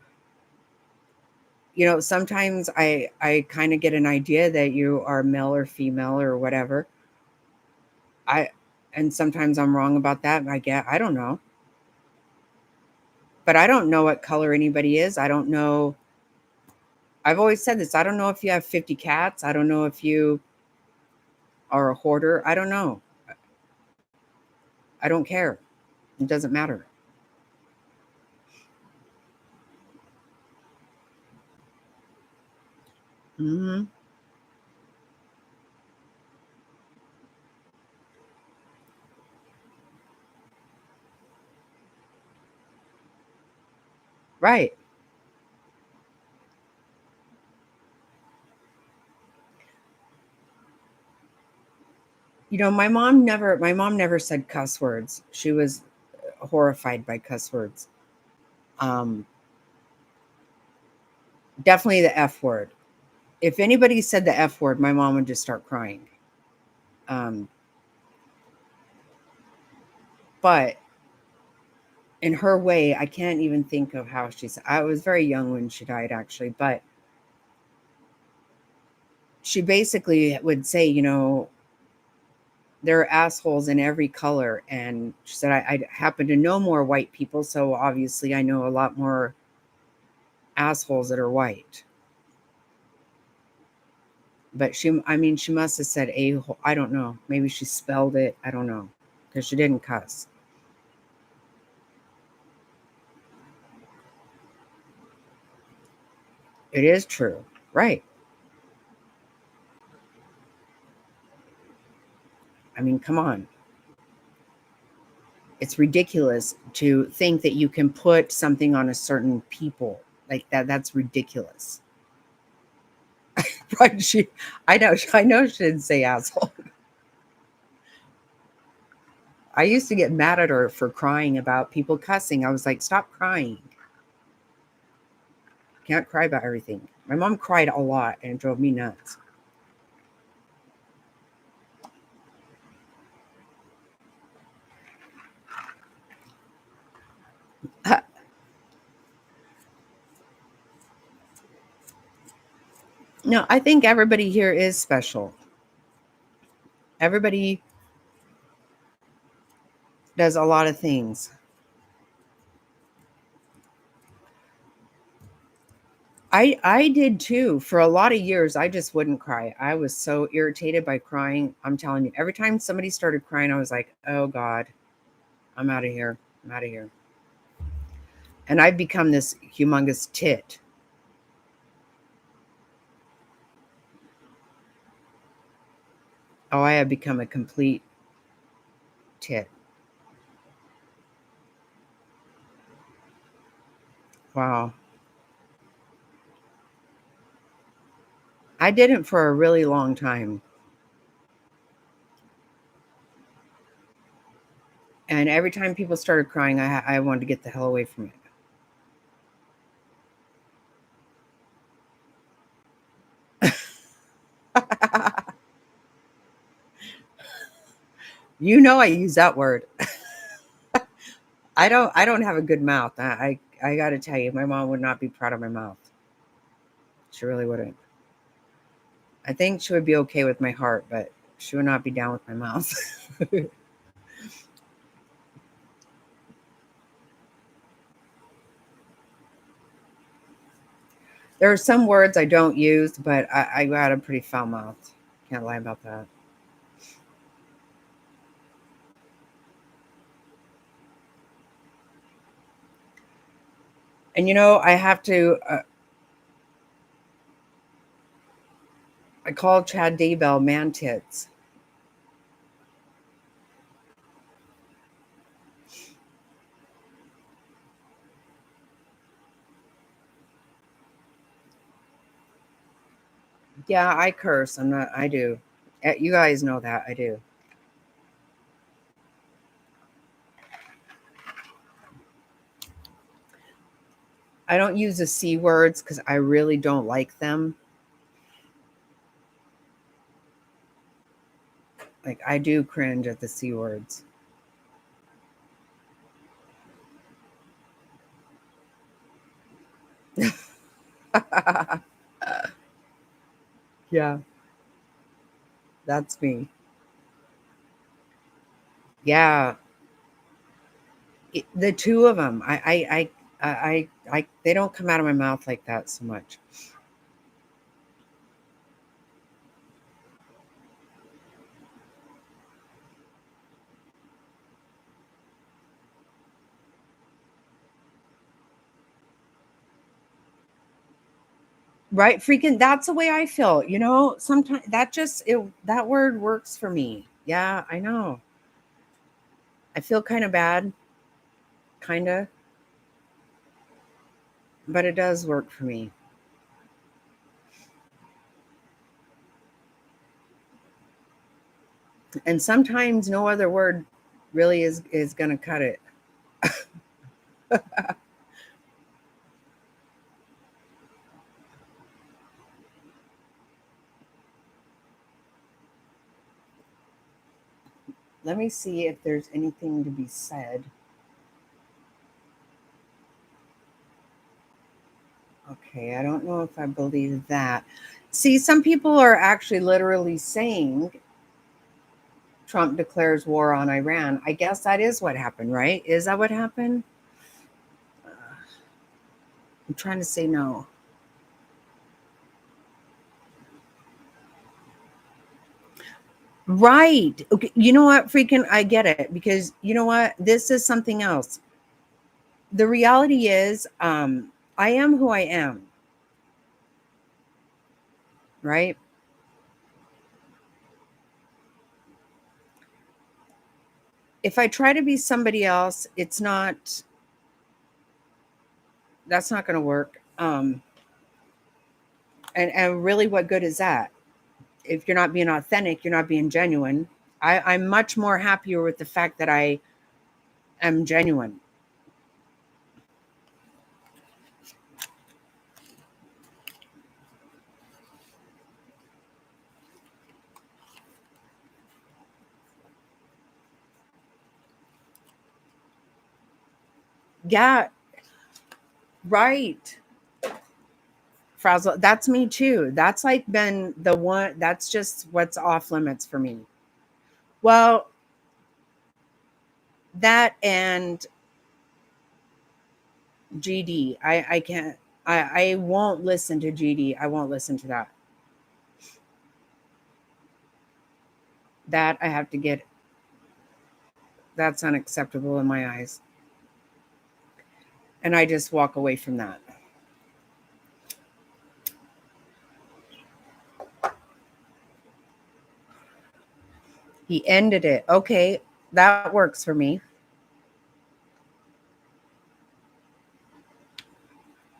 You know, sometimes I kind of get an idea that you are male or female or whatever. And sometimes I'm wrong about that. I don't know. But I don't know what color anybody is. I don't know. I've always said this. I don't know if you have 50 cats. I don't know if you are a hoarder. I don't know. I don't care. It doesn't matter. Mm-hmm. Right. You know, my mom never said cuss words. She was horrified by cuss words. Definitely the F word. If anybody said the F word, my mom would just start crying. But in her way, I can't even think of how she said. I was very young when she died, actually, but she basically would say, you know, there are assholes in every color. And she said, I happen to know more white people, so obviously I know a lot more assholes that are white. But she must have said a-hole. I don't know. Maybe she spelled it. I don't know. Because she didn't cuss. It is true. Right. I mean, come on. It's ridiculous to think that you can put something on a certain people like that. That's ridiculous. Right? I know she didn't say asshole. I used to get mad at her for crying about people cussing. I was like, stop crying. Can't cry about everything. My mom cried a lot and it drove me nuts. No, I think everybody here is special. Everybody does a lot of things. I did too. For a lot of years, I just wouldn't cry. I was so irritated by crying. I'm telling you, every time somebody started crying, I was like, oh God, I'm out of here. I'm out of here. And I've become this humongous tit. Oh, I have become a complete tit. Wow. I didn't for a really long time. And every time people started crying, I wanted to get the hell away from it. You know I use that word. I don't have a good mouth. I got to tell you, my mom would not be proud of my mouth. She really wouldn't. I think she would be okay with my heart, but she would not be down with my mouth. There are some words I don't use, but I got a pretty foul mouth. Can't lie about that. And I have to. I call Chad Daybell man tits. Yeah, I curse. I do. You guys know that. I do. I don't use the C words because I really don't like them. Like, I do cringe at the C words. Yeah. That's me. Yeah. The two of them. They don't come out of my mouth like that so much. Right? Freaking, that's the way I feel. Sometimes that word works for me. Yeah, I know. I feel kind of bad. Kind of. But it does work for me. And sometimes no other word really is going to cut it. Let me see if there's anything to be said. Okay, I don't know if I believe that. See, some people are actually literally saying Trump declares war on Iran. I guess that is what happened, right? Is that what happened? I'm trying to say no. Right. Okay. You know what? Freaking, I get it. Because you know what? This is something else. The reality is, I am who I am. Right? If I try to be somebody else, that's not going to work. And really, what good is that? If you're not being authentic, you're not being genuine. I'm much more happier with the fact that I am genuine. Yeah, right. Frazzle, that's me too. That's like been the one, that's just what's off limits for me. Well, that and GD. I can't, I won't listen to GD. I won't listen to that. That I have to get, that's unacceptable in my eyes. And I just walk away from that. He ended it. Okay, that works for me.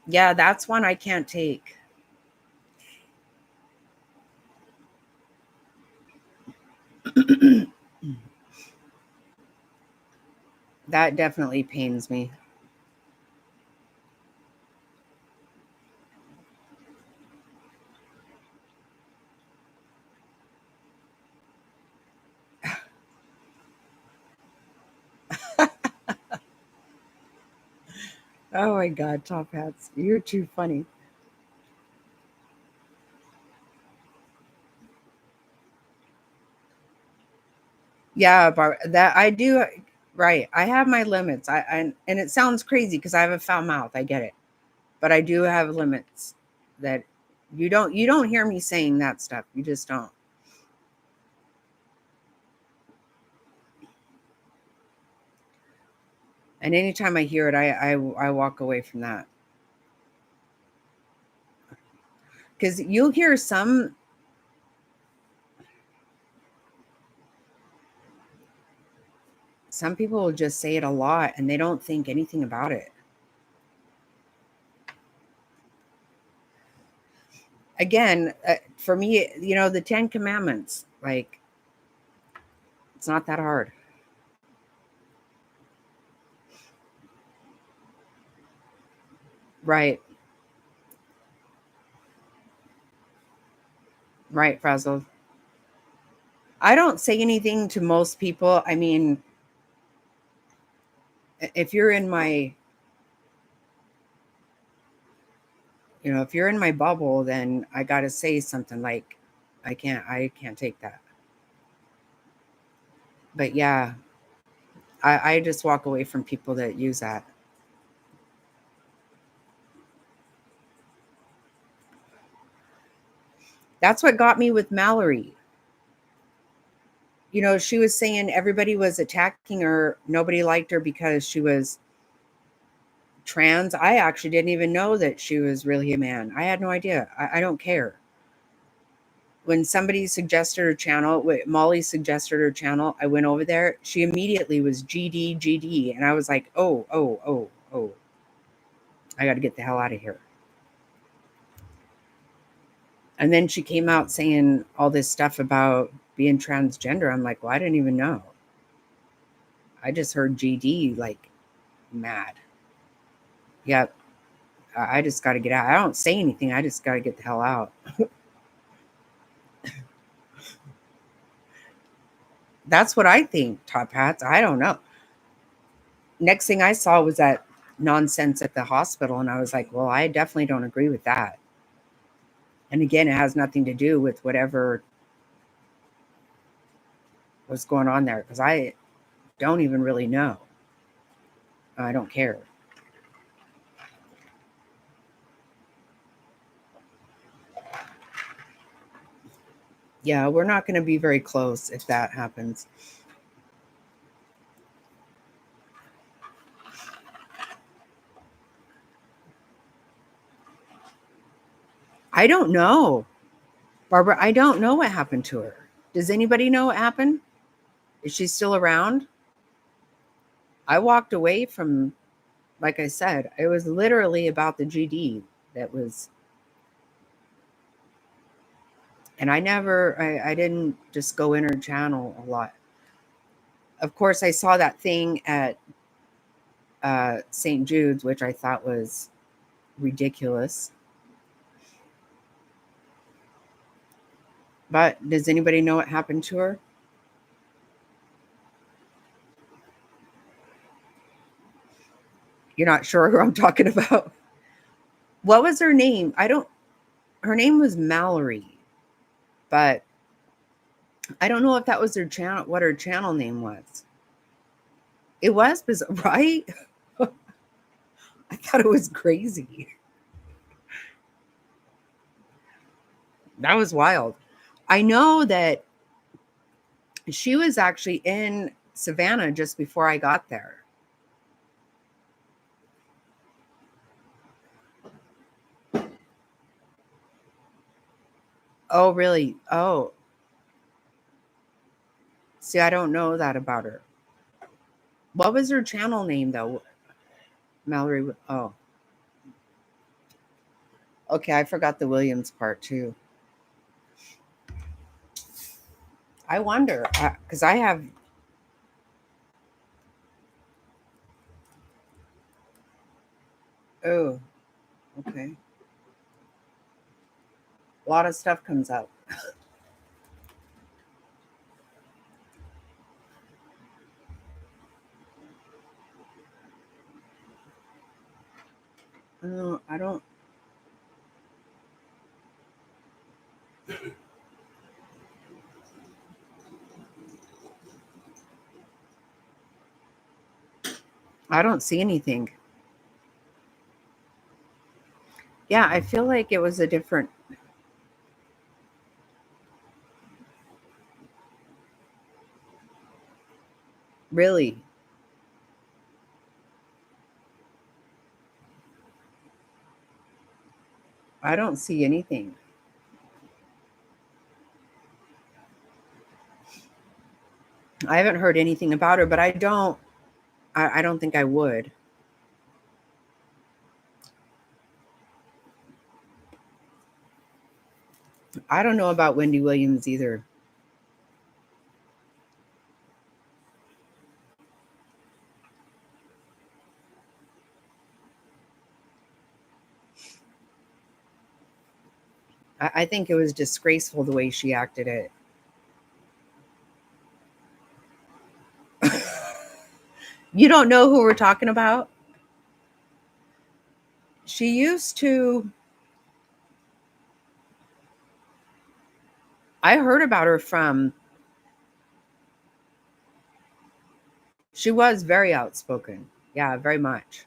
Yeah, that's one I can't take. That definitely pains me. Oh my God, Top Hats. You're too funny. Yeah, that I do. Right. I have my limits. And it sounds crazy because I have a foul mouth. I get it. But I do have limits that you don't hear me saying that stuff. You just don't. And anytime I hear it, I walk away from that. because you'll hear some people will just say it a lot and they don't think anything about it. Again, for me, the 10 Commandments, like, it's not that hard. Right. Right, Frazzle. I don't say anything to most people. I mean, if you're in my, if you're in my bubble, then I got to say something like, I can't take that. But yeah, I just walk away from people that use that. That's what got me with Mallory. She was saying everybody was attacking her. Nobody liked her because she was trans. I actually didn't even know that she was really a man. I had no idea. I don't care. When somebody suggested her channel, Molly suggested her channel, I went over there. She immediately was GD. And I was like, oh. I got to get the hell out of here. And then she came out saying all this stuff about being transgender. I'm like, well, I didn't even know. I just heard GD like mad. Yep. I just got to get out. I don't say anything. I just got to get the hell out. That's what I think, Top Hats. I don't know. Next thing I saw was that nonsense at the hospital. And I was like, well, I definitely don't agree with that. And again, it has nothing to do with whatever was going on there, because I don't even really know. I don't care. Yeah, we're not going to be very close if that happens. I don't know, Barbara. I don't know what happened to her. Does anybody know what happened? Is she still around? I walked away from, like I said, it was literally about the GD that was. And I didn't just go in her channel a lot. Of course, I saw that thing at St. Jude's, which I thought was ridiculous. But does anybody know what happened to her? You're not sure who I'm talking about? What was her name? Her name was Mallory, but I don't know if that was her channel, what her channel name was. It was bizarre, right? I thought it was crazy. That was wild. I know that she was actually in Savannah just before I got there. Oh, really? Oh. See, I don't know that about her. What was her channel name, though? Mallory. Oh. Okay, I forgot the Williams part, too. I wonder, because I have... Oh, okay. A lot of stuff comes up. I don't... I don't see anything. Yeah, I feel like it was a different... Really? I don't see anything. I haven't heard anything about her, but I don't think I would. I don't know about Wendy Williams either. I think it was disgraceful the way she acted it. You don't know who we're talking about? She used to... I heard about her from... She was very outspoken. Yeah, very much.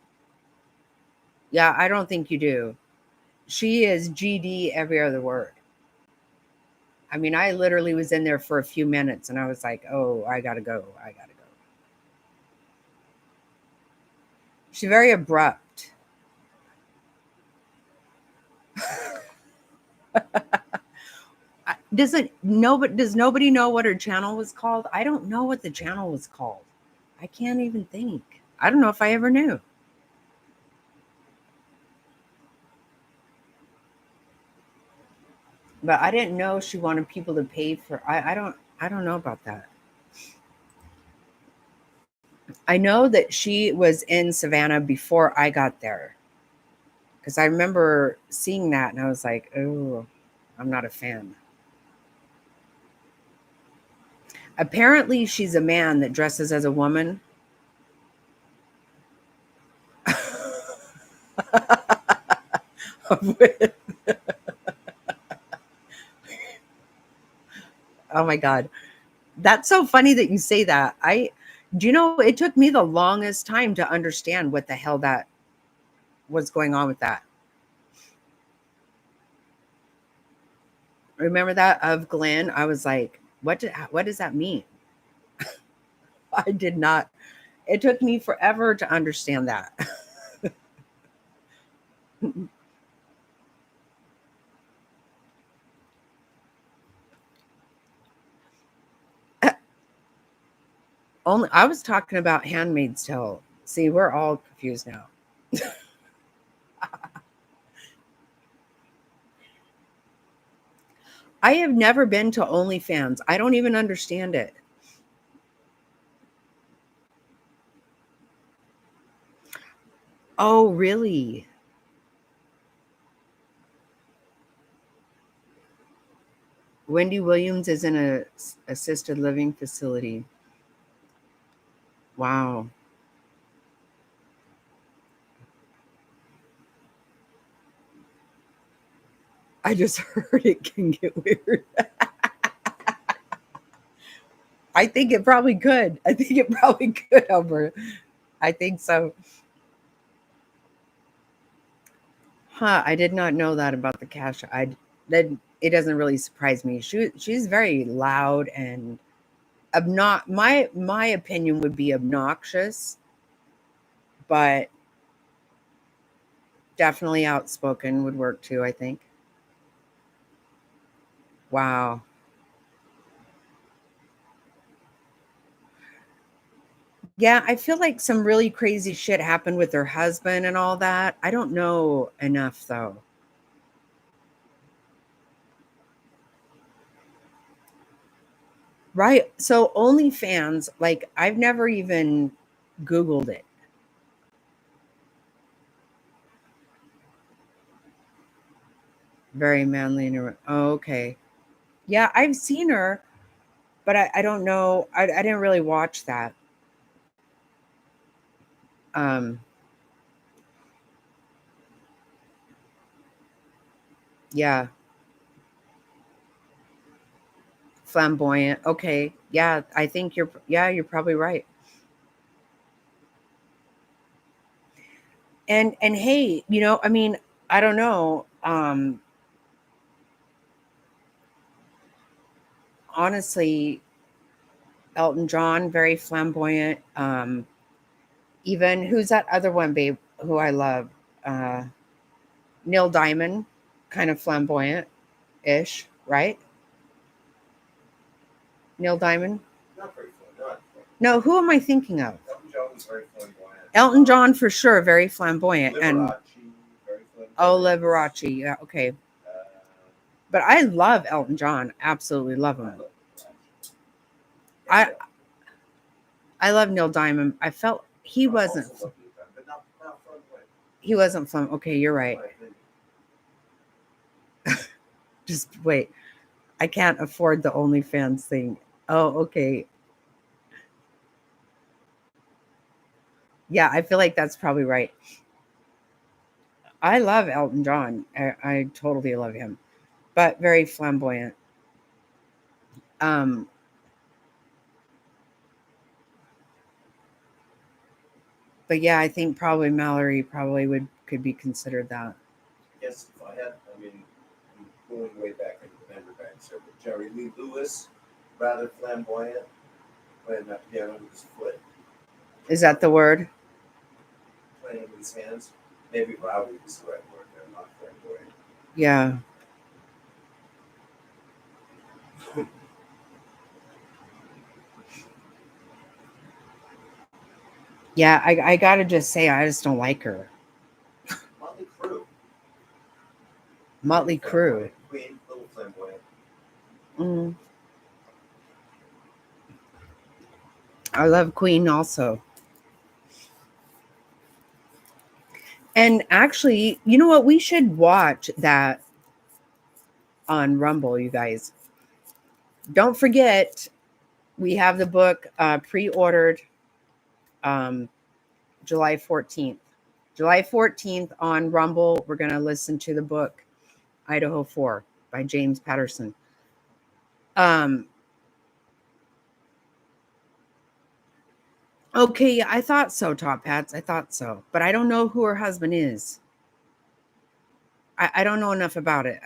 Yeah, I don't think you do. She is GD every other word. I mean, I literally was in there for a few minutes and I was like, oh, I gotta go. She's very abrupt. Does nobody know what her channel was called? I don't know what the channel was called. I can't even think. I don't know if I ever knew. But I didn't know she wanted people to pay for... I don't know about that. I know that she was in Savannah before I got there. Because I remember seeing that and I was like, oh, I'm not a fan. Apparently, she's a man that dresses as a woman. Oh my God. That's so funny that you say that. Do you know, it took me the longest time to understand what the hell that was going on with that. Remember that of Glenn? I was like, what does that mean? I did not. It took me forever to understand that. Only I was talking about Handmaid's Tale. See, we're all confused now. I have never been to OnlyFans. I don't even understand it. Oh, really? Wendy Williams is in a assisted living facility. Wow. I just heard it can get weird. I think it probably could. Albert. I think so. Huh, I did not know that about the cash. It doesn't really surprise me. She's very loud and my opinion would be obnoxious, but definitely outspoken would work too, I think. Wow. Yeah, I feel like some really crazy shit happened with her husband and all that. I don't know enough though. Right. So OnlyFans, like I've never even Googled it. Very manly. Oh, okay. Yeah, I've seen her, but I don't know. I didn't really watch that. Yeah. Flamboyant. Okay. Yeah, I think you're probably right. And hey, I mean, I don't know. Honestly, Elton John, very flamboyant. Even who's that other one, babe, who I love? Neil Diamond, kind of flamboyant-ish, right? Neil Diamond? Not very flamboyant. No, who am I thinking of? Elton John was very flamboyant. Elton John for sure, very flamboyant. Liberace, And very flamboyant. oh, Liberace, yeah, okay. But I love Elton John. Absolutely love him. I love Neil Diamond. I felt he wasn't. He wasn't fun. Okay, you're right. Just wait. I can't afford the OnlyFans thing. Oh, okay. Yeah, I feel like that's probably right. I love Elton John. I totally love him, but very flamboyant. But yeah, I think probably Mallory could be considered that. Yes, if I had, I mean, I'm going way back into the memory banks here, but Jerry Lee Lewis, rather flamboyant, playing that piano with his foot. Is that the word? Playing with his hands. Maybe rowdy is the right word there, not flamboyant. Yeah. Yeah, I gotta just say, I just don't like her. Motley Crue. Motley Crue. Queen, little flamboyant. Mm. I love Queen also. And actually, you know what? We should watch that on Rumble, you guys. Don't forget, we have the book pre-ordered July 14th. July 14th on Rumble, we're going to listen to the book Idaho 4 by James Patterson. Okay, I thought so, Top Hats. I thought so. But I don't know who her husband is. I don't know enough about it.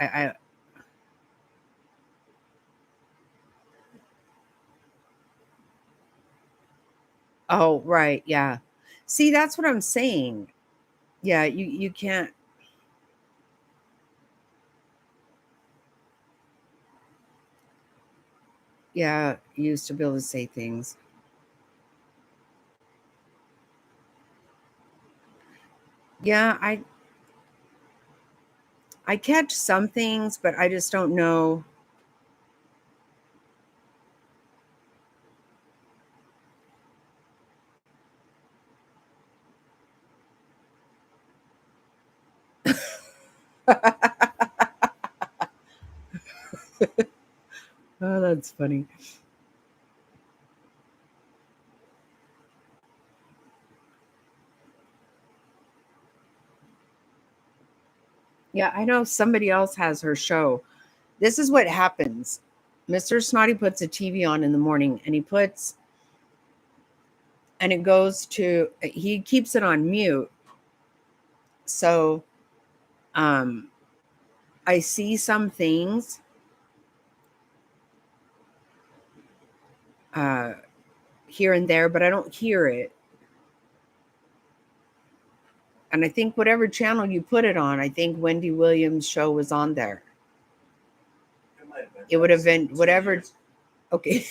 Oh, right. Yeah. See, that's what I'm saying. Yeah, you can't. Yeah, you used to be able to say things. Yeah, I catch some things, but I just don't know. Oh, that's funny. Yeah, I know somebody else has her show. This is what happens. Mr. Snotty puts a TV on in the morning and he keeps it on mute. So I see some things here and there, but I don't hear it. And I think whatever channel you put it on, I think Wendy Williams' show was on there. It would have been whatever. Okay.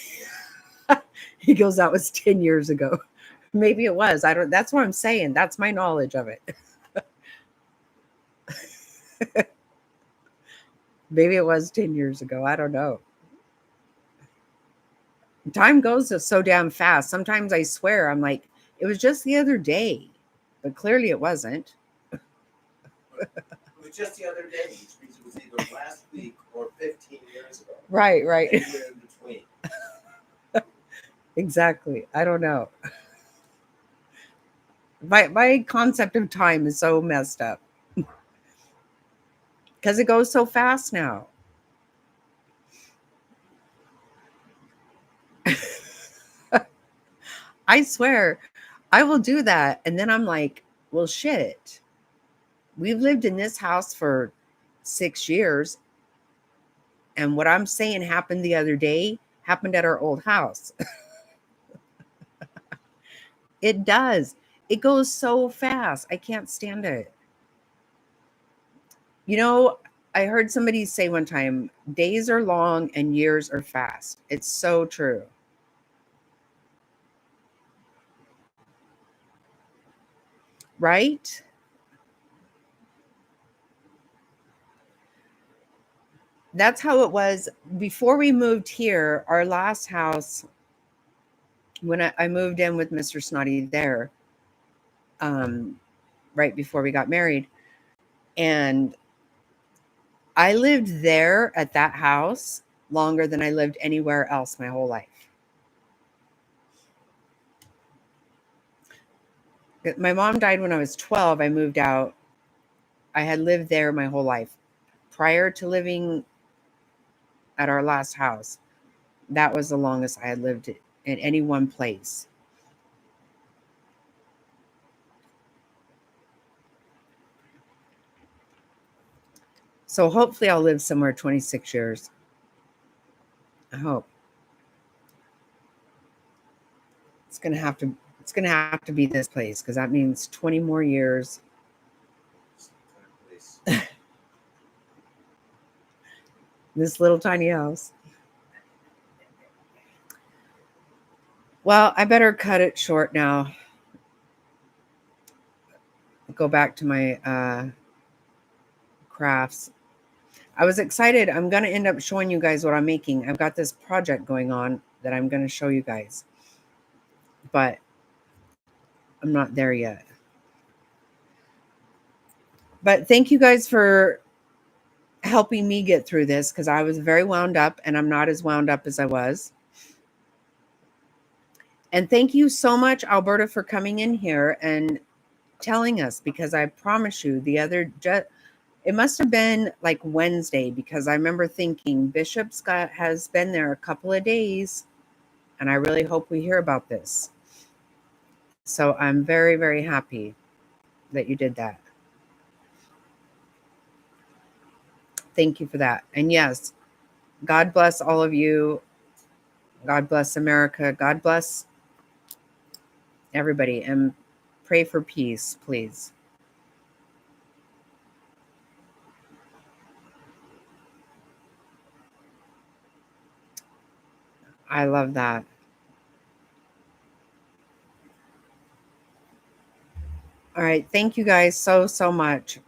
He goes, that was 10 years ago. Maybe it was. That's what I'm saying. That's my knowledge of it. Maybe it was 10 years ago. I don't know. Time goes so damn fast. Sometimes I swear I'm like, it was just the other day. But clearly it wasn't. It was just the other day, which means it was either last week or 15 years ago. Right. Anywhere in between. Exactly. I don't know. My concept of time is so messed up. Because it goes so fast now. I swear, I will do that. And then I'm like, well, shit. We've lived in this house for 6 years. And what I'm saying happened the other day happened at our old house. It does. It goes so fast. I can't stand it. You know, I heard somebody say one time, days are long and years are fast. It's so true. right? That's how it was before we moved here. Our last house, when I moved in with Mr. Snotty there, right before we got married, and I lived there at that house longer than I lived anywhere else my whole life. My mom died when I was 12. I moved out. I had lived there my whole life. Prior to living at our last house, that was the longest I had lived in any one place. So hopefully I'll live somewhere 26 years. I hope. It's going to have to be this place, because that means 20 more years. This little tiny house. Well, I better cut it short now. Go back to my crafts. I was excited. I'm going to end up showing you guys what I'm making. I've got this project going on that I'm going to show you guys, but I'm not there yet. But thank you guys for helping me get through this, because I was very wound up, and I'm not as wound up as I was. And thank you so much, Alberta, for coming in here and telling us, because I promise you it must have been like Wednesday, because I remember thinking Bishop Scott has been there a couple of days, and I really hope we hear about this. So I'm very, very happy that you did that. Thank you for that. And yes, God bless all of you. God bless America. God bless everybody, and pray for peace, please. I love that. All right. Thank you guys so much.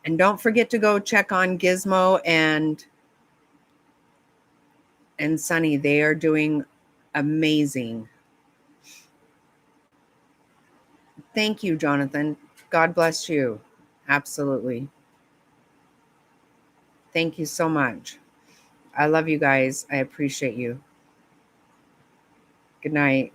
And don't forget to go check on Gizmo and Sunny. They are doing amazing. Thank you, Jonathan. God bless you. Absolutely. Thank you so much. I love you guys. I appreciate you. Good night.